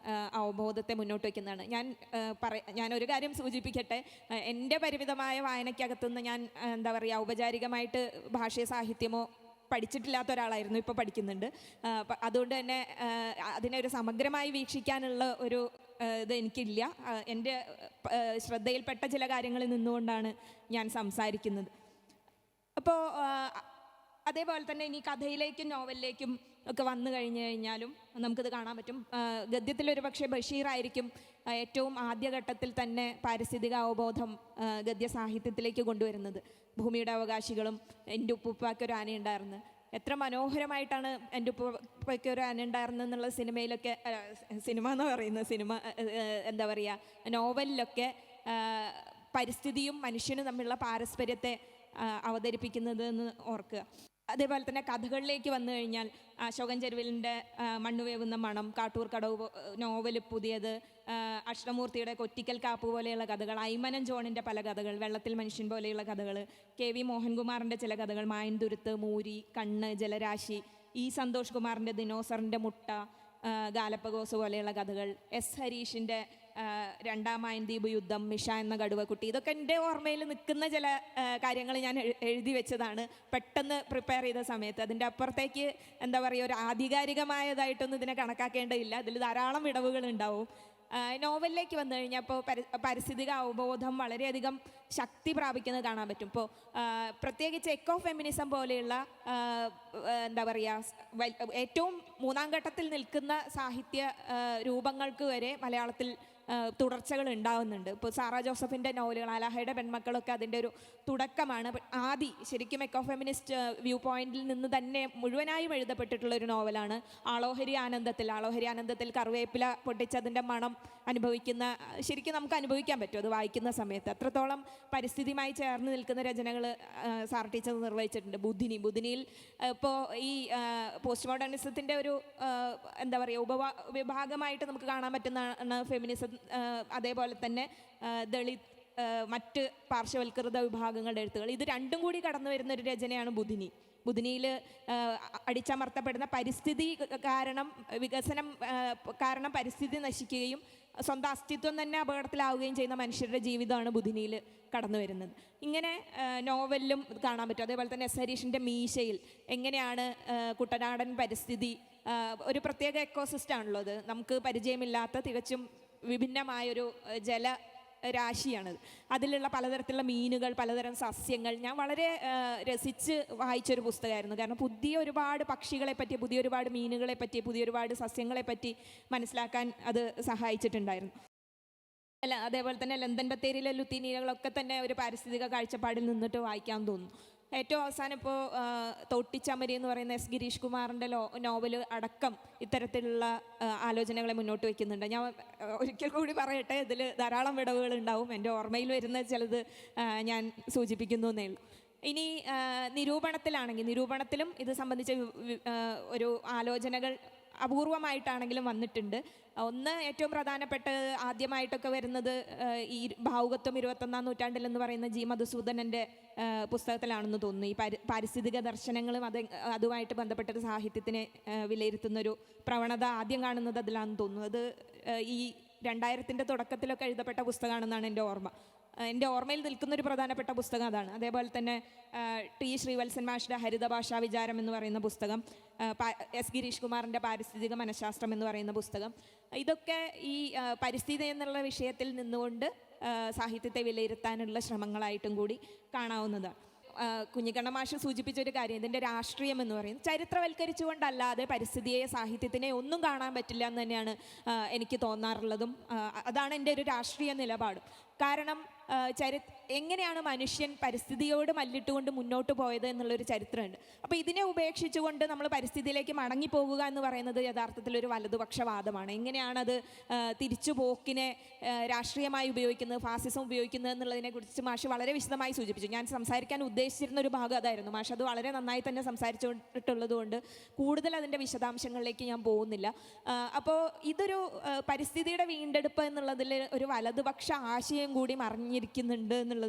അവബോധത്തെ മുന്നോട്ട് വയ്ക്കുന്നതാണ്. ഞാൻ ഒരു കാര്യം സൂചിപ്പിക്കട്ടെ. എൻ്റെ പരിമിതമായ വായനയ്ക്കകത്തുനിന്ന് ഞാൻ ഔപചാരികമായിട്ട് ഭാഷയോ സാഹിത്യമോ പഠിച്ചിട്ടില്ലാത്ത ഒരാളായിരുന്നു, ഇപ്പോൾ പഠിക്കുന്നുണ്ട്. അതുകൊണ്ട് തന്നെ അതിനെ ഒരു സമഗ്രമായി വീക്ഷിക്കാനുള്ള ഒരു ഇത് എനിക്കില്ല. എൻ്റെ ശ്രദ്ധയിൽപ്പെട്ട ചില കാര്യങ്ങളിൽ നിന്നുകൊണ്ടാണ് ഞാൻ സംസാരിക്കുന്നത്. അപ്പോൾ അതേപോലെ തന്നെ ഇനി കഥയിലേക്കും നോവലിലേക്കും ഒക്കെ വന്നു കഴിഞ്ഞാലും നമുക്കിത് കാണാൻ പറ്റും. ഗദ്യത്തിലൊരു പക്ഷേ ബഷീറായിരിക്കും ഏറ്റവും ആദ്യഘട്ടത്തിൽ തന്നെ പാരിസ്ഥിതിക അവബോധം ഗദ്യ സാഹിത്യത്തിലേക്ക് കൊണ്ടുവരുന്നത്. ഭൂമിയുടെ അവകാശികളും എൻ്റെ ഉപ്പുപ്പാക്കൊരു ആനയുണ്ടായിരുന്നു, എത്ര മനോഹരമായിട്ടാണ് എൻ്റെ ഉപ്പയ്ക്കൊരു ആനയുണ്ടായിരുന്നു എന്നുള്ള സിനിമയിലൊക്കെ, സിനിമ എന്ന് പറയുന്ന നോവലിലൊക്കെ പരിസ്ഥിതിയും മനുഷ്യനും തമ്മിലുള്ള പാരസ്പര്യത്തെ അവതരിപ്പിക്കുന്നത് എന്ന് ഓർക്കുക. അതേപോലെ തന്നെ കഥകളിലേക്ക് വന്നു കഴിഞ്ഞാൽ അശോകൻ ചെരുവിലിൻ്റെ മണ്ണുവേവുന്ന മണം, കാട്ടൂർ കടവ് നോവൽ പുതിയത്, അഷ്ടമൂർത്തിയുടെ കൊറ്റിക്കൽ കാപ്പ് പോലെയുള്ള കഥകൾ, ഐമനം ജോണിൻ്റെ പല കഥകൾ, വെള്ളത്തിൽ മനുഷ്യൻ പോലെയുള്ള കഥകൾ, KV മോഹൻകുമാറിൻ്റെ ചില കഥകൾ, മായൻതുരുത്ത്, മൂരി, കണ്ണ്, ജലരാശി, സന്തോഷ് കുമാറിൻ്റെ ദിനോസറിൻ്റെ മുട്ട, ഗാലപ്പഗോസ് പോലെയുള്ള കഥകൾ, S ഹരീഷിൻ്റെ രണ്ടാം മായൻദ്വീപ് യുദ്ധം, മിഷ എന്ന കടുവക്കുട്ടി, ഇതൊക്കെ എൻ്റെ ഓർമ്മയിൽ നിൽക്കുന്ന ചില കാര്യങ്ങൾ ഞാൻ എഴുതി വെച്ചതാണ് പെട്ടെന്ന് പ്രിപ്പയർ ചെയ്ത സമയത്ത്. അതിൻ്റെ അപ്പുറത്തേക്ക് എന്താ പറയുക, ഒരു ആധികാരികമായതായിട്ടൊന്നും ഇതിനെ കണക്കാക്കേണ്ടതില്ല. അതിൽ ധാരാളം വിടവുകൾ ഉണ്ടാവും. നോവലിലേക്ക് വന്നു കഴിഞ്ഞപ്പോൾ പാരിസ്ഥിതിക അവബോധം വളരെയധികം ശക്തി പ്രാപിക്കുന്നത് കാണാൻ പറ്റും. ഇപ്പോൾ പ്രത്യേകിച്ച് എക്കോ ഫെമിനിസം പോലെയുള്ള എന്താ പറയുക, ഏറ്റവും മൂന്നാം ഘട്ടത്തിൽ നിൽക്കുന്ന സാഹിത്യ രൂപങ്ങൾക്ക് വരെ മലയാളത്തിൽ തുടർച്ചകൾ ഉണ്ടാവുന്നുണ്ട്. ഇപ്പോൾ സാറാ ജോസഫിൻ്റെ നോവലുകൾ, അലാഹയുടെ പെൺമക്കളൊക്കെ അതിൻ്റെ ഒരു തുടക്കമാണ്. ശരിക്കും എക്കോ ഫെമിനിസ്റ്റ് വ്യൂ പോയിന്റിൽ നിന്ന് തന്നെ മുഴുവനായും എഴുതപ്പെട്ടിട്ടുള്ള ഒരു നോവലാണ് ആളോഹരി ആനന്ദത്തിൽ. ആളോഹരി ആനന്ദത്തിൽ കറിവേപ്പില പൊട്ടിച്ചതിൻ്റെ മണം അനുഭവിക്കുന്ന, ശരിക്കും നമുക്ക് അനുഭവിക്കാൻ പറ്റും അത് വായിക്കുന്ന സമയത്ത്. അത്രത്തോളം പരിസ്ഥിതിയുമായി ചേർന്ന് നിൽക്കുന്ന രചനകൾ സാർ ടീച്ചർ നിർവഹിച്ചിട്ടുണ്ട്. ബുധിനിയിൽ ഇപ്പോൾ ഈ പോസ്റ്റ് മോഡേണിസത്തിൻ്റെ ഒരു എന്താ പറയുക വിഭാഗമായിട്ട് നമുക്ക് കാണാൻ പറ്റുന്നതാണ് ഫെമിനിസം. അതേപോലെ തന്നെ ദളിത്, മറ്റ് പാർശ്വവൽക്കൃത വിഭാഗങ്ങളുടെ എഴുത്തുകൾ, ഇത് രണ്ടും കൂടി കടന്നു വരുന്ന ഒരു രചനയാണ് ബുധിനിയിൽ അടിച്ചമർത്തപ്പെടുന്ന പരിസ്ഥിതി കാരണം, വികസനം കാരണം പരിസ്ഥിതി നശിക്കുകയും സ്വന്തം അസ്തിത്വം തന്നെ അപകടത്തിലാവുകയും ചെയ്യുന്ന മനുഷ്യരുടെ ജീവിതമാണ് ബുധിനിയിൽ കടന്നു വരുന്നത്. ഇങ്ങനെ നോവലിലും കാണാൻ പറ്റും. അതേപോലെ തന്നെ എസ് ഹരീഷിൻ്റെ മീശയിൽ എങ്ങനെയാണ് കുട്ടനാടൻ പരിസ്ഥിതി ഒരു പ്രത്യേക എക്കോസിസ്റ്റം ആണല്ലോ അത്, നമുക്ക് പരിചയമില്ലാത്ത തികച്ചും വിഭിന്നമായൊരു ജലരാശിയാണത്. അതിലുള്ള പലതരത്തിലുള്ള മീനുകൾ, പലതരം സസ്യങ്ങൾ, ഞാൻ വളരെ രസിച്ച് വായിച്ചൊരു പുസ്തകമായിരുന്നു. കാരണം പുതിയ ഒരുപാട് പക്ഷികളെ പറ്റി, പുതിയ ഒരുപാട് മീനുകളെ പറ്റി, പുതിയ ഒരുപാട് സസ്യങ്ങളെ പറ്റി മനസ്സിലാക്കാൻ അത് സഹായിച്ചിട്ടുണ്ടായിരുന്നു. അതേപോലെ തന്നെ ലന്തൻ ബത്തേരിയിലെ ലുത്തീനികളൊക്കെ തന്നെ ഒരു പാരിസ്ഥിതിക കാഴ്ചപ്പാടിൽ നിന്നിട്ട് വായിക്കാൻ തോന്നുന്നു. ഏറ്റവും അവസാനം ഇപ്പോൾ തോട്ടിച്ചമരി എന്ന് പറയുന്ന എസ് ഗിരീഷ് കുമാറിൻ്റെ നോവൽ അടക്കം ഇത്തരത്തിലുള്ള ആലോചനകളെ മുന്നോട്ട് വയ്ക്കുന്നുണ്ട്. ഞാൻ ഒരിക്കൽ കൂടി പറയട്ടെ, ഇതിൽ ധാരാളം വിടവുകൾ ഉണ്ടാവും. എൻ്റെ ഓർമ്മയിൽ വരുന്ന ചിലത് ഞാൻ സൂചിപ്പിക്കുന്നു എന്നേ ഉള്ളൂ. ഇനി നിരൂപണത്തിലും ഇത് സംബന്ധിച്ച ഒരു ആലോചനകൾ അപൂർവമായിട്ടാണെങ്കിലും വന്നിട്ടുണ്ട്. ഒന്ന് ഏറ്റവും പ്രധാനപ്പെട്ട ആദ്യമായിട്ടൊക്കെ വരുന്നത് ഈ ഭാവുകത്വം 21-ാം നൂറ്റാണ്ടിൽ എന്ന് പറയുന്ന ജി മധുസൂദനൻ്റെ പുസ്തകത്തിലാണെന്ന് തോന്നുന്നു. ഈ പാരിസ്ഥിതിക ദർശനങ്ങളും അതുമായിട്ട് ബന്ധപ്പെട്ട സാഹിത്യത്തിനെ വിലയിരുത്തുന്നൊരു പ്രവണത ആദ്യം കാണുന്നത് അതിലാണെന്ന് തോന്നുന്നു. അത് ഈ 2000-ൻ്റെ തുടക്കത്തിലൊക്കെ എഴുതപ്പെട്ട പുസ്തകമാണെന്നാണ് എൻ്റെ ഓർമ്മയിൽ നിൽക്കുന്നൊരു പ്രധാനപ്പെട്ട പുസ്തകം അതാണ്. അതേപോലെ തന്നെ ടി ശ്രീവത്സൻ മാഷിൻ്റെ ഹരിതഭാഷാ വിചാരം എന്ന് പറയുന്ന പുസ്തകം, എസ് ഗിരീഷ് കുമാറിൻ്റെ പാരിസ്ഥിതിക മനഃശാസ്ത്രം എന്ന് പറയുന്ന പുസ്തകം, ഇതൊക്കെ ഈ പരിസ്ഥിതി എന്നുള്ള വിഷയത്തിൽ നിന്നുകൊണ്ട് സാഹിത്യത്തെ വിലയിരുത്താനുള്ള ശ്രമങ്ങളായിട്ടും കൂടി കാണാവുന്നതാണ്. കുഞ്ഞിക്കണ്ണ മാഷ് സൂചിപ്പിച്ചൊരു കാര്യം, ഇതിൻ്റെ രാഷ്ട്രീയം എന്ന് പറയുന്നത് ചരിത്രവൽക്കരിച്ചുകൊണ്ടല്ലാതെ പരിസ്ഥിതിയെ, സാഹിത്യത്തിനെ ഒന്നും കാണാൻ പറ്റില്ല എന്ന് തന്നെയാണ് എനിക്ക് തോന്നാറുള്ളതും. അതാണ് എൻ്റെ ഒരു രാഷ്ട്രീയ നിലപാടും. കാരണം എങ്ങനെയാണ് മനുഷ്യൻ പരിസ്ഥിതിയോട് മല്ലിട്ടുകൊണ്ട് മുന്നോട്ട് പോയത് എന്നുള്ളൊരു ചരിത്രമുണ്ട്. അപ്പോൾ ഇതിനെ ഉപേക്ഷിച്ചുകൊണ്ട് നമ്മൾ പരിസ്ഥിതിയിലേക്ക് മടങ്ങിപ്പോകുക എന്ന് പറയുന്നത് യഥാർത്ഥത്തിലൊരു വലതുപക്ഷവാദമാണ്. എങ്ങനെയാണത് തിരിച്ചുപോക്കിനെ രാഷ്ട്രീയമായി ഉപയോഗിക്കുന്നത്, ഫാസിസം ഉപയോഗിക്കുന്നത് എന്നുള്ളതിനെക്കുറിച്ച് മാഷ് വളരെ വിശദമായി സൂചിപ്പിച്ചു. ഞാൻ സംസാരിക്കാൻ ഉദ്ദേശിച്ചിരുന്ന ഒരു ഭാഗം അതായിരുന്നു. മാഷ് അത് വളരെ നന്നായി തന്നെ സംസാരിച്ചിട്ടുള്ളത് കൊണ്ട് കൂടുതൽ അതിൻ്റെ വിശദാംശങ്ങളിലേക്ക് ഞാൻ പോകുന്നില്ല. അപ്പോൾ ഇതൊരു പരിസ്ഥിതിയുടെ വീണ്ടെടുപ്പ് എന്നുള്ളതിൽ ഒരു വലതുപക്ഷ ആശയം കൂടി മറിഞ്ഞിരിക്കുന്നുണ്ട് എന്നുള്ളത്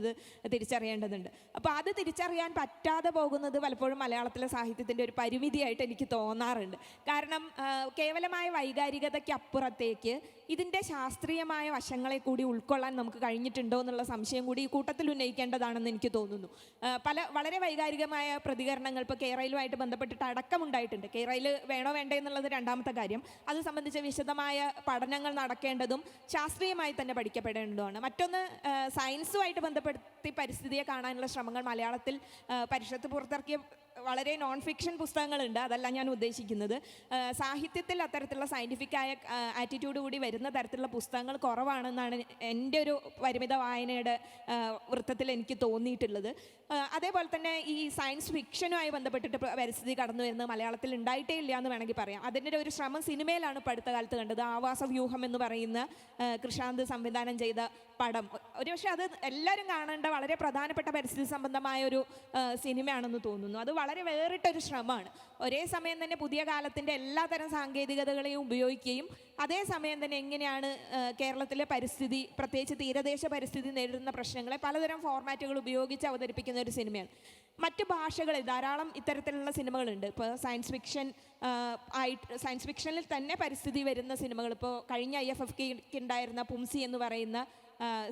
തിരിച്ചറിയേണ്ടതുണ്ട്. അപ്പോൾ അത് തിരിച്ചറിയാൻ പറ്റാതെ പോകുന്നത് പലപ്പോഴും മലയാളത്തിലെ സാഹിത്യത്തിൻ്റെ ഒരു പരിമിതിയായിട്ട് എനിക്ക് തോന്നാറുണ്ട്. കാരണം കേവലമായ വൈകാരികതയ്ക്ക് അപ്പുറത്തേക്ക് ഇതിൻ്റെ ശാസ്ത്രീയമായ വശങ്ങളെ കൂടി ഉൾക്കൊള്ളാൻ നമുക്ക് കഴിഞ്ഞിട്ടുണ്ടോ എന്നുള്ള സംശയം കൂടി ഈ കൂട്ടത്തിൽ ഉന്നയിക്കേണ്ടതാണെന്ന് എനിക്ക് തോന്നുന്നു. വളരെ വൈകാരികമായ പ്രതികരണങ്ങൾ ഇപ്പോൾ കേരളയിലുമായിട്ട് ബന്ധപ്പെട്ടിട്ട് അടക്കമുണ്ടായിട്ടുണ്ട്. കേരളയിൽ വേണോ വേണ്ടേ എന്നുള്ളത് രണ്ടാമത്തെ കാര്യം. അത് സംബന്ധിച്ച വിശദമായ പഠനങ്ങൾ നടക്കേണ്ടതും ശാസ്ത്രീയമായി തന്നെ പഠിക്കപ്പെടേണ്ടതുമാണ്. മറ്റൊന്ന്, സയൻസുമായിട്ട് ബന്ധപ്പെടുത്തി പരിസ്ഥിതിയെ കാണാനുള്ള ശ്രമങ്ങൾ മലയാളത്തിൽ പരിഷത്ത് പുറത്തിറക്കിയ വളരെ നോൺ ഫിക്ഷൻ പുസ്തകങ്ങളുണ്ട്. അതല്ല ഞാൻ ഉദ്ദേശിക്കുന്നത്. സാഹിത്യത്തിൽ അത്തരത്തിലുള്ള സയൻറ്റിഫിക്കായ ആറ്റിറ്റ്യൂഡ് കൂടി വരുന്ന തരത്തിലുള്ള പുസ്തകങ്ങൾ കുറവാണെന്നാണ് എൻ്റെ ഒരു പരിമിത വായനയുടെ വൃത്തത്തിൽ എനിക്ക് തോന്നിയിട്ടുള്ളത്. അതേപോലെ തന്നെ ഈ സയൻസ് ഫിക്ഷനുമായി ബന്ധപ്പെട്ടിട്ട് പരിസ്ഥിതി കടന്നു വരുന്നത് മലയാളത്തിൽ ഉണ്ടായിട്ടേ ഇല്ല എന്ന് വേണമെങ്കിൽ പറയാം. അതിൻ്റെ ഒരു ശ്രമം സിനിമയിലാണ് ഇപ്പോൾ അടുത്ത കാലത്ത് കണ്ടത്. ആവാസ വ്യൂഹം എന്ന് പറയുന്ന കൃഷാന്ത് സംവിധാനം ചെയ്ത പടം ഒരുപക്ഷെ അത് എല്ലാവരും കാണേണ്ട വളരെ പ്രധാനപ്പെട്ട പരിസ്ഥിതി സംബന്ധമായ ഒരു സിനിമയാണെന്ന് തോന്നുന്നു. അത് വളരെ വേറിട്ടൊരു ശ്രമമാണ്. ഒരേ സമയം തന്നെ പുതിയ കാലത്തിൻ്റെ എല്ലാതരം സാങ്കേതികതകളെയും ഉപയോഗിക്കുകയും അതേസമയം തന്നെ എങ്ങനെയാണ് കേരളത്തിലെ പരിസ്ഥിതി, പ്രത്യേകിച്ച് തീരദേശ പരിസ്ഥിതി നേരിടുന്ന പ്രശ്നങ്ങളെ പലതരം ഫോർമാറ്റുകൾ ഉപയോഗിച്ച് അവതരിപ്പിക്കുന്ന ഒരു സിനിമയാണ്. മറ്റ് ഭാഷകളിൽ ധാരാളം ഇത്തരത്തിലുള്ള സിനിമകളുണ്ട്. ഇപ്പോൾ സയൻസ് ഫിക്ഷനിൽ തന്നെ പരിസ്ഥിതി വരുന്ന സിനിമകൾ, ഇപ്പോൾ കഴിഞ്ഞ IFFK ഉണ്ടായിരുന്ന പുംസി എന്ന് പറയുന്ന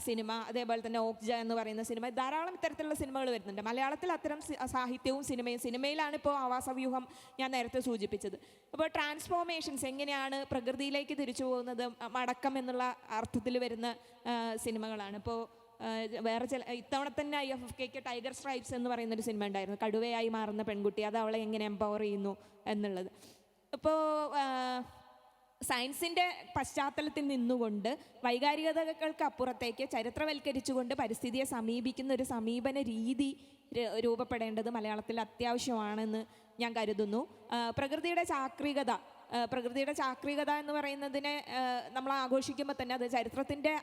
സിനിമ, അതേപോലെ തന്നെ ഓക്ജ എന്ന് പറയുന്ന സിനിമ, ധാരാളം ഇത്തരത്തിലുള്ള സിനിമകൾ വരുന്നുണ്ട്. മലയാളത്തിൽ അത്തരം സാഹിത്യവും സിനിമയിലാണ് ഇപ്പോൾ ആവാസവ്യൂഹം ഞാൻ നേരത്തെ സൂചിപ്പിച്ചത്. അപ്പോൾ ട്രാൻസ്ഫോർമേഷൻസ് എങ്ങനെയാണ് പ്രകൃതിയിലേക്ക് തിരിച്ചു പോകുന്നത്, മടക്കം എന്നുള്ള അർത്ഥത്തിൽ വരുന്ന സിനിമകളാണ്. ഇപ്പോൾ വേറെ ഇത്തവണ തന്നെ IFFK ടൈഗർ സ്ട്രൈപ്സ് എന്ന് പറയുന്നൊരു സിനിമ ഉണ്ടായിരുന്നു, കടുവയായി മാറുന്ന പെൺകുട്ടി, അത് അവളെ എങ്ങനെ എംപവർ ചെയ്യുന്നു എന്നുള്ളത്. ഇപ്പോൾ സയൻസിൻ്റെ പശ്ചാത്തലത്തിൽ നിന്നുകൊണ്ട് വൈകാരികതകൾക്ക് അപ്പുറത്തേക്ക് ചരിത്രവൽക്കരിച്ചുകൊണ്ട് പരിസ്ഥിതിയെ സമീപിക്കുന്ന ഒരു സമീപന രീതി രൂപപ്പെടേണ്ടത് മലയാളത്തിൽ അത്യാവശ്യമാണെന്ന് ഞാൻ കരുതുന്നു. പ്രകൃതിയുടെ ചാക്രികത എന്ന് പറയുന്നതിനെ നമ്മൾ ആഘോഷിക്കുമ്പോൾ തന്നെ അത് ചരിത്രത്തിൻ്റെ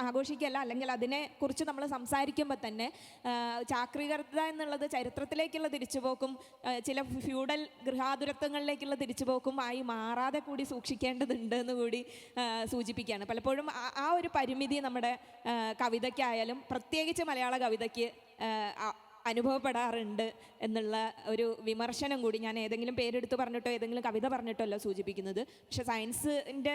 ആഘോഷിക്കല്ല, അല്ലെങ്കിൽ അതിനെക്കുറിച്ച് നമ്മൾ സംസാരിക്കുമ്പോൾ തന്നെ ചാക്രികത എന്നുള്ളത് ചരിത്രത്തിലേക്കുള്ള തിരിച്ചുപോക്കും ചില ഫ്യൂഡൽ ഗൃഹാതുരത്വങ്ങളിലേക്കുള്ള തിരിച്ചുപോക്കും ആയി മാറാതെ കൂടി സൂക്ഷിക്കേണ്ടതുണ്ട് എന്ന് കൂടി സൂചിപ്പിക്കുകയാണ്. പലപ്പോഴും ആ ഒരു പരിമിതി നമ്മുടെ കവിതയ്ക്കായാലും പ്രത്യേകിച്ച് മലയാള കവിതയ്ക്ക് അനുഭവപ്പെടാറുണ്ട് എന്നുള്ള ഒരു വിമർശനം കൂടി, ഞാൻ ഏതെങ്കിലും പേരെടുത്ത് പറഞ്ഞിട്ടോ ഏതെങ്കിലും കവിത പറഞ്ഞിട്ടോ അല്ല സൂചിപ്പിക്കുന്നത്. പക്ഷെ സയൻസിൻ്റെ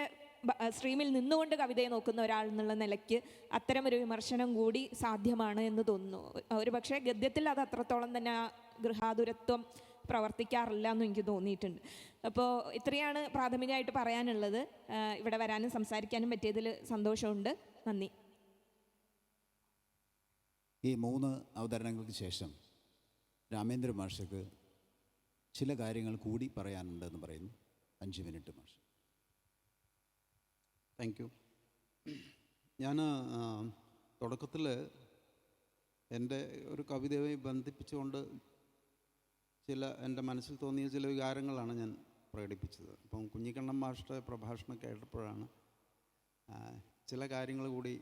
സ്ട്രീമിൽ നിന്നുകൊണ്ട് കവിതയെ നോക്കുന്ന ഒരാൾ എന്നുള്ള നിലയ്ക്ക് അത്തരമൊരു വിമർശനം കൂടി സാധ്യമാണ് എന്ന് തോന്നുന്നു. ഒരു പക്ഷേ ഗദ്യത്തിൽ അത് അത്രത്തോളം തന്നെ ആ ഗൃഹാതുരത്വം പ്രവർത്തിക്കാറില്ല എന്നും എനിക്ക് തോന്നിയിട്ടുണ്ട്. അപ്പോൾ ഇത്രയാണ് പ്രാഥമികമായിട്ട് പറയാനുള്ളത്. ഇവിടെ വരാനും സംസാരിക്കാനും പറ്റിയതിൽ സന്തോഷമുണ്ട്. നന്ദി. ഈ 3 അവതരണങ്ങൾക്ക് ശേഷം രാമേന്ദ്ര മാഷക്ക് ചില കാര്യങ്ങൾ കൂടി പറയാനുണ്ടെന്ന് പറയുന്നു. 5 മിനിറ്റ് മാഷ്. Thank you. ഞാൻ തുടക്കത്തിൽ എൻ്റെ ഒരു കവിതയുമായി ബന്ധിപ്പിച്ചുകൊണ്ട് എൻ്റെ മനസ്സിൽ തോന്നിയ ചില വികാരങ്ങളാണ് ഞാൻ പ്രകടിപ്പിച്ചത്. അപ്പം കുഞ്ഞിക്കണ്ണൻ മാഷ്ട പ്രഭാഷണം കേട്ടപ്പോഴാണ് ചില കാര്യങ്ങൾ കൂടി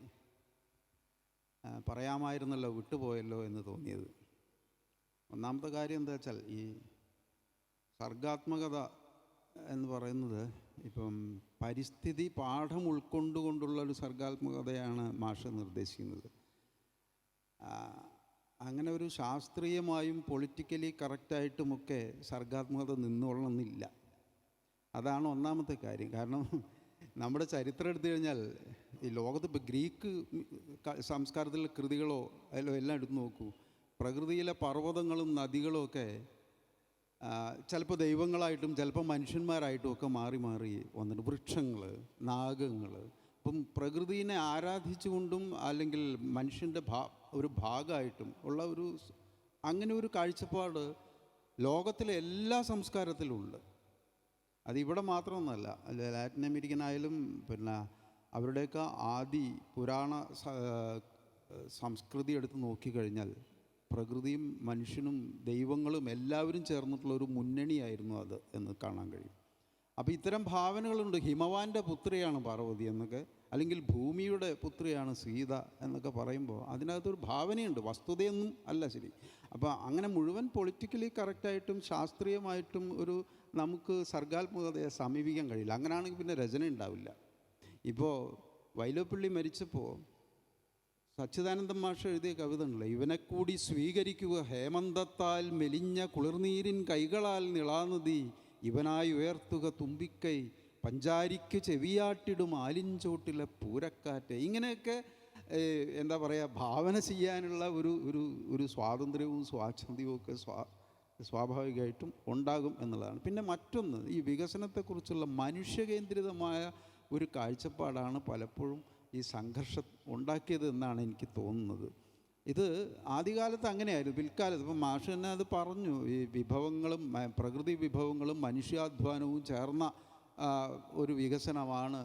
പറയാമായിരുന്നല്ലോ, വിട്ടുപോയല്ലോ എന്ന് തോന്നിയത്. ഒന്നാമത്തെ കാര്യം എന്താ വെച്ചാൽ, ഈ സർഗാത്മകത എന്ന് പറയുന്നത് ഇപ്പം പരിസ്ഥിതി പാഠം ഉൾക്കൊണ്ടുകൊണ്ടുള്ള ഒരു സർഗാത്മകതയാണ് മാഷ് നിർദ്ദേശിക്കുന്നത്. അങ്ങനെ ഒരു ശാസ്ത്രീയമായും പൊളിറ്റിക്കലി കറക്റ്റായിട്ടുമൊക്കെ സർഗാത്മകത നിന്നുകൊള്ളണമെന്നില്ല. അതാണ് ഒന്നാമത്തെ കാര്യം. കാരണം നമ്മുടെ ചരിത്രം എടുത്തു കഴിഞ്ഞാൽ ഈ ലോകത്ത് ഇപ്പോൾ ഗ്രീക്ക് സംസ്കാരത്തിലെ കൃതികളോ എല്ലാം എടുത്തു നോക്കൂ. പ്രകൃതിയിലെ പർവ്വതങ്ങളും നദികളും ഒക്കെ ചിലപ്പോൾ ദൈവങ്ങളായിട്ടും ചിലപ്പോൾ മനുഷ്യന്മാരായിട്ടും ഒക്കെ മാറി മാറി വന്നിട്ട്, വൃക്ഷങ്ങൾ, നാഗങ്ങൾ. അപ്പം പ്രകൃതിയെ ആരാധിച്ചുകൊണ്ടും അല്ലെങ്കിൽ മനുഷ്യൻ്റെ ഒരു ഭാഗമായിട്ടും ഉള്ള അങ്ങനെ ഒരു കാഴ്ചപ്പാട് ലോകത്തിലെ എല്ലാ സംസ്കാരത്തിലും ഉണ്ട്. അതിവിടെ മാത്രമൊന്നുമല്ല, ലാറ്റിൻ അമേരിക്കൻ ആയാലും പിന്നെ അവരുടെയൊക്കെ ആദി പുരാണ സംസ്കൃതി എടുത്ത് നോക്കിക്കഴിഞ്ഞാൽ പ്രകൃതിയും മനുഷ്യനും ദൈവങ്ങളും എല്ലാവരും ചേർന്നിട്ടുള്ള ഒരു മുന്നണിയായിരുന്നു അത് എന്ന് കാണാൻ കഴിയും. അപ്പോൾ ഇത്തരം ഭാവനകളുണ്ട്. ഹിമവാൻ്റെ പുത്രിയാണ് പാർവതി എന്നൊക്കെ, അല്ലെങ്കിൽ ഭൂമിയുടെ പുത്രിയാണ് സീത എന്നൊക്കെ പറയുമ്പോൾ അതിനകത്തൊരു ഭാവനയുണ്ട്, വസ്തുതയൊന്നും അല്ല ശരി. അപ്പോൾ അങ്ങനെ മുഴുവൻ പൊളിറ്റിക്കലി കറക്റ്റായിട്ടും ശാസ്ത്രീയമായിട്ടും നമുക്ക് സർഗാത്മകതയെ സമീപിക്കാൻ കഴിയില്ല. അങ്ങനെയാണെങ്കിൽ പിന്നെ രചന ഉണ്ടാവില്ല. ഇപ്പോൾ വൈലോപ്പിള്ളി മരിച്ചപ്പോൾ സച്ചിദാനന്ദ മാഷ് എഴുതിയ കവിത ഉണ്ടല്ലോ, ഇവനെ കൂടി സ്വീകരിക്കുക ഹേമന്തത്താൽ മെലിഞ്ഞ കുളിർനീരിൻ കൈകളാൽ നിളാനദി, ഇവനായി ഉയർത്തുക തുമ്പിക്കൈ, പഞ്ചാരിക്ക് ചെവിയാട്ടിടും ആലിഞ്ചോട്ടിലെ പൂരക്കാറ്റ്. ഇങ്ങനെയൊക്കെ എന്താ പറയുക, ഭാവന ചെയ്യാനുള്ള ഒരു സ്വാതന്ത്ര്യവും സ്വാച്ഛന്ദ്യവും ഒക്കെ സ്വാഭാവികമായിട്ടും ഉണ്ടാകും എന്നുള്ളതാണ്. പിന്നെ മറ്റൊന്ന്, ഈ വികസനത്തെക്കുറിച്ചുള്ള മനുഷ്യകേന്ദ്രിതമായ ഒരു കാഴ്ചപ്പാടാണ് പലപ്പോഴും ഈ സംഘർഷം ഉണ്ടാക്കിയത് എന്നാണ് എനിക്ക് തോന്നുന്നത്. ഇത് ആദ്യകാലത്ത് അങ്ങനെയായിരുന്നു. പിൽക്കാലത്ത് ഇപ്പം മാഷ് തന്നെ അത് പറഞ്ഞു, ഈ വിഭവങ്ങളും പ്രകൃതി വിഭവങ്ങളും മനുഷ്യാധ്വാനവും ചേർന്ന ഒരു വികസനമാണ്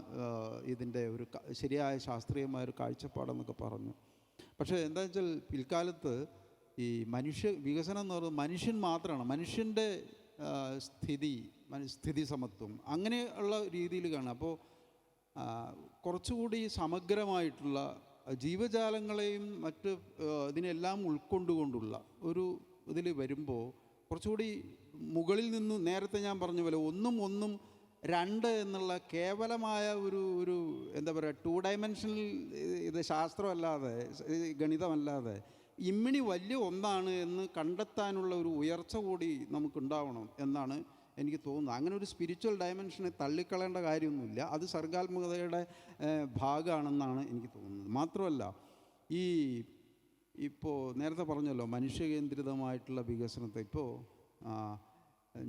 ഇതിൻ്റെ ഒരു ശരിയായ ശാസ്ത്രീയമായ ഒരു കാഴ്ചപ്പാടെന്നൊക്കെ പറഞ്ഞു. പക്ഷേ എന്താ വെച്ചാൽ പിൽക്കാലത്ത് ഈ വികസനം എന്ന് പറയുന്നത് മനുഷ്യൻ മാത്രമാണ്, മനുഷ്യൻ്റെ സ്ഥിതി സമത്വം അങ്ങനെയുള്ള രീതിയിൽ കാണാം. അപ്പോൾ കുറച്ചുകൂടി സമഗ്രമായിട്ടുള്ള ജീവജാലങ്ങളെയും മറ്റ് ഇതിനെല്ലാം ഉൾക്കൊണ്ടുകൊണ്ടുള്ള ഒരു ഇതിൽ വരുമ്പോൾ കുറച്ചുകൂടി മുകളിൽ നിന്ന് നേരത്തെ ഞാൻ പറഞ്ഞ പോലെ ഒന്നും രണ്ട് എന്നുള്ള കേവലമായ ഒരു എന്താ പറയുക 2 ഡയമെൻഷനൽ ഇത് ശാസ്ത്രമല്ലാതെ ഗണിതമല്ലാതെ ഇമ്മിണി വലിയ ഒന്നാണ് എന്ന് കണ്ടെത്താനുള്ള ഒരു ഉയർച്ച കൂടി നമുക്കുണ്ടാവണം എന്നാണ് എനിക്ക് തോന്നുന്നത്. അങ്ങനെ ഒരു സ്പിരിച്വൽ ഡയമെൻഷനെ തള്ളിക്കളയേണ്ട കാര്യമൊന്നുമില്ല. അത് സർഗാത്മകതയുടെ ഭാഗമാണെന്നാണ് എനിക്ക് തോന്നുന്നത്. മാത്രമല്ല ഇപ്പോൾ നേരത്തെ പറഞ്ഞല്ലോ മനുഷ്യകേന്ദ്രിതമായിട്ടുള്ള വികസനത്തെ. ഇപ്പോൾ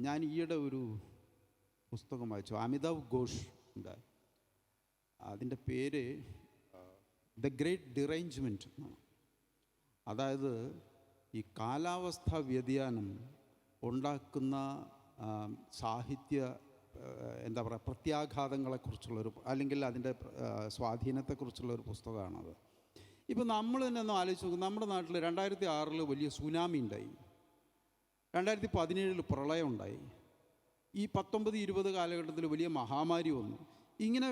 ഞാൻ ഈയിടെ ഒരു പുസ്തകം വായിച്ചു, അമിതാവ് ഘോഷ് ഉണ്ട്. അതിൻ്റെ പേര് ദ ഗ്രേറ്റ് ഡിറേഞ്ച്മെൻറ്റ് എന്നാണ്. അതായത് ഈ കാലാവസ്ഥാ വ്യതിയാനം ഉണ്ടാക്കുന്ന സാഹിത്യ എന്താ പറയുക പ്രത്യാഘാതങ്ങളെക്കുറിച്ചുള്ളൊരു അല്ലെങ്കിൽ അതിൻ്റെ സ്വാധീനത്തെക്കുറിച്ചുള്ളൊരു പുസ്തകമാണത്. ഇപ്പോൾ നമ്മൾ തന്നെ ഒന്ന് ആലോചിച്ച് നോക്കും. നമ്മുടെ നാട്ടിൽ 2006 വലിയ സുനാമി ഉണ്ടായി, 2017 പ്രളയം ഉണ്ടായി, ഈ 19-20 കാലഘട്ടത്തിൽ വലിയ മഹാമാരി വന്നു. ഇങ്ങനെ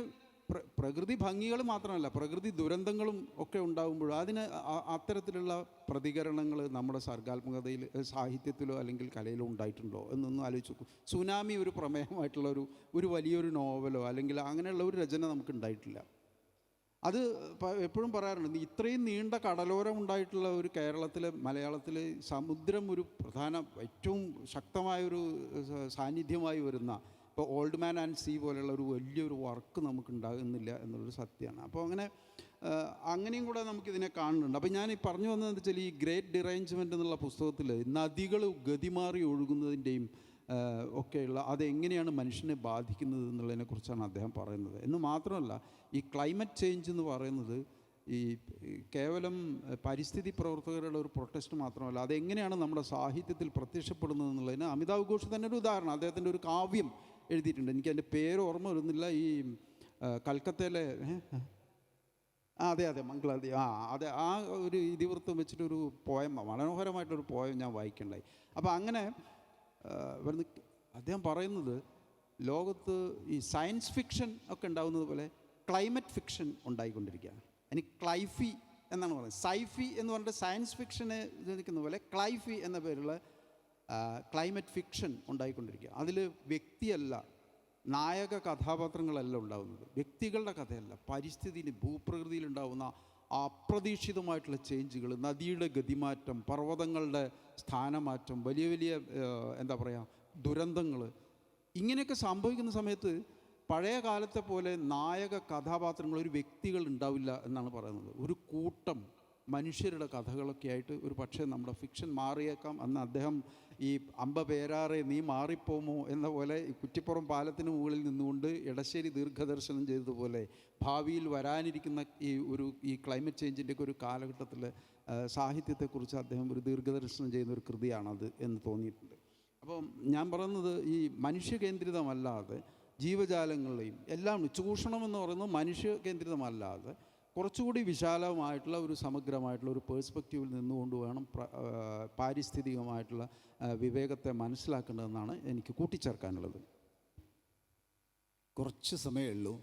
പ്രകൃതി ഭംഗികൾ മാത്രമല്ല പ്രകൃതി ദുരന്തങ്ങളും ഒക്കെ ഉണ്ടാകുമ്പോൾ അതിന് അത്തരത്തിലുള്ള പ്രതികരണങ്ങൾ നമ്മുടെ സർഗാത്മകതയിൽ സാഹിത്യത്തിലോ അല്ലെങ്കിൽ കലയിലോ ഉണ്ടായിട്ടുണ്ടോ എന്നൊന്നും ആലോചിച്ച് നോക്കും. സുനാമി ഒരു പ്രമേയമായിട്ടുള്ള ഒരു വലിയൊരു നോവലോ അല്ലെങ്കിൽ അങ്ങനെയുള്ള ഒരു രചന നമുക്ക് ഉണ്ടായിട്ടില്ല. അത് എപ്പോഴും പറയാറുണ്ട്, ഇത്രയും നീണ്ട കടലോരം ഉണ്ടായിട്ടുള്ള ഒരു കേരളത്തിലെ മലയാളത്തിൽ സമുദ്രം ഒരു പ്രധാന ഏറ്റവും ശക്തമായൊരു സാന്നിധ്യമായി വരുന്ന ഇപ്പോൾ ഓൾഡ് മാൻ ആൻഡ് സീ പോലെയുള്ള ഒരു വലിയൊരു വർക്ക് നമുക്ക് ഉണ്ടാകുന്നില്ല എന്നുള്ളൊരു സത്യമാണ്. അപ്പോൾ അങ്ങനെയും കൂടെ നമുക്കിതിനെ കാണുന്നുണ്ട്. അപ്പോൾ ഞാൻ ഈ പറഞ്ഞു വന്നതെന്ന് വെച്ചാൽ ഈ ഗ്രേറ്റ് ഡിറേഞ്ച്മെൻറ്റ് എന്നുള്ള പുസ്തകത്തിൽ നദികൾ ഗതിമാറി ഒഴുകുന്നതിൻ്റെയും ഒക്കെയുള്ള അതെങ്ങനെയാണ് മനുഷ്യനെ ബാധിക്കുന്നത് എന്നുള്ളതിനെക്കുറിച്ചാണ് അദ്ദേഹം പറയുന്നത്. എന്ന് മാത്രമല്ല ഈ ക്ലൈമറ്റ് ചേഞ്ച് എന്ന് പറയുന്നത് ഈ കേവലം പരിസ്ഥിതി പ്രവർത്തകരുടെ ഒരു പ്രൊട്ടസ്റ്റ് മാത്രമല്ല, അതെങ്ങനെയാണ് നമ്മുടെ സാഹിത്യത്തിൽ പ്രത്യക്ഷപ്പെടുന്നത് എന്നുള്ളതിന് അമിതാവ് ഘോഷ് തന്നെ ഒരു ഉദാഹരണം. അദ്ദേഹത്തിൻ്റെ ഒരു കാവ്യം എഴുതിയിട്ടുണ്ട്, എനിക്ക് അതിൻ്റെ പേര് ഓർമ്മ വരുന്നില്ല. ഈ കൽക്കത്തയിലെ അതെ മംഗളാദി അതെ ആ ഒരു ഇതിവൃത്തം വെച്ചിട്ടൊരു പോയം, മനോഹരമായിട്ടൊരു പോയം ഞാൻ വായിക്കണ്ടായി. അപ്പോൾ അങ്ങനെ വരുന്ന അദ്ദേഹം പറയുന്നത് ലോകത്ത് ഈ സയൻസ് ഫിക്ഷൻ ഒക്കെ ഉണ്ടാകുന്നത് പോലെ ക്ലൈമറ്റ് ഫിക്ഷൻ ഉണ്ടായിക്കൊണ്ടിരിക്കുകയാണ്. ഇനി ക്ലൈഫി എന്നാണ് പറയുന്നത്. സൈഫി എന്ന് പറഞ്ഞിട്ട് സയൻസ് ഫിക്ഷനെ നിൽക്കുന്ന പോലെ ക്ലൈഫി എന്ന പേരുള്ള ക്ലൈമറ്റ് ഫിക്ഷൻ ഉണ്ടായിക്കൊണ്ടിരിക്കുക. അതിൽ വ്യക്തിയല്ല, നായക കഥാപാത്രങ്ങളല്ല ഉണ്ടാകുന്നത്, വ്യക്തികളുടെ കഥയല്ല, പരിസ്ഥിതിയിൽ ഭൂപ്രകൃതിയിലുണ്ടാകുന്ന അപ്രതീക്ഷിതമായിട്ടുള്ള ചേഞ്ചുകൾ, നദിയുടെ ഗതിമാറ്റം, പർവ്വതങ്ങളുടെ സ്ഥാനമാറ്റം, വലിയ വലിയ എന്താ പറയുക ദുരന്തങ്ങൾ, ഇങ്ങനെയൊക്കെ സംഭവിക്കുന്ന സമയത്ത് പഴയ കാലത്തെ പോലെ നായക കഥാപാത്രങ്ങൾ ഒരു വ്യക്തികൾ ഉണ്ടാവില്ല എന്നാണ് പറയുന്നത്. ഒരു കൂട്ടം മനുഷ്യരുടെ കഥകളൊക്കെ ആയിട്ട് ഒരു പക്ഷേ നമ്മുടെ ഫിക്ഷൻ മാറിയേക്കാം. അന്ന് അദ്ദേഹം ഈ അമ്പ പേരാറെ നീ മാറിപ്പോമോ എന്ന പോലെ ഈ കുറ്റിപ്പുറം പാലത്തിന് മുകളിൽ നിന്നുകൊണ്ട് എടശ്ശേരി ദീർഘദർശനം ചെയ്തതുപോലെ ഭാവിയിൽ വരാനിരിക്കുന്ന ഈ ക്ലൈമറ്റ് ചേഞ്ചിൻ്റെയൊക്കെ ഒരു കാലഘട്ടത്തിൽ സാഹിത്യത്തെക്കുറിച്ച് അദ്ദേഹം ഒരു ദീർഘദർശനം ചെയ്യുന്ന ഒരു കൃതിയാണത് എന്ന് തോന്നിയിട്ടുണ്ട്. അപ്പം ഞാൻ പറയുന്നത് ഈ മനുഷ്യകേന്ദ്രിതമല്ലാതെ ജീവജാലങ്ങളെയും എല്ലാം ചൂഷണം എന്ന് പറയുന്നത് മനുഷ്യകേന്ദ്രിതമല്ലാതെ കുറച്ചുകൂടി വിശാലമായിട്ടുള്ള ഒരു സമഗ്രമായിട്ടുള്ള ഒരു പേഴ്സ്പെക്റ്റീവിൽ നിന്നുകൊണ്ട് വേണം പാരിസ്ഥിതികമായിട്ടുള്ള വിവേകത്തെ മനസ്സിലാക്കേണ്ടതെന്നാണ് എനിക്ക് കൂട്ടിച്ചേർക്കാനുള്ളത്. കുറച്ച് സമയമേ ഉള്ളൂ.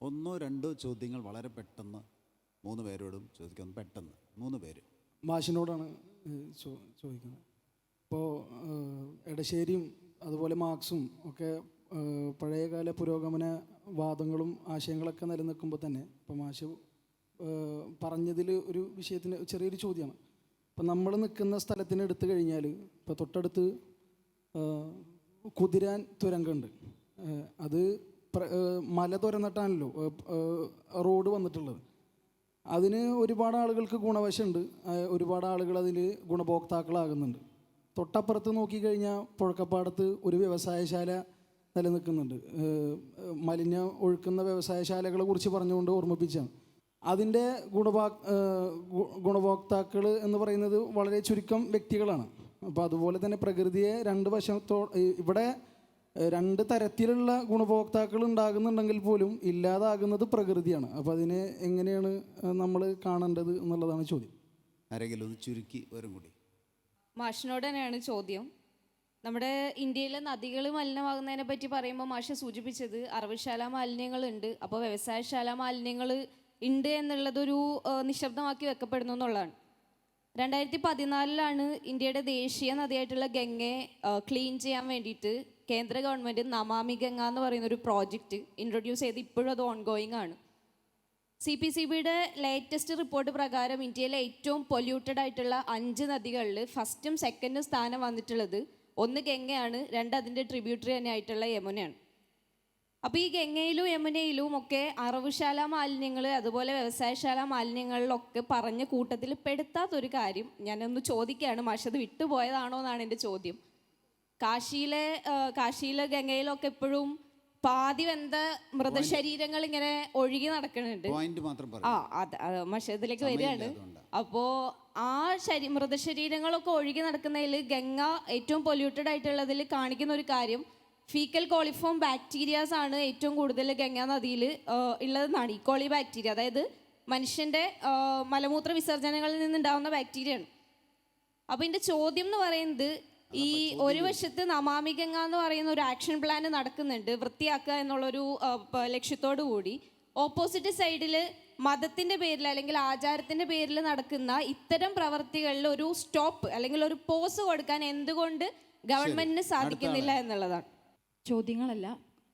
1-2 ചോദ്യങ്ങൾ വളരെ പെട്ടെന്ന് 3 പേരോടും ചോദിക്കുന്നു. പെട്ടെന്ന് 3 പേര്. മാഷിനോടാണ് ചോദിക്കുന്നത്. ഇപ്പോൾ എടശ്ശേരിയും അതുപോലെ മാർക്സും ഒക്കെ പഴയകാല പുരോഗമന വാദങ്ങളും ആശയങ്ങളൊക്കെ നിലനിൽക്കുമ്പോൾ തന്നെ ഇപ്പോൾ മാഷ് പറഞ്ഞതിൽ ഒരു വിഷയത്തിന് ചെറിയൊരു ചോദ്യമാണ്. ഇപ്പം നമ്മൾ നിൽക്കുന്ന സ്ഥലത്തിന് എടുത്തു കഴിഞ്ഞാൽ ഇപ്പോൾ തൊട്ടടുത്ത് കുതിരാൻ തുരങ്കമുണ്ട്. അത് മല തുരന്നിട്ടാണല്ലോ റോഡ് വന്നിട്ടുള്ളത്. അതിന് ഒരുപാട് ആളുകൾക്ക് ഗുണവശമുണ്ട്, ഒരുപാട് ആളുകൾ അതിൽ ഗുണഭോക്താക്കളാകുന്നുണ്ട്. തൊട്ടപ്പുറത്ത് നോക്കിക്കഴിഞ്ഞാൽ പുഴക്കപ്പാടത്ത് ഒരു വ്യവസായശാല നിലനിൽക്കുന്നുണ്ട്. മലിന ഒഴുക്കുന്ന വ്യവസായശാലകളെ കുറിച്ച് പറഞ്ഞുകൊണ്ട് ഓർമ്മിപ്പിച്ചാണ്. അതിൻ്റെ ഗുണഭോക്താക്കൾ എന്ന് പറയുന്നത് വളരെ ചുരുക്കം വ്യക്തികളാണ്. അപ്പോൾ അതുപോലെ തന്നെ പ്രകൃതിയെ 2 ഇവിടെ 2 തരത്തിലുള്ള ഗുണഭോക്താക്കൾ ഉണ്ടാകുന്നുണ്ടെങ്കിൽ പോലും ഇല്ലാതാകുന്നത് പ്രകൃതിയാണ്. അപ്പോൾ അതിനെ എങ്ങനെയാണ് നമ്മൾ കാണേണ്ടത് എന്നുള്ളതാണ് ചോദ്യം. ആരെങ്കിലും ഒന്ന് ചുരുക്കി വരും കൂടി. മാഷിനോട് തന്നെയാണ് ചോദ്യം. നമ്മുടെ ഇന്ത്യയിലെ നദികൾ മലിനമാകുന്നതിനെ പറ്റി പറയുമ്പോൾ മാഷ് സൂചിപ്പിച്ചത് അറവുശാല മാലിന്യങ്ങളുണ്ട്. അപ്പോൾ വ്യവസായശാല മാലിന്യങ്ങൾ ഉണ്ട് എന്നുള്ളതൊരു നിശബ്ദമാക്കി വെക്കപ്പെടുന്നു എന്നുള്ളതാണ്. 2014 ഇന്ത്യയുടെ ദേശീയ നദിയായിട്ടുള്ള ഗംഗയെ ക്ലീൻ ചെയ്യാൻ വേണ്ടിയിട്ട് കേന്ദ്ര ഗവൺമെൻറ് നമാമി ഗംഗ എന്ന് പറയുന്ന ഒരു പ്രോജക്റ്റ് ഇൻട്രൊഡ്യൂസ് ചെയ്ത് ഇപ്പോഴും അത് ഓൺഗോയിങ് ആണ്. CPCBയുടെ ലേറ്റസ്റ്റ് റിപ്പോർട്ട് പ്രകാരം ഇന്ത്യയിലെ ഏറ്റവും പൊല്യൂട്ടഡ് ആയിട്ടുള്ള 5 നദികളിൽ ഫസ്റ്റും സെക്കൻഡും സ്ഥാനം വന്നിട്ടുള്ളത് 1 ഗംഗയാണ്, 2 അതിൻ്റെ ട്രിബ്യൂട്ടറി തന്നെ ആയിട്ടുള്ള യമുനയാണ്. അപ്പോൾ ഈ ഗംഗയിലും യമുനയിലും ഒക്കെ അറവുശാല മാലിന്യങ്ങൾ അതുപോലെ വ്യവസായശാല മാലിന്യങ്ങളിലൊക്കെ പറഞ്ഞ കൂട്ടത്തിൽ പെടുത്താത്തൊരു കാര്യം ഞാനൊന്ന് ചോദിക്കുകയാണ്. മാഷത് വിട്ടുപോയതാണോ എന്നാണ് എൻ്റെ ചോദ്യം. കാശിയിലെ ഗംഗയിലൊക്കെ എപ്പോഴും പാതി വെന്ത മൃതശരീരങ്ങൾ ഇങ്ങനെ ഒഴുകി നടക്കുന്നുണ്ട്. മഷത്തിലേക്ക് വരികയാണ്. അപ്പോൾ ആ മൃതശരീരങ്ങളൊക്കെ ഒഴുകി നടക്കുന്നതിൽ ഗംഗ ഏറ്റവും പൊല്യൂട്ടഡ് ആയിട്ടുള്ളതിൽ കാണിക്കുന്ന ഒരു കാര്യം ഫീക്കൽ കോളിഫോം ബാക്ടീരിയാസ് ആണ് ഏറ്റവും കൂടുതൽ ഗംഗാ നദിയിൽ ഉള്ളതെന്നാണ്. ഈക്കോളി ബാക്ടീരിയ, അതായത് മനുഷ്യൻ്റെ മലമൂത്ര വിസർജനങ്ങളിൽ നിന്നുണ്ടാവുന്ന ബാക്ടീരിയയാണ്. അപ്പോൾ എൻ്റെ ചോദ്യം എന്ന് പറയുന്നത്, ഈ ഒരു വശത്ത് നമാമി ഗംഗ എന്ന് പറയുന്ന ഒരു ആക്ഷൻ പ്ലാൻ നടക്കുന്നുണ്ട് വൃത്തിയാക്കുക എന്നുള്ളൊരു ലക്ഷ്യത്തോടു കൂടി, ഓപ്പോസിറ്റ് സൈഡിൽ മതത്തിൻ്റെ പേരിൽ അല്ലെങ്കിൽ ആചാരത്തിൻ്റെ പേരിൽ നടക്കുന്ന ഇത്തരം പ്രവർത്തികളിൽ ഒരു സ്റ്റോപ്പ് അല്ലെങ്കിൽ ഒരു പോസ് കൊടുക്കാൻ എന്തുകൊണ്ട് ഗവൺമെന്റിന് സാധിക്കുന്നില്ല എന്നുള്ളതാണ്. ചോദ്യങ്ങളല്ല,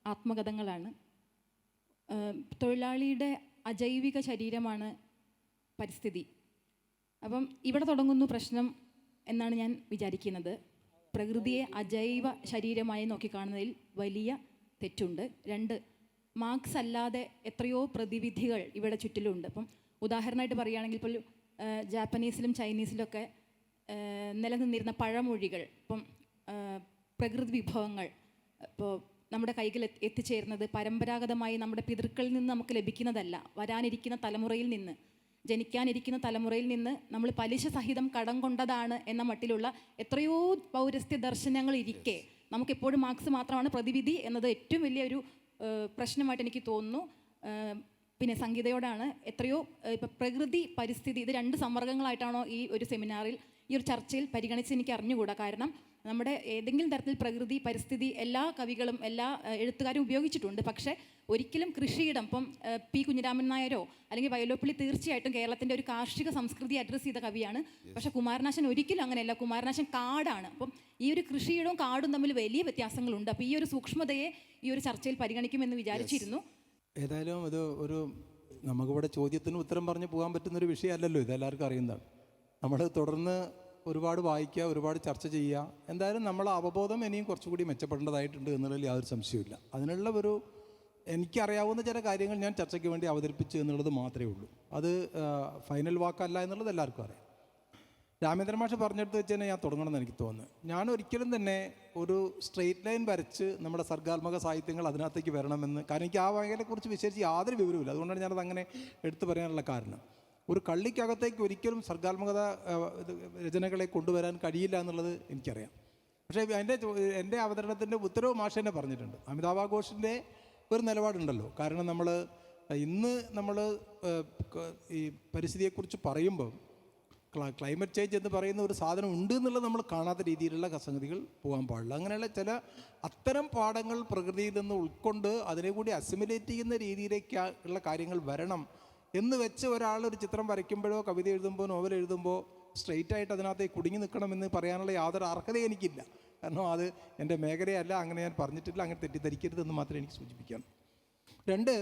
ആത്മകഥങ്ങളാണ്. തൊഴിലാളിയുടെ അജൈവിക ശരീരമാണ് പരിസ്ഥിതി. അപ്പം ഇവിടെ തുടങ്ങുന്നു പ്രശ്നം എന്നാണ് ഞാൻ വിചാരിക്കുന്നത്. പ്രകൃതിയെ അജൈവ ശരീരമായി നോക്കിക്കാണുന്നതിൽ വലിയ തെറ്റുണ്ട്. 2, മാർക്സ് അല്ലാതെ എത്രയോ പ്രതിവിധികൾ ഇവിടെ ചുറ്റിലുണ്ട്. അപ്പം ഉദാഹരണമായിട്ട് പറയുകയാണെങ്കിൽ ഇപ്പോൾ ജാപ്പനീസിലും ചൈനീസിലൊക്കെ നിലനിന്നിരുന്ന പഴമൊഴികൾ, ഇപ്പം പ്രകൃതി വിഭവങ്ങൾ ഇപ്പോൾ നമ്മുടെ കൈകൾ എത്തിച്ചേരുന്നത് പരമ്പരാഗതമായി നമ്മുടെ പിതൃക്കളിൽ നിന്ന് നമുക്ക് ലഭിക്കുന്നതല്ല, വരാനിരിക്കുന്ന തലമുറയിൽ നിന്ന്, ജനിക്കാനിരിക്കുന്ന തലമുറയിൽ നിന്ന് നമ്മൾ പലിശ സഹിതം കടം കൊണ്ടതാണ് എന്ന മട്ടിലുള്ള എത്രയോ പൗരസ്ത്യ ദർശനങ്ങൾ ഇരിക്കെ നമുക്കെപ്പോഴും മാർക്സ് മാത്രമാണ് പ്രതിവിധി എന്നത് ഏറ്റവും വലിയൊരു പ്രശ്നമായിട്ട് എനിക്ക് തോന്നുന്നു. പിന്നെ സംഗീതയോടാണ് എത്രയോ ഇപ്പം പ്രകൃതി പരിസ്ഥിതി ഇത് 2 സമ്മർദ്ദങ്ങളായിട്ടാണോ ഈ ഒരു സെമിനാറിൽ ഈ ഒരു ചർച്ചയിൽ പരിഗണിച്ച് എനിക്ക് അറിഞ്ഞുകൂടാ. കാരണം നമ്മുടെ ഏതെങ്കിലും തരത്തിൽ പ്രകൃതി പരിസ്ഥിതി എല്ലാ കവികളും എല്ലാ എഴുത്തുകാരും ഉപയോഗിച്ചിട്ടുണ്ട്. പക്ഷേ ഒരിക്കലും കൃഷിയിടം, ഇപ്പം പി കുഞ്ഞിരാമൻ നായരോ അല്ലെങ്കിൽ വയലോപ്പള്ളി തീർച്ചയായിട്ടും കേരളത്തിൻ്റെ ഒരു കാർഷിക സംസ്കൃതി അഡ്രസ്സ് ചെയ്ത കവിയാണ്. പക്ഷേ കുമാരനാശൻ ഒരിക്കലും അങ്ങനെയല്ല. കുമാരനാശൻ കാടാണ്. അപ്പം ഈ ഒരു കൃഷിയിടവും കാടും തമ്മിൽ വലിയ വ്യത്യാസങ്ങളുണ്ട്. അപ്പോൾ ഈ ഒരു സൂക്ഷ്മതയെ ഈ ഒരു ചർച്ചയിൽ പരിഗണിക്കുമെന്ന് വിചാരിച്ചിരുന്നു. ഏതായാലും ഇത് ഒരു നമുക്കിവിടെ ചോദ്യത്തിന് ഉത്തരം പറഞ്ഞ് പോകാൻ പറ്റുന്നൊരു വിഷയമല്ലല്ലോ, ഇതെല്ലാവർക്കും അറിയുന്നതാണ്. നമ്മൾ തുടർന്ന് ഒരുപാട് വായിക്കുക, ഒരുപാട് ചർച്ച ചെയ്യുക. എന്തായാലും നമ്മളെ അവബോധം ഇനിയും കുറച്ചുകൂടി മെച്ചപ്പെടേണ്ടതായിട്ടുണ്ട് എന്നുള്ളതിൽ യാതൊരു സംശയമില്ല. അതിനുള്ള ഒരു എനിക്കറിയാവുന്ന ചില കാര്യങ്ങൾ ഞാൻ ചർച്ചയ്ക്ക് വേണ്ടി അവതരിപ്പിച്ചു എന്നുള്ളത് മാത്രമേ ഉള്ളൂ. അത് ഫൈനൽ വാക്കല്ല എന്നുള്ളത് എല്ലാവർക്കും അറിയാം. രാമേന്ദ്രൻ മാഷ് പറഞ്ഞെടുത്ത് വെച്ച് തന്നെ ഞാൻ തുടങ്ങണമെന്ന് എനിക്ക് തോന്നുന്നു. ഞാൻ ഒരിക്കലും തന്നെ ഒരു സ്ട്രെയിറ്റ് ലൈൻ വരച്ച് നമ്മുടെ സർഗാത്മക സാഹിത്യങ്ങൾ അതിനകത്തേക്ക് വരണമെന്ന്, കാരണം എനിക്ക് ആ മേഖലയെക്കുറിച്ച് വിശേഷിച്ച് യാതൊരു വിവരമില്ല. അതുകൊണ്ടാണ് ഞാനത് അങ്ങനെ എടുത്തു പറയാനുള്ള കാരണം. ഒരു കള്ളിക്കകത്തേക്ക് ഒരിക്കലും സർഗാത്മകത രചനകളെ കൊണ്ടുവരാൻ കഴിയില്ല എന്നുള്ളത് എനിക്കറിയാം. പക്ഷേ എൻ്റെ അവതരണത്തിൻ്റെ ഉത്തരവ് മാഷ് തന്നെ പറഞ്ഞിട്ടുണ്ട്. അമിതാഭ് ഘോഷിൻ്റെ ഒരു നിലപാടുണ്ടല്ലോ. കാരണം ഇന്ന് നമ്മൾ ഈ പരിസ്ഥിതിയെക്കുറിച്ച് പറയുമ്പോൾ ക്ലൈമറ്റ് ചേഞ്ച് എന്ന് പറയുന്ന ഒരു സാധനം ഉണ്ട് എന്നുള്ളത് നമ്മൾ കാണാത്ത രീതിയിലുള്ള സംഗതികൾ പോകാൻ പാടില്ല. അങ്ങനെയുള്ള ചില അത്തരം പാഠങ്ങൾ പ്രകൃതിയിൽ നിന്ന് ഉൾക്കൊണ്ട് അതിനെ കൂടി അസിമുലേറ്റ് ചെയ്യുന്ന രീതിയിലേക്കുള്ള കാര്യങ്ങൾ വരണം എന്ന് വെച്ച് ഒരാളൊരു ചിത്രം വരയ്ക്കുമ്പോഴോ കവിത എഴുതുമ്പോൾ നോവൽ എഴുതുമ്പോൾ സ്ട്രെയിറ്റ് ആയിട്ട് അതിനകത്ത് കുടുങ്ങി നിൽക്കണമെന്ന് പറയാനുള്ള യാതൊരു അർഹതയും എനിക്കില്ല. കാരണം അത് എൻ്റെ മേഖലയല്ല, അങ്ങനെ ഞാൻ പറഞ്ഞിട്ടില്ല, അങ്ങനെ തെറ്റിദ്ധരിക്കരുതെന്ന് മാത്രമേ എനിക്ക് സൂചിപ്പിക്കാൻ. 2,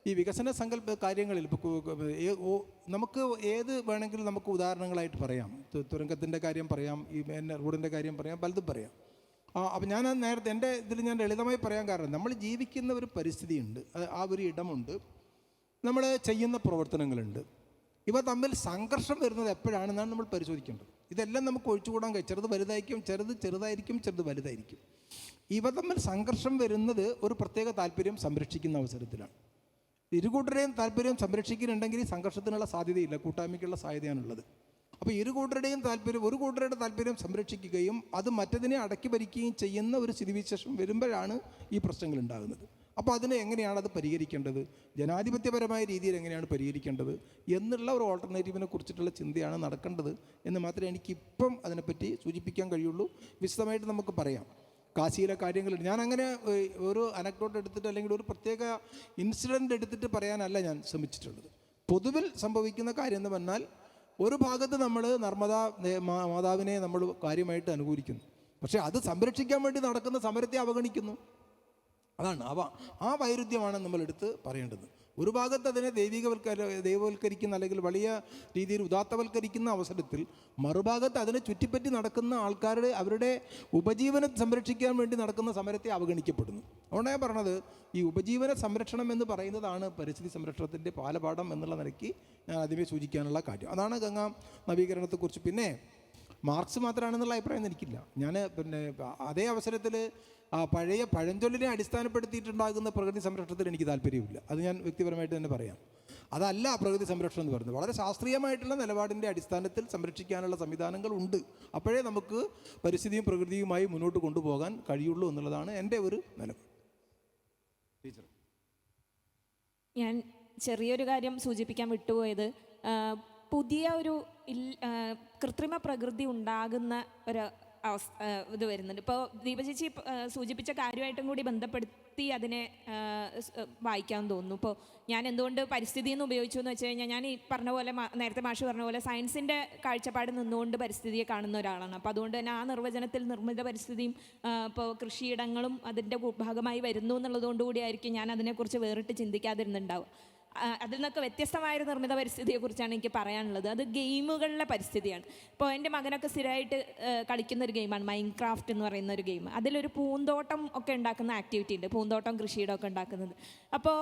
ഈ വികസന സങ്കല്പ കാര്യങ്ങളിൽ നമുക്ക് ഏത് വേണമെങ്കിലും നമുക്ക് ഉദാഹരണങ്ങളായിട്ട് പറയാം. തുരങ്കത്തിൻ്റെ കാര്യം പറയാം, ഈ റോഡിൻ്റെ കാര്യം പറയാം, പലതും പറയാം. അപ്പോൾ ഞാൻ നേരത്തെ എൻ്റെ ഇതിൽ ഞാൻ ലളിതമായി പറയാൻ കാരണം, നമ്മൾ ജീവിക്കുന്ന ഒരു പരിസ്ഥിതിയുണ്ട്, ആ ഒരു ഇടമുണ്ട്, നമ്മൾ ചെയ്യുന്ന പ്രവർത്തനങ്ങളുണ്ട്. ഇവ തമ്മിൽ സംഘർഷം വരുന്നത് എപ്പോഴാണെന്നാണ് നമ്മൾ പരിശോധിക്കേണ്ടത്. ഇതെല്ലാം നമുക്ക് ഒഴിച്ചുകൂടാൻ കഴിയും. ചെറുത് വലുതായിരിക്കും, ചെറുതായിരിക്കും, ചെറുത് വലുതായിരിക്കും. ഇവ തമ്മിൽ സംഘർഷം വരുന്നത് ഒരു പ്രത്യേക താല്പര്യം സംരക്ഷിക്കുന്ന അവസരത്തിലാണ്. ഇരുകൂട്ടരുടെയും താല്പര്യം സംരക്ഷിക്കുന്നുണ്ടെങ്കിൽ സംഘർഷത്തിനുള്ള സാധ്യതയില്ല, കൂട്ടായ്മയ്ക്കുള്ള സാധ്യതയാണുള്ളത്. അപ്പോൾ ഒരു കൂട്ടരുടെ താല്പര്യം സംരക്ഷിക്കുകയും അത് മറ്റതിനെ അടക്കി ഭരിക്കുകയും ചെയ്യുന്ന ഒരു സ്ഥിതിവിശേഷം വരുമ്പോഴാണ് ഈ പ്രശ്നങ്ങൾ ഉണ്ടാകുന്നത്. അപ്പോൾ അതിനെ എങ്ങനെയാണ് അത് പരിഹരിക്കേണ്ടത്, ജനാധിപത്യപരമായ രീതിയിൽ എങ്ങനെയാണ് പരിഹരിക്കേണ്ടത് എന്നുള്ള ഒരു ഓൾട്ടർനേറ്റീവിനെ കുറിച്ചിട്ടുള്ള ചിന്തയാണ് നടക്കേണ്ടത് എന്ന് മാത്രമേ എനിക്കിപ്പം അതിനെപ്പറ്റി സൂചിപ്പിക്കാൻ കഴിയുള്ളൂ. വിശദമായിട്ട് നമുക്ക് പറയാം. കാശിയിലെ കാര്യങ്ങൾ ഞാനങ്ങനെ ഒരു അനക്ഡോട്ട് എടുത്തിട്ട് അല്ലെങ്കിൽ ഒരു പ്രത്യേക ഇൻസിഡൻറ്റ് എടുത്തിട്ട് പറയാനല്ല ഞാൻ ശ്രമിച്ചിട്ടുള്ളത്. പൊതുവിൽ സംഭവിക്കുന്ന കാര്യം എന്ന് പറഞ്ഞാൽ ഒരു ഭാഗത്ത് നമ്മൾ മാതാവിനെ നമ്മൾ കാര്യമായിട്ട് അനുകൂലിക്കുന്നു, പക്ഷേ അത് സംരക്ഷിക്കാൻ വേണ്ടി നടക്കുന്ന സമരത്തെ അവഗണിക്കുന്നു. അതാണ് ആ വൈരുദ്ധ്യമാണ് നമ്മൾ എടുത്ത് പറയേണ്ടത്. ഒരു ഭാഗത്ത് അതിനെ ദൈവവൽക്കരിക്കുന്ന അല്ലെങ്കിൽ വലിയ രീതിയിൽ ഉദാത്തവൽക്കരിക്കുന്ന അവസരത്തിൽ മറുഭാഗത്ത് അതിനെ ചുറ്റിപ്പറ്റി നടക്കുന്ന ആൾക്കാരുടെ അവരുടെ ഉപജീവനം സംരക്ഷിക്കാൻ വേണ്ടി നടക്കുന്ന സമരത്തെ അവഗണിക്കപ്പെടുന്നു. അതുകൊണ്ടാണ് ഞാൻ പറഞ്ഞത്, ഈ ഉപജീവന സംരക്ഷണം എന്ന് പറയുന്നതാണ് പരിസ്ഥിതി സംരക്ഷണത്തിൻ്റെ പാലപാഠം എന്നുള്ള നിലയ്ക്ക് ഞാൻ ആദ്യമേ സൂചിക്കാനുള്ള കാര്യം. അതാണ് ഗംഗാ നവീകരണത്തെക്കുറിച്ച്. പിന്നെ മാർക്സ് മാത്രമാണെന്നുള്ള അഭിപ്രായം എനിക്കില്ല. ഞാൻ അതേ അവസരത്തിൽ പഴയ പഴഞ്ചൊല്ലിനെ അടിസ്ഥാനപ്പെടുത്തിയിട്ടുണ്ടാകുന്ന പ്രകൃതി സംരക്ഷണത്തിൽ എനിക്ക് താല്പര്യമില്ല. അത് ഞാൻ വ്യക്തിപരമായിട്ട് തന്നെ പറയാം. അതല്ല പ്രകൃതി സംരക്ഷണം എന്ന് പറയുന്നത്. വളരെ ശാസ്ത്രീയമായിട്ടുള്ള നിലപാടിൻ്റെ അടിസ്ഥാനത്തിൽ സംരക്ഷിക്കാനുള്ള സംവിധാനങ്ങൾ ഉണ്ട്. അപ്പോഴേ നമുക്ക് പരിസ്ഥിതിയും പ്രകൃതിയുമായി മുന്നോട്ട് കൊണ്ടുപോകാൻ കഴിയുള്ളൂ എന്നുള്ളതാണ് എൻ്റെ ഒരു നിലപാട്. ടീച്ചർ, ഞാൻ ചെറിയൊരു കാര്യം സൂചിപ്പിക്കാൻ വിട്ടുപോയത്, പുതിയ ഒരു കൃത്രിമ പ്രകൃതി ഉണ്ടാകുന്ന ഒരു ഇത് വരുന്നുണ്ട്. ഇപ്പോൾ ദീപചേച്ചി സൂചിപ്പിച്ച കാര്യമായിട്ടും കൂടി ബന്ധപ്പെടുത്തി അതിനെ വായിക്കാൻ തോന്നുന്നു. ഇപ്പോൾ ഞാൻ എന്തുകൊണ്ട് പരിസ്ഥിതി എന്ന് ഉപയോഗിച്ചു എന്ന് വെച്ച് കഴിഞ്ഞാൽ, ഞാൻ ഈ പറഞ്ഞ പോലെ നേരത്തെ മാഷ് പറഞ്ഞ പോലെ സയൻസിൻ്റെ കാഴ്ചപ്പാട് നിന്നുകൊണ്ട് പരിസ്ഥിതിയെ കാണുന്ന ഒരാളാണ്. അപ്പോൾ അതുകൊണ്ട് തന്നെ ആ നിർവചനത്തിൽ നിർമ്മിത പരിസ്ഥിതിയും ഇപ്പോൾ കൃഷിയിടങ്ങളും അതിൻ്റെ ഭാഗമായി വരുന്നു എന്നുള്ളതുകൊണ്ടുകൂടിയായിരിക്കും ഞാൻ അതിനെക്കുറിച്ച് വേറിട്ട് ചിന്തിക്കാതിരുന്നുണ്ടാവും. അതിൽ നിന്നൊക്കെ വ്യത്യസ്തമായൊരു നിർമ്മിത പരിസ്ഥിതിയെക്കുറിച്ചാണ് എനിക്ക് പറയാനുള്ളത്. അത് ഗെയിമുകളിലെ പരിസ്ഥിതിയാണ്. ഇപ്പോൾ എൻ്റെ മകനൊക്കെ സ്ഥിരമായിട്ട് കളിക്കുന്നൊരു ഗെയിമാണ് മൈൻക്രാഫ്റ്റ് എന്ന് പറയുന്ന ഒരു ഗെയിം. അതിലൊരു പൂന്തോട്ടം ഒക്കെ ഉണ്ടാക്കുന്ന ആക്ടിവിറ്റി ഉണ്ട്, പൂന്തോട്ടം കൃഷിയിടം ഒക്കെ ഉണ്ടാക്കുന്നത്. അപ്പോൾ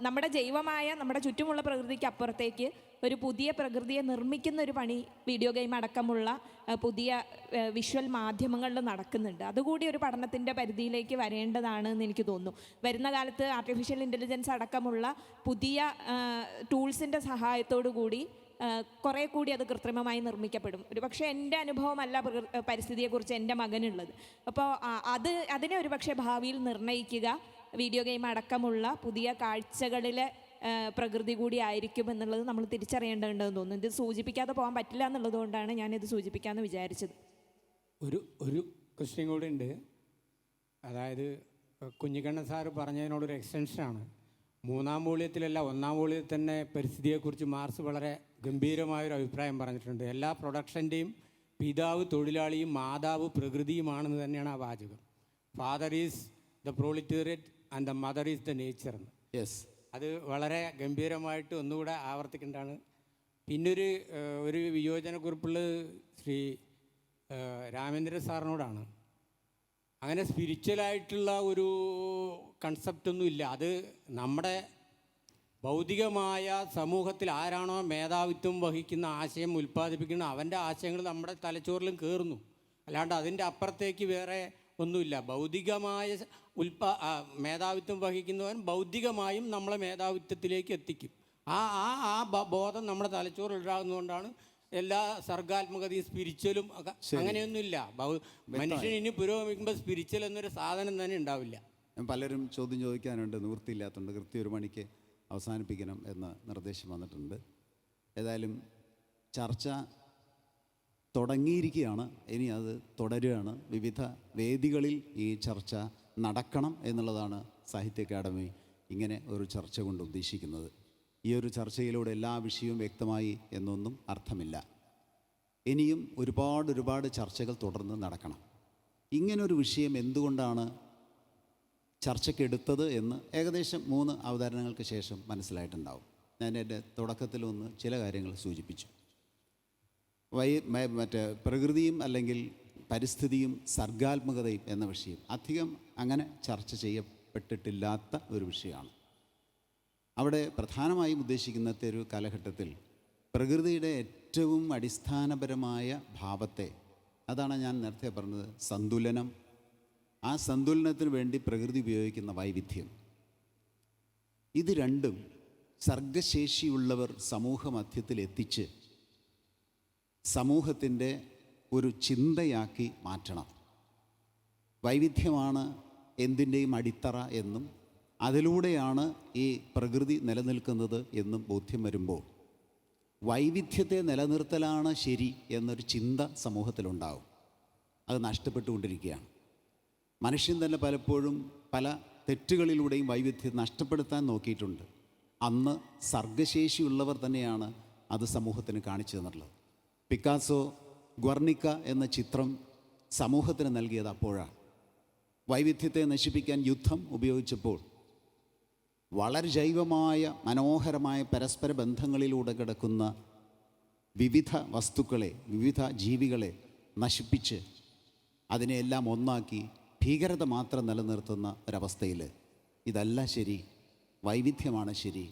നമ്മുടെ ജൈവമായ നമ്മുടെ ചുറ്റുമുള്ള പ്രകൃതിക്ക് അപ്പുറത്തേക്ക് ഒരു പുതിയ പ്രകൃതിയെ നിർമ്മിക്കുന്ന ഒരു പണി വീഡിയോ ഗെയിം അടക്കമുള്ള പുതിയ വിഷ്വൽ മാധ്യമങ്ങളിൽ നടക്കുന്നുണ്ട്. അതുകൂടി ഒരു പഠനത്തിൻ്റെ പരിധിയിലേക്ക് വരേണ്ടതാണ് എന്ന് എനിക്ക് തോന്നുന്നു. വരുന്ന കാലത്ത് ആർട്ടിഫിഷ്യൽ ഇൻ്റലിജൻസ് അടക്കമുള്ള പുതിയ ടൂൾസിൻ്റെ സഹായത്തോടു കൂടി കുറേ കൂടി അത് കൃത്രിമമായി നിർമ്മിക്കപ്പെടും. ഒരു പക്ഷേ എൻ്റെ അനുഭവമല്ല പരിസ്ഥിതിയെക്കുറിച്ച് എൻ്റെ മകനുള്ളത്. അപ്പോൾ അതിനെ ഒരു പക്ഷേ ഭാവിയിൽ നിർണ്ണയിക്കുക വീഡിയോ ഗെയിം അടക്കമുള്ള പുതിയ കാഴ്ചകളിലെ പ്രകൃതി കൂടി ആയിരിക്കും എന്നുള്ളത് നമ്മൾ തിരിച്ചറിയേണ്ടതുണ്ടെന്ന് തോന്നുന്നു. ഇത് സൂചിപ്പിക്കാതെ പോകാൻ പറ്റില്ല എന്നുള്ളത് കൊണ്ടാണ് ഞാനിത് സൂചിപ്പിക്കാമെന്ന് വിചാരിച്ചത്. ഒരു ക്വസ്റ്റ്യൻ കൂടി ഉണ്ട്. അതായത് കുഞ്ഞിക്കണ്ണൻ സാറ് പറഞ്ഞതിനോടൊരു എക്സ്റ്റൻഷനാണ്. 3-ാം വോള്യത്തിലല്ല 1-ാം വോള്യത്തിൽ തന്നെ പരിസ്ഥിതിയെക്കുറിച്ച് മാർക്സ് വളരെ ഗംഭീരമായൊരു അഭിപ്രായം പറഞ്ഞിട്ടുണ്ട്. എല്ലാ പ്രൊഡക്ഷൻ്റെയും പിതാവ് തൊഴിലാളിയും മാതാവ് പ്രകൃതിയുമാണെന്ന് തന്നെയാണ് ആ വാചകം. Father is the പ്രോളിറ്റേറിയറ്റ് and the mother is the nature എന്ന്. യെസ്, അത് വളരെ ഗംഭീരമായിട്ട് ഒന്നുകൂടെ ആവർത്തിക്കേണ്ടതാണ്. പിന്നൊരു വിയോജനക്കുറിപ്പുള്ളത് ശ്രീ രാമേന്ദ്രൻ സാറിനോടാണ്. അങ്ങനെ സ്പിരിച്വലായിട്ടുള്ള ഒരു കൺസെപ്റ്റൊന്നും ഇല്ല. അത് നമ്മുടെ ഭൗതികമായ സമൂഹത്തിൽ ആരാണോ മേധാവിത്വം വഹിക്കുന്ന ആശയം ഉൽപ്പാദിപ്പിക്കുന്ന അവൻ്റെ ആശയങ്ങൾ നമ്മുടെ തലച്ചോറിലും കയറുന്നു. അല്ലാണ്ട് അതിൻ്റെ അപ്പുറത്തേക്ക് വേറെ ഒന്നുമില്ല. ഭൗതികമായ മേധാവിത്വം വഹിക്കുന്നവൻ ഭൗതികമായും നമ്മളെ മേധാവിത്വത്തിലേക്ക് എത്തിക്കും. ആ ബോധം നമ്മുടെ തലച്ചോറിൽ ഉണ്ടാകുന്നതുകൊണ്ടാണ് എല്ലാ സർഗാത്മകതയും സ്പിരിച്വലും അങ്ങനെയൊന്നുമില്ല. മനുഷ്യൻ ഇനി പുരോഗമിക്കുമ്പോൾ സ്പിരിച്വൽ എന്നൊരു സാധനം തന്നെ ഉണ്ടാവില്ല. പലരും ചോദ്യം ചോദിക്കാനുണ്ട്, നിവൃത്തിയില്ലാത്തതുകൊണ്ട് കൃത്യം 1 മണിക്ക് അവസാനിപ്പിക്കണം എന്ന നിർദ്ദേശം വന്നിട്ടുണ്ട്. ഏതായാലും ചർച്ച തുടങ്ങിയിരിക്കുകയാണ്, ഇനി അത് തുടരുകയാണ്. വിവിധ വേദികളിൽ ഈ ചർച്ച നടക്കണം എന്നുള്ളതാണ് സാഹിത്യ അക്കാദമി ഇങ്ങനെ ഒരു ചർച്ച കൊണ്ട് ഉദ്ദേശിക്കുന്നത്. ഈ ഒരു ചർച്ചയിലൂടെ എല്ലാ വിഷയവും വ്യക്തമായി എന്നൊന്നും അർത്ഥമില്ല. ഇനിയും ഒരുപാട് ചർച്ചകൾ തുടർന്ന് നടക്കണം. ഇങ്ങനൊരു വിഷയം എന്തുകൊണ്ടാണ് ചർച്ചയ്ക്കെടുത്തത് എന്ന് ഏകദേശം 3 അവതരണങ്ങൾക്ക് ശേഷം മനസ്സിലായിട്ടുണ്ടാവും. ഞാൻ എൻ്റെ തുടക്കത്തിലൊന്ന് ചില കാര്യങ്ങൾ സൂചിപ്പിച്ചു. പ്രകൃതിയും അല്ലെങ്കിൽ പരിസ്ഥിതിയും സർഗാത്മകതയും എന്ന വിഷയം അധികം അങ്ങനെ ചർച്ച ചെയ്യപ്പെട്ടിട്ടില്ലാത്ത ഒരു വിഷയമാണ്. അവിടെ പ്രധാനമായും ഉദ്ദേശിക്കുന്നത്തെ ഒരു കാലഘട്ടത്തിൽ പ്രകൃതിയുടെ ഏറ്റവും അടിസ്ഥാനപരമായ ഭാവത്തെ, അതാണ് ഞാൻ നേരത്തെ പറഞ്ഞത്, സന്തുലനം. ആ സന്തുലനത്തിന് വേണ്ടി പ്രകൃതി ഉപയോഗിക്കുന്ന വൈവിധ്യം, ഇത് രണ്ടും സർഗശേഷിയുള്ളവർ സമൂഹമധ്യത്തിൽ എത്തിച്ച് സമൂഹത്തിൻ്റെ ഒരു ചിന്തയാക്കി മാറ്റണം. വൈവിധ്യമാണ് എന്തിൻ്റെയും അടിത്തറ എന്നും അതിലൂടെയാണ് ഈ പ്രകൃതി നിലനിൽക്കുന്നത് എന്നും ബോധ്യം വരുമ്പോൾ വൈവിധ്യത്തെ നിലനിർത്തലാണ് ശരി എന്നൊരു ചിന്ത സമൂഹത്തിലുണ്ടാകും. അത് നഷ്ടപ്പെട്ടുകൊണ്ടിരിക്കുകയാണ്. മനുഷ്യൻ തന്നെ പലപ്പോഴും പല തെറ്റുകളിലൂടെയും വൈവിധ്യം നഷ്ടപ്പെടുത്താൻ നോക്കിയിട്ടുണ്ട്. അന്ന് സർഗശേഷിയുള്ളവർ തന്നെയാണ് അത് സമൂഹത്തിന് കാണിച്ചു തന്നിട്ടുള്ളത്. പിക്കാസോ ഗ്വർണിക്ക എന്ന ചിത്രം സമൂഹത്തിന് നൽകിയത് അപ്പോഴാണ്. വൈവിധ്യത്തെ നശിപ്പിക്കാൻ യുദ്ധം ഉപയോഗിച്ചപ്പോൾ വളരെ ജൈവമായ മനോഹരമായ പരസ്പര ബന്ധങ്ങളിലൂടെ കിടക്കുന്ന വിവിധ വസ്തുക്കളെ, വിവിധ ജീവികളെ നശിപ്പിച്ച് അതിനെയെല്ലാം ഒന്നാക്കി ഭീകരത മാത്രം നിലനിർത്തുന്ന ഒരവസ്ഥയിൽ ഇതല്ല ശരി, വൈവിധ്യമാണ് ശരി,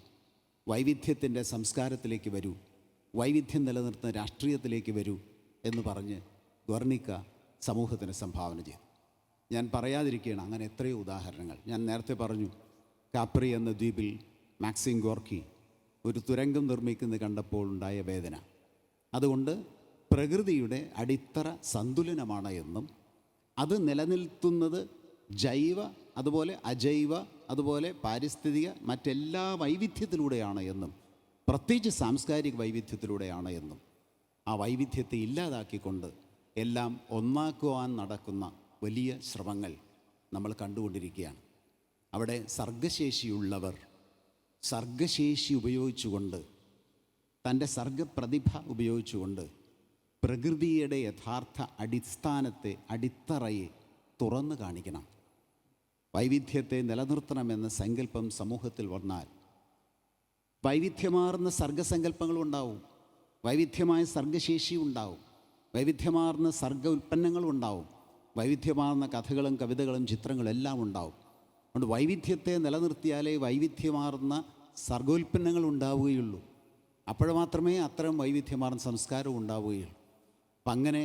വൈവിധ്യത്തിൻ്റെ സംസ്കാരത്തിലേക്ക് വരൂ, വൈവിധ്യം നിലനിർത്തുന്ന രാഷ്ട്രീയത്തിലേക്ക് വരൂ എന്ന് പറഞ്ഞ് ഗ്വർണിക്ക സമൂഹത്തിന് സംഭാവന ചെയ്തു. ഞാൻ പറയാതിരിക്കുകയാണ്, അങ്ങനെ എത്രയോ ഉദാഹരണങ്ങൾ. ഞാൻ നേരത്തെ പറഞ്ഞു, കാപ്രി എന്ന ദ്വീപിൽ മാക്സിം ഗോർക്കി ഒരു തുരങ്കം നിർമ്മിക്കുന്നത് കണ്ടപ്പോൾ ഉണ്ടായ വേദന. അതുകൊണ്ട് പ്രകൃതിയുടെ അടിത്തറ സന്തുലനമാണ് എന്നും അത് നിലനിൽത്തുന്നത് ജൈവ അതുപോലെ അജൈവ അതുപോലെ പാരിസ്ഥിതിക മറ്റെല്ലാ വൈവിധ്യത്തിലൂടെയാണ് എന്നും പ്രത്യേകിച്ച് സാംസ്കാരിക വൈവിധ്യത്തിലൂടെയാണ് എന്നും ആ വൈവിധ്യത്തെ ഇല്ലാതാക്കിക്കൊണ്ട് എല്ലാം ഒന്നാക്കുവാൻ നടക്കുന്ന വലിയ ശ്രമങ്ങൾ നമ്മൾ കണ്ടുകൊണ്ടിരിക്കുകയാണ്. അവിടെ സർഗശേഷിയുള്ളവർ സർഗശേഷി ഉപയോഗിച്ചുകൊണ്ട്, തൻ്റെ സർഗപ്രതിഭ ഉപയോഗിച്ചുകൊണ്ട് പ്രകൃതിയുടെ യഥാർത്ഥ അടിസ്ഥാനത്തെ, അടിത്തറയെ തുറന്നു കാണിക്കണം. വൈവിധ്യത്തെ നിലനിർത്തണമെന്ന സങ്കല്പം സമൂഹത്തിൽ വന്നാൽ വൈവിധ്യമാർന്ന സർഗസങ്കല്പങ്ങളുണ്ടാവും, വൈവിധ്യമായ സർഗശേഷി ഉണ്ടാവും, വൈവിധ്യമാർന്ന സർഗ ഉൽപ്പന്നങ്ങളും ഉണ്ടാവും, വൈവിധ്യമാർന്ന കഥകളും കവിതകളും ചിത്രങ്ങളും എല്ലാം ഉണ്ടാവും. അതുകൊണ്ട് വൈവിധ്യത്തെ നിലനിർത്തിയാലേ വൈവിധ്യമാർന്ന സർഗോൽപ്പന്നങ്ങൾ ഉണ്ടാവുകയുള്ളൂ. അപ്പോൾ മാത്രമേ അത്തരം വൈവിധ്യമാർന്ന സംസ്കാരം ഉണ്ടാവുകയുള്ളൂ. അപ്പം അങ്ങനെ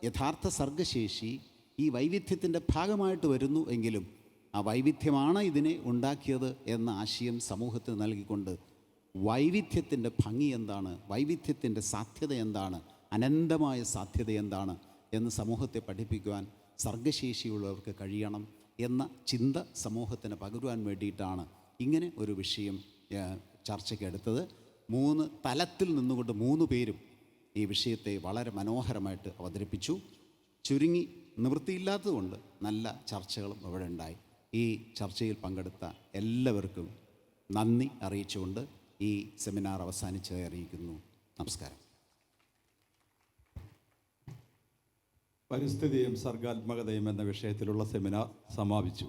യഥാർത്ഥ സർഗശേഷി ഈ വൈവിധ്യത്തിൻ്റെ ഭാഗമായിട്ട് വരുന്നു എങ്കിലും ആ വൈവിധ്യമാണ് ഇതിനെ ഉണ്ടാക്കിയത് എന്ന ആശയം സമൂഹത്തിന് നൽകിക്കൊണ്ട് വൈവിധ്യത്തിൻ്റെ ഭംഗി എന്താണ്, വൈവിധ്യത്തിൻ്റെ സാധ്യത എന്താണ്, അനന്തമായ സാധ്യത എന്താണ് എന്ന് സമൂഹത്തെ പഠിപ്പിക്കുവാൻ സർഗശേഷിയുള്ളവർക്ക് കഴിയണം എന്ന ചിന്ത സമൂഹത്തിന് പകരുവാൻ വേണ്ടിയിട്ടാണ് ഇങ്ങനെ ഒരു വിഷയം ചർച്ചയ്ക്കെടുത്തത്. 3 തലത്തിൽ നിന്നുകൊണ്ട് 3 പേരും ഈ വിഷയത്തെ വളരെ മനോഹരമായിട്ട് അവതരിപ്പിച്ചു. ചുരുങ്ങി നിവൃത്തിയില്ലാത്തതുകൊണ്ട് നല്ല ചർച്ചകളും ഇവിടെ ഉണ്ടായി. ഈ ചർച്ചയിൽ പങ്കെടുത്ത എല്ലാവർക്കും നന്ദി അറിയിച്ചുകൊണ്ട് ഈ സെമിനാർ അവസാനിച്ചതായി അറിയിക്കുന്നു. നമസ്കാരം. പരിസ്ഥിതിയും സർഗാത്മകതയും എന്ന വിഷയത്തിലുള്ള സെമിനാർ സമാപിച്ചു.